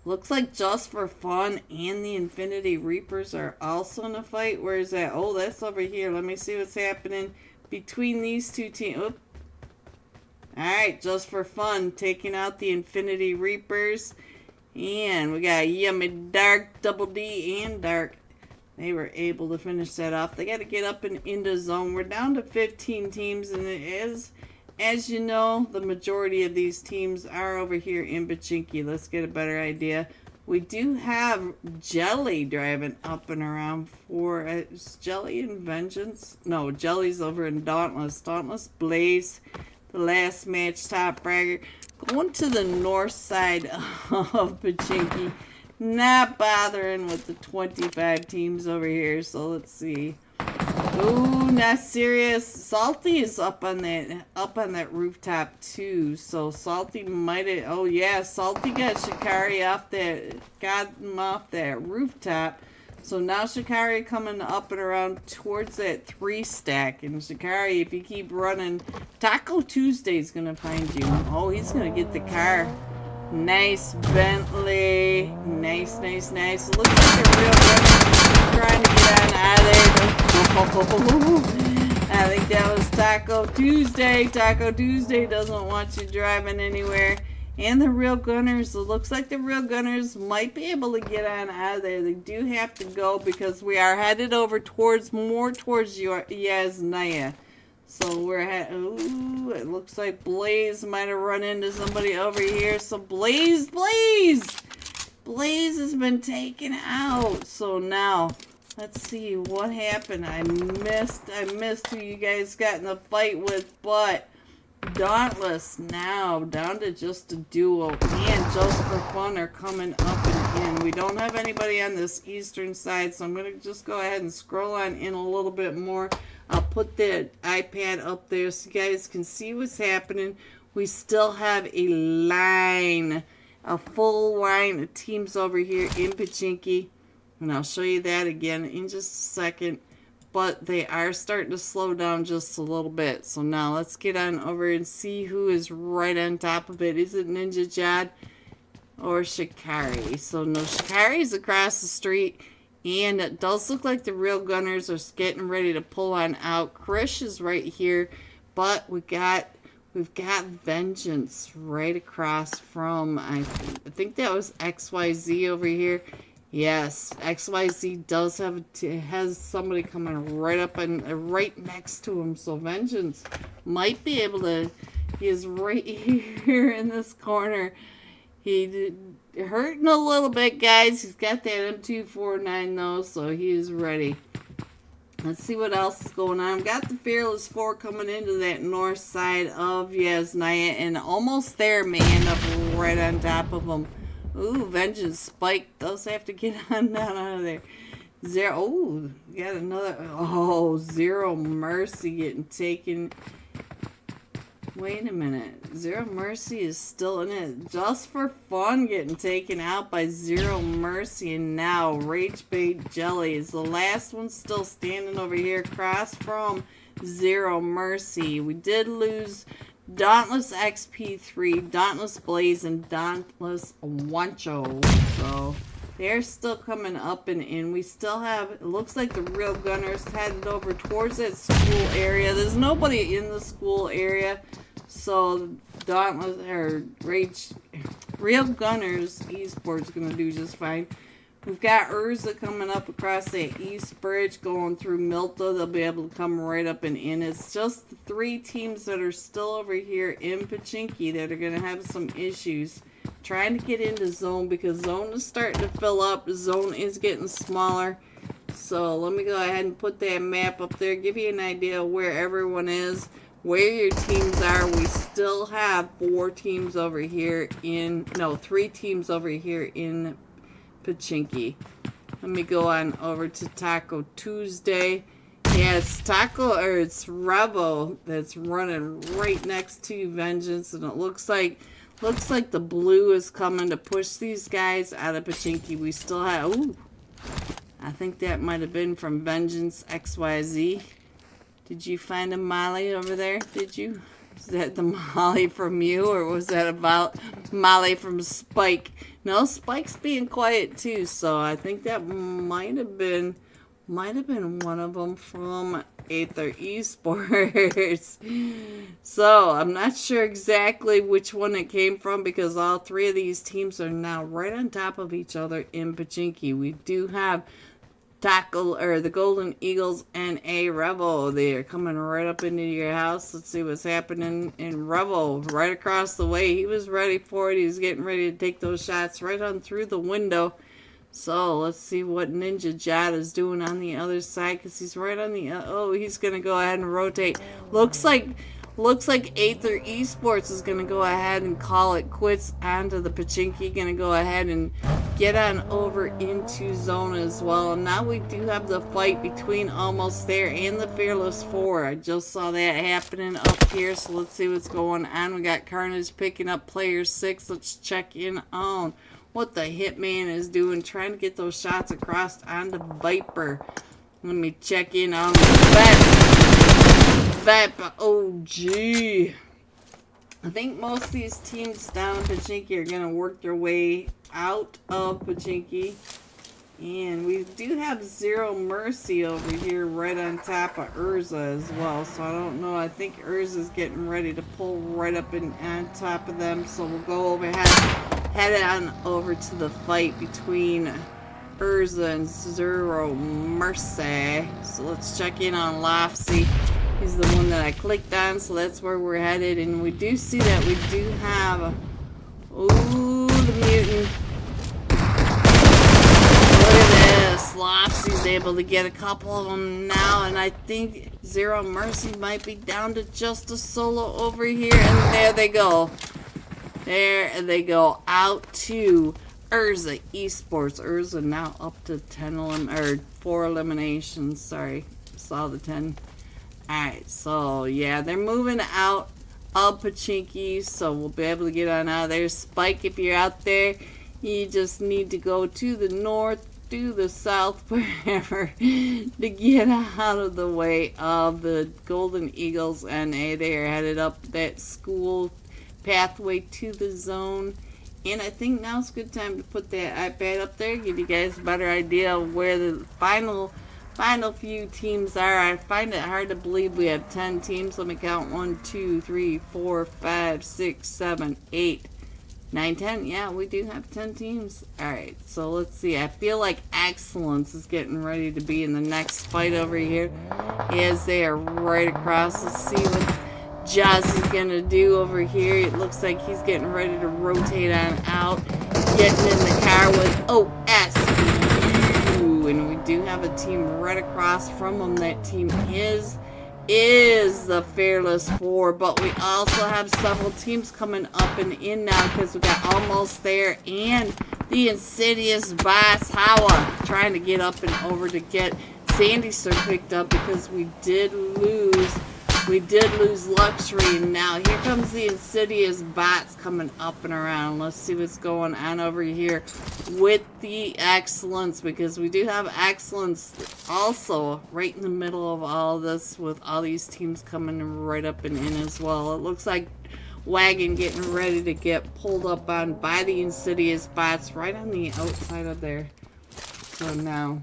A: looks like Just for Fun and the Infinity Reapers are also in a fight. Where is that? Oh, that's over here. Let me see what's happening between these 2 teams. Oop. Alright, Just for Fun taking out the Infinity Reapers. And we got Yummy Dark, Double D, and Dark. They were able to finish that off. They got to get up and into zone. We're down to 15 teams, and it is, as you know, the majority of these teams are over here in Pachinki. Let's get a better idea. We do have Jelly driving up and around for... is Jelly in Vengeance? No, Jelly's over in Dauntless. Dauntless Blaze, the last match top bragger. Going to the north side of Pachinki. Not bothering with the 25 teams over here. So let's see. Ooh, Not Serious. Salty is up on that rooftop too. So Salty might have, oh yeah, Salty got Shikari got him off that rooftop. So now Shikari coming up and around towards that 3 stack. And Shikari, if you keep running, Taco Tuesday's gonna find you. Oh, he's gonna get the car. Nice Bentley. Nice, nice, nice. Looks like a real good. Trying to get on out of there. I think that was Taco Tuesday. Taco Tuesday doesn't want you driving anywhere. And the real gunners, it looks like the real gunners might be able to get on out of there. They do have to go because we are headed over more towards Yasnaya. So we're ooh, it looks like Blaze might have run into somebody over here. So Blaze has been taken out. So now let's see what happened. I missed who you guys got in the fight with, but Dauntless now down to just a duo, and Just for Fun are coming up and in. We don't have anybody on this eastern side, so I'm gonna just go ahead and scroll on in a little bit more. I'll put the iPad up there so you guys can see what's happening. We still have a line, a full line of teams over here in Pachinki, and I'll show you that again in just a second. But they are starting to slow down just a little bit. So now let's get on over and see who is right on top of it. Is it Ninja Jad or Shikari? So no, Shikari's across the street. And it does look like the real gunners are getting ready to pull on out. Krish is right here. but we've got Vengeance right across from, I think that was XYZ over here. Yes, XYZ does has somebody coming right up and right next to him. So Vengeance might be able to. He is right here in this corner. He hurting a little bit, guys. He's got that M249 though, so he is ready. Let's see what else is going on. I've got the Fearless 4 coming into that north side of Yasnaya, and almost there, man, up right on top of him. Ooh, Vengeance Spike does have to get on down out of there. Oh, got another. Oh, Zero Mercy getting taken. Wait a minute. Zero Mercy is still in it. Just for fun getting taken out by Zero Mercy. And now Rage Bait Jelly is the last one still standing over here across from Zero Mercy. We did lose Dauntless XP3, Dauntless Blaze, and Dauntless Wancho. So they're still coming up and in. We still have, it looks like the Real Gunners headed over towards that school area. There's nobody in the school area. So Dauntless or Real Gunners Esports is gonna do just fine. We've got Urza coming up across that east bridge going through Milta. They'll be able to come right up and in. It's just the 3 teams that are still over here in Pachinki that are gonna have some issues trying to get into zone, because zone is starting to fill up. Zone is getting smaller. So let me go ahead and put that map up there, give you an idea of where everyone is, where your teams are. We still have 4 teams over here in, no, 3 teams over here in Pachinki. Let me go on over to Taco Tuesday. Yeah, it's Taco, or it's Revo that's running right next to Vengeance, and it looks like the blue is coming to push these guys out of Pachinki. We still have, ooh, I think that might have been from Vengeance XYZ. Did you find a Molly over there? Did you? Is that the Molly from you, or was that about Molly from Spike? No, Spike's being quiet too, so I think that might have been one of them from Aether Esports. So I'm not sure exactly which one it came from, because all 3 of these teams are now right on top of each other in Pachinki. We do have Tackle, or the Golden Eagles and a Revo. They are coming right up into your house. Let's see what's happening in Revo. Right across the way. He was ready for it. He was getting ready to take those shots right on through the window. So let's see what Ninja Jad is doing on the other side, because he's right on the, oh, he's going to go ahead and rotate. Looks like Aether Esports is going to go ahead and call it quits onto the Pachinki. Going to go ahead and get on over into zone as well. And now we do have the fight between Almost There and the Fearless 4. I just saw that happening up here, so let's see what's going on. We got Carnage picking up player 6. Let's check in on what the Hitman is doing, trying to get those shots across onto Viper. Let me check in on Viper OG. I think most of these teams down in Pachinki are going to work their way out of Pachinki. And we do have Zero Mercy over here right on top of Urza as well. So I don't know. I think Urza's getting ready to pull right up on top of them. So we'll go over head on over to the fight between Urza and Zero Mercy. So let's check in on Lofsy. He's the one that I clicked on, so that's where we're headed. And we do see that we do have, ooh, the mutant. Look at this. Lofsy's able to get a couple of them now, and I think Zero Mercy might be down to just a solo over here. And there they go. There they go, out to Urza Esports. Urza now up to 4 eliminations. Sorry, saw the 10. Alright, so yeah, they're moving out of Pachinki, so we'll be able to get on out of there. Spike, if you're out there, you just need to go to the north, to the south, wherever, to get out of the way of the Golden Eagles, and they are headed up that school pathway to the zone. And I think now's a good time to put that iPad up there, give you guys a better idea of where the final final few teams are. I find it hard to believe we have 10 teams. Let me count. 1, 2, 3, 4, 5, 6, 7, 8, 9, 10. Yeah, we do have 10 teams. Alright, so let's see. I feel like Excellence is getting ready to be in the next fight over here. As they are right across. Let's see what Joss is going to do over here. It looks like he's getting ready to rotate on out. Getting in the car with OS. And we do have a team right across from them. That team is the Fearless Four, but we also have several teams coming up and in now because we got Almost There and the Insidious Boss Howa trying to get up and over to get Sandy Star picked up because we did lose Luxury, and now here comes the Insidious Bots coming up and around. Let's see what's going on over here with the Excellence, because we do have Excellence also right in the middle of all this with all these teams coming right up and in as well. It looks like Wagon getting ready to get pulled up on by the Insidious Bots right on the outside of there. So now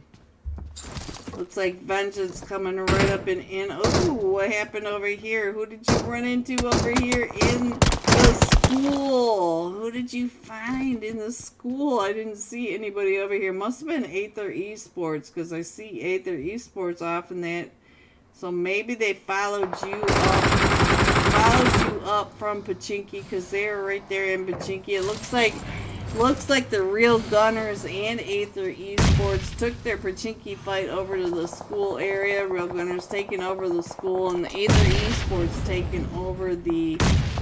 A: looks like Vengeance coming right up and in. Oh, what happened over here? Who did you run into over here in the school? Who did you find in the school? I didn't see anybody over here. Must have been Aether Esports, because I see Aether Esports off in that. So maybe they followed you up from Pachinki, because they're right there in Pachinki. It looks like the Real Gunners and Aether Esports took their Pachinki fight over to the school area. Real Gunners taking over the school, and the Aether Esports taking over the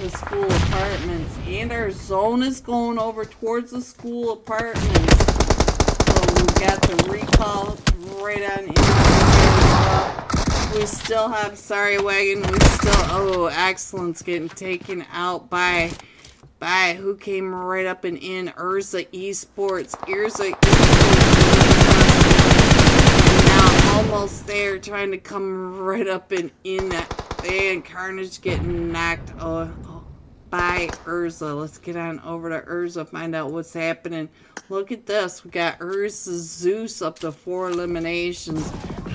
A: school apartments. And our zone is going over towards the school apartments. So we got the recall right on in. We still have, sorry Wagon, oh, Excellence getting taken out by who came right up and in, Urza Esports. Now Almost There, trying to come right up and in that, and Carnage getting knocked by Urza. Let's get on over to Urza, find out what's happening. Look at this, we got Urza Zeus up to 4 eliminations.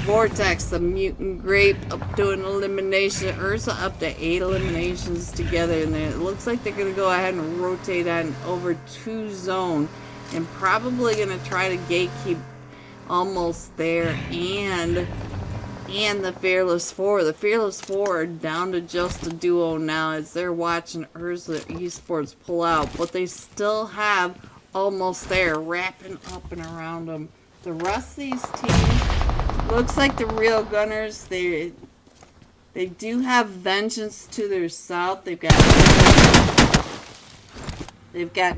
A: Vortex, the Mutant Grape, up to an elimination. Urza up to 8 eliminations together. And it looks like they're going to go ahead and rotate on over to Zone. And probably going to try to gatekeep Almost There and the Fearless Four. The Fearless Four are down to just a duo now as they're watching Urza Esports pull out. But they still have Almost There wrapping up and around them. The rest of these teams, looks like the Real Gunners, they do have Vengeance to their south. They've got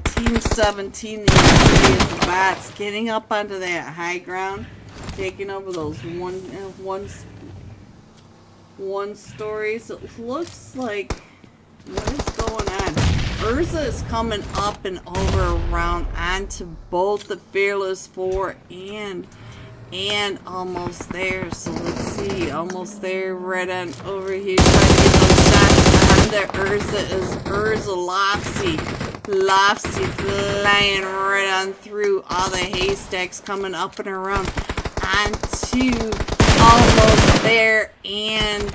A: Team 17, the Insidious Bots, getting up onto that high ground, taking over those one stories. It looks like, what is going on? Urza is coming up and over around onto both the Fearless Four and Almost There. So let's see, Almost There right on over here, trying to get those shots on there. Urza is Lofsy flying right on through all the haystacks, coming up and around onto Almost There, and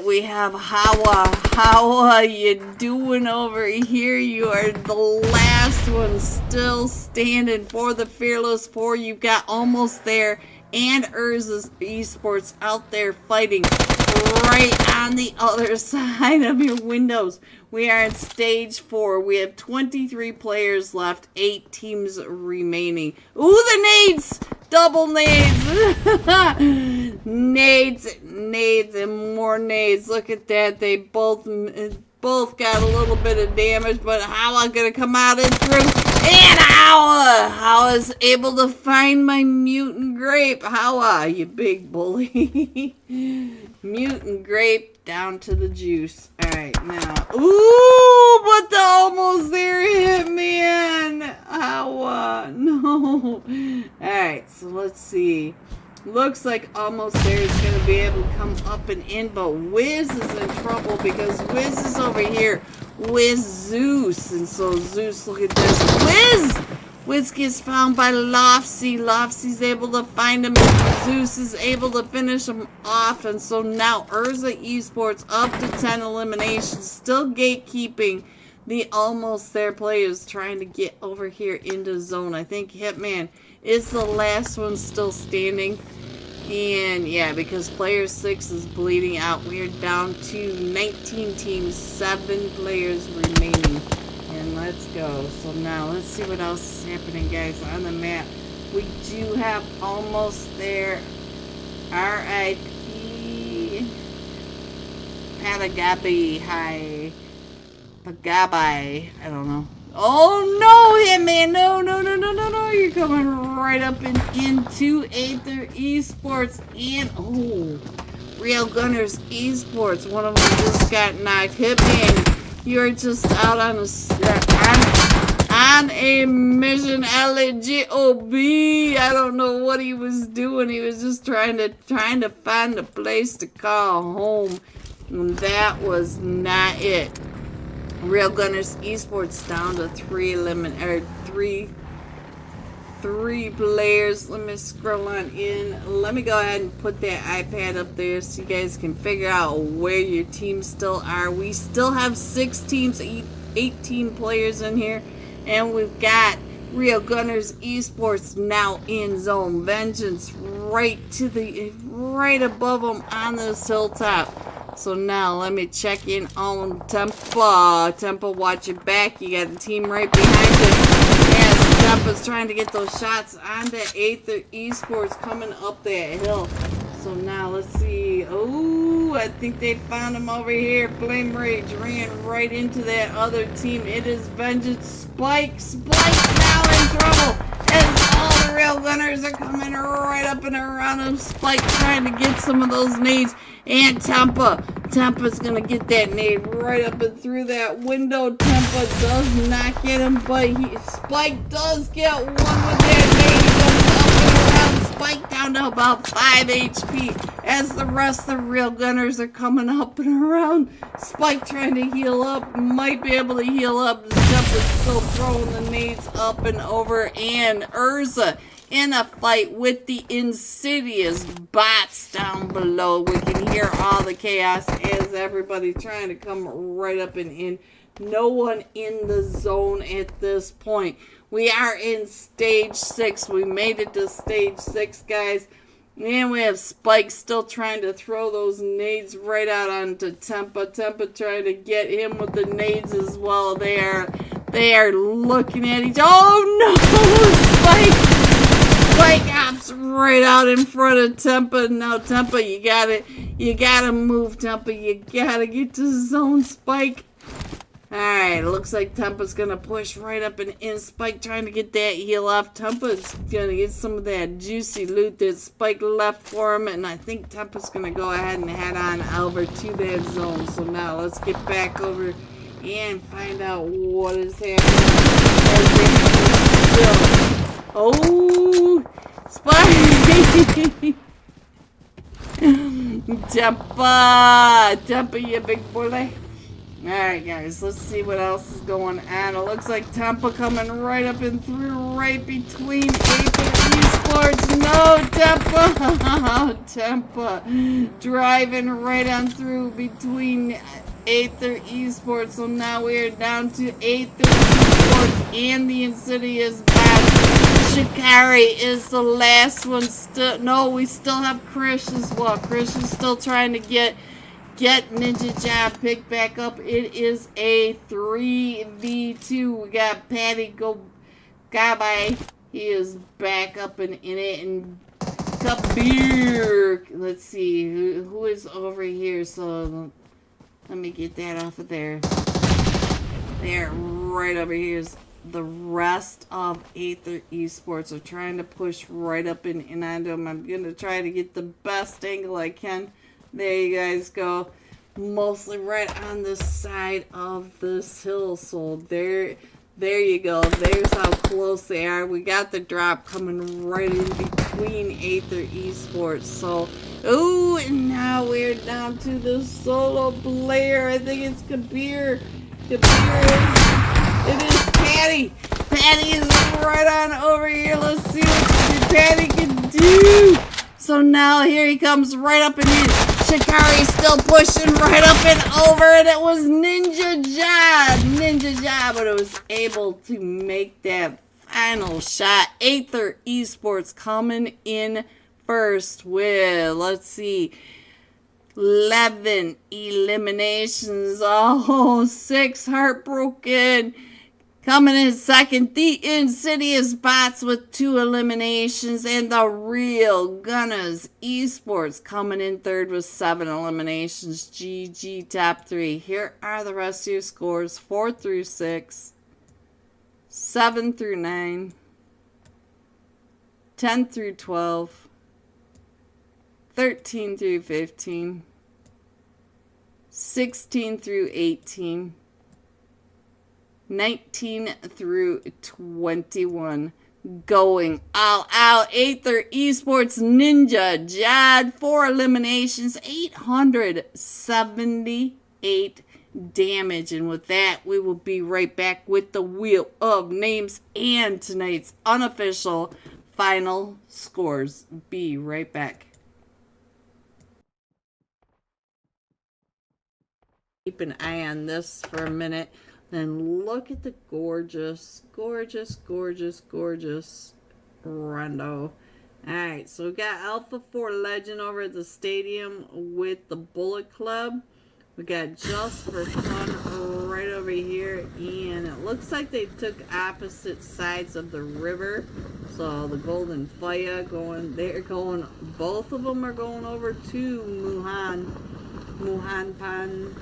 A: we have Howa. How you doing over here? You are the last one still standing for the Fearless Four. You've got Almost There and Urza Esports out there fighting right on the other side of your windows. We are in stage 4. We have 23 players left, 8 teams remaining. Ooh, the nades! Double nades! Nades, and more nades. Look at that. They both got a little bit of damage, but Howa gonna come out and through. And Howa's able to find my Mutant Grape. Howa, you big bully. Mutant Grape down to the juice. Alright, now. Ooh, but the Almost There hit me in. Howa, no. Alright, so let's see. Looks like Almost There is going to be able to come up and in, but Wiz is in trouble because Wiz is over here with Zeus. And so Zeus, look at this. Wiz gets found by Lofsy. Lofsy's able to find him, and Zeus is able to finish him off. And so now Urza Esports up to 10 eliminations, still gatekeeping the almost there players trying to get over here into zone. I think Hitman is the last one still standing. And yeah, because player 6 is bleeding out, we're down to 19 teams, 7 players remaining. And let's go. So now let's see what else is happening, guys, on the map. We do have almost there R.I.P. Patagabi. Hi. Pagabai. I don't know. Oh no, Hitman! No, no, no, no, no, no! You're coming right up and into Aether Esports and oh, Real Gunners Esports. One of them just got knocked. Hitman, you're just out on a mission. LGOB. I don't know what he was doing. He was just trying to find a place to call home. And that was not it. Real Gunners Esports down to three players. Let me scroll on in. Let me go ahead and put that iPad up there so you guys can figure out where your teams still are. We still have 6 teams, 18 players in here, and we've got Real Gunners Esports now in zone. Vengeance right above them on this hilltop. So now let me check in on Tempa. Tempa, watch your back. You got the team right behind you. Yes, Tempa's trying to get those shots on the Aether Esports coming up that hill. So now let's see. Oh, I think they found him over here. Flame Rage ran right into that other team. It is Vengeance. Spike now in trouble. As all the Real Gunners are coming right up and around him. Spike trying to get some of those nades. And Tempa's gonna get that nade right up and through that window. Tempa does not get him, but Spike does get one with that nade. He goes up and around. Spike down to about 5 HP as the rest of the Real Gunners are coming up and around. Spike trying to heal up, might be able to heal up. Tempa's still throwing the nades up and over, and Urza in a fight with the insidious bots down below. We can hear all the chaos as everybody trying to come right up and in. No one in the zone at this point. We are in stage 6. We made it to stage 6, guys. And we have Spike still trying to throw those nades right out onto Tempa. Tempa trying to get him with the nades as well. They are looking at each other. Oh no! Spike hops right out in front of Tempa. Now Tempa, you gotta move, Tempa. You gotta get to zone, Spike. Alright, looks like Tempa's gonna push right up and in. Spike trying to get that heal off. Tempa's gonna get some of that juicy loot that Spike left for him, and I think Tempa's gonna go ahead and head on over to that zone. So now let's get back over and find out what is happening. Oh, Spike! Tempa, you big bully. Alright, guys, let's see what else is going on. It looks like Tempa coming right up and through, right between Aether Esports. No, Tempa! Tempa driving right on through between Aether Esports. So now we're down to Aether Esports and the insidious bot. Shikari is the last one. No, we still have Krish as well. Krish is still trying to get Ninja Job picked back up. It is a 3v2. We got Patty Gabai. He is back up in it. And Kabir. Let's see. Who is over here? So let me get that off of there. There, right over here is the rest of Aether Esports are trying to push right up and onto him. I'm going to try to get the best angle I can. There you guys go. Mostly right on the side of this hill. So there you go. There's how close they are. We got the drop coming right in between Aether Esports. So, ooh, and now we're down to the solo player. I think it's Kabir. It is Patty. Patty is right on over here. Let's see what Patty can do. So now here he comes right up and in. Shikari's still pushing right up and over, and it was Ninja Job, but it was able to make that final shot. Aether Esports coming in first with, let's see, 11 eliminations. Oh, 6 heartbroken. Coming in second, the Insidious Bots with 2 eliminations. And the Real Gunners Esports coming in third with 7 eliminations. GG top 3. Here are the rest of your scores. 4 through 6. 7 through 9. 10 through 12. 13 through 15. 16 through 18. 19 through 21. Going all out. Aether Esports Ninja Jad, 4 eliminations, 878 damage. And with that, we will be right back with the Wheel of Names and tonight's unofficial final scores. Be right back. Keep an eye on this for a minute. Then look at the gorgeous Rondo. Alright, so we got Alpha 4 Legend over at the stadium with the Bullet Club. We got Just for Fun right over here. And it looks like they took opposite sides of the river. So the Golden Fire going, both of them are going over to Muhan Pan.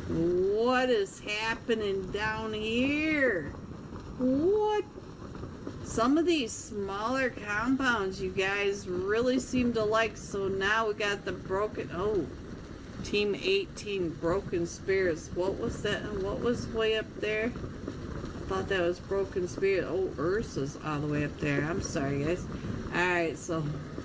A: What is happening down here? What? Some of these smaller compounds you guys really seem to like. So now we got the broken... Oh, Team 18 Broken Spirits. What was that? What was way up there? I thought that was Broken Spirit. Oh, Ursa's all the way up there. I'm sorry, guys. Alright, so...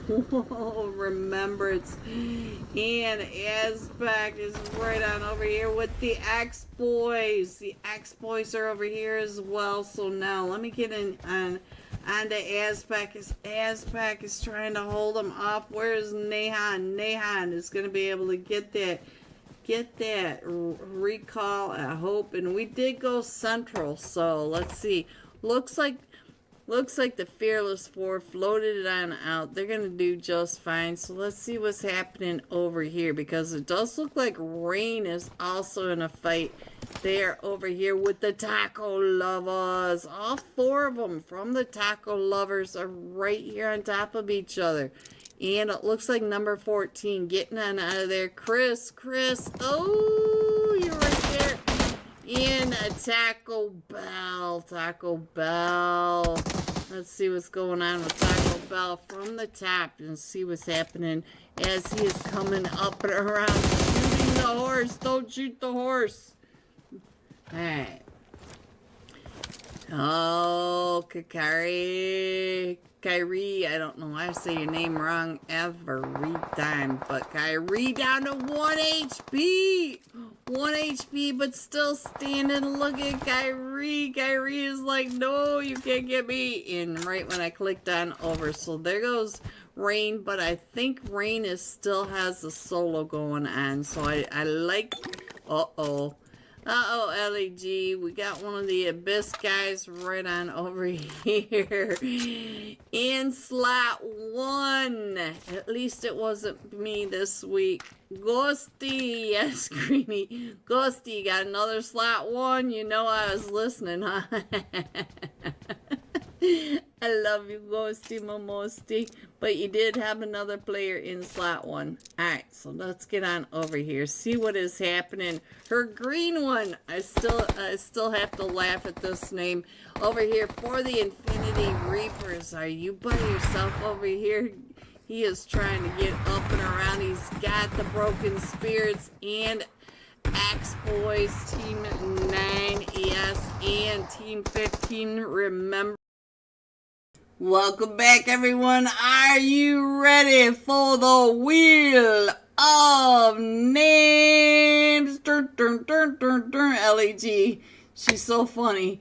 A: Remembrance. And Azbek is right on over here with the X-Boys. The X-Boys are over here as well. So now let me get in on to Azbek. Azbek is trying to hold him off. Where's Nahan? Nahan is going to be able to get that recall, I hope. And we did go central, so let's see. Looks like the Fearless 4 floated it on out. They're going to do just fine. So let's see what's happening over here. Because it does look like Rain is also in a fight. They're over here with the Taco Lovers. All 4 of them from the Taco Lovers are right here on top of each other. And it looks like number 14 getting on out of there. Chris. Oh, you're right there. In a Taco Bell. Let's see what's going on with Taco Bell from the top and see what's happening as he is coming up and around shooting the horse. Don't shoot the horse. Alright. Oh, Kyrie, I don't know why I say your name wrong every time, but Kyrie down to 1 HP. 1 HP, but still standing. Look at Kyrie. Kyrie is like, no, you can't get me. And right when I clicked on over, so there goes Rain, but I think Rain still has the solo going on, so I like, LEG, we got one of the Abyss guys right on over here in slot 1. At least it wasn't me this week. Ghosty, yes, Greeny. Ghosty, got another slot 1. You know I was listening, huh? I love you, Ghosty Momosty. But you did have another player in slot 1. Alright, so let's get on over here. See what is happening. Her green one. I still have to laugh at this name. Over here for the Infinity Reapers. Are you by yourself over here? He is trying to get up and around. He's got the Broken Spirits and X-Boys, Team 9, yes, and Team 15. Remember. Welcome back, everyone. Are you ready for the Wheel of Names? LEG. She's so funny.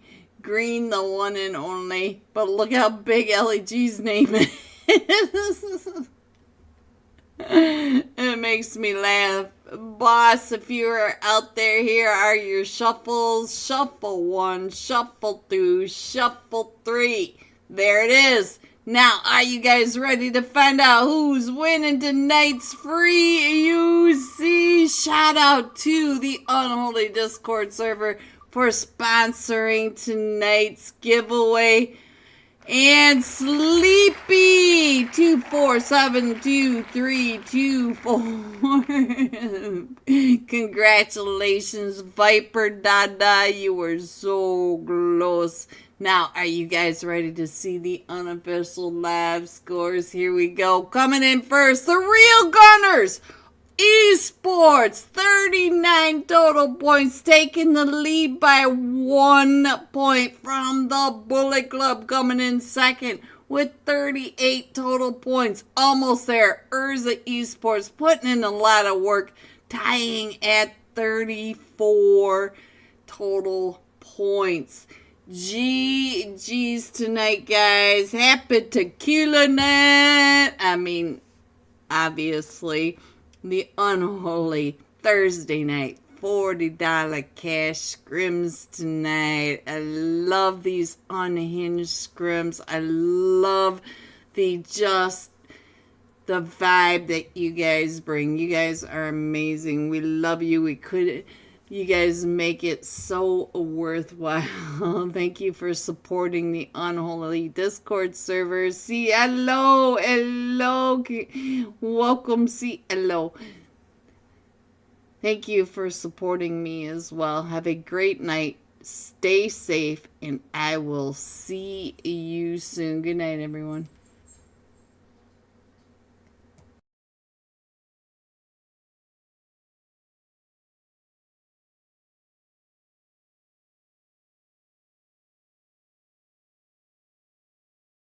A: Green, the one and only. But look how big LEG's name is. It makes me laugh. Boss, if you are out there, here are your shuffles. Shuffle 1, shuffle 2, shuffle 3. There it is. Now, are you guys ready to find out who's winning tonight's free UC? Shout out to the Unholy Discord server for sponsoring tonight's giveaway. And Sleepy 2472324. Congratulations, Viper Dada. You were so close. Now, are you guys ready to see the unofficial live scores? Here we go. Coming in first, the Real Gunners Esports, 39 total points, taking the lead by 1 point from the Bullet Club. Coming in second with 38 total points. Almost there. Urza Esports putting in a lot of work, tying at 34 total points. GG's tonight, guys. Happy Tequila Night. I mean, obviously, the Unholy Thursday night $40 cash scrims tonight. I love these unhinged scrims. I love the vibe that you guys bring. You guys are amazing. We love you. You guys make it so worthwhile. Thank you for supporting the Unholy Discord server. See, hello. Welcome, see, hello. Thank you for supporting me as well. Have a great night. Stay safe, and I will see you soon. Good night, everyone.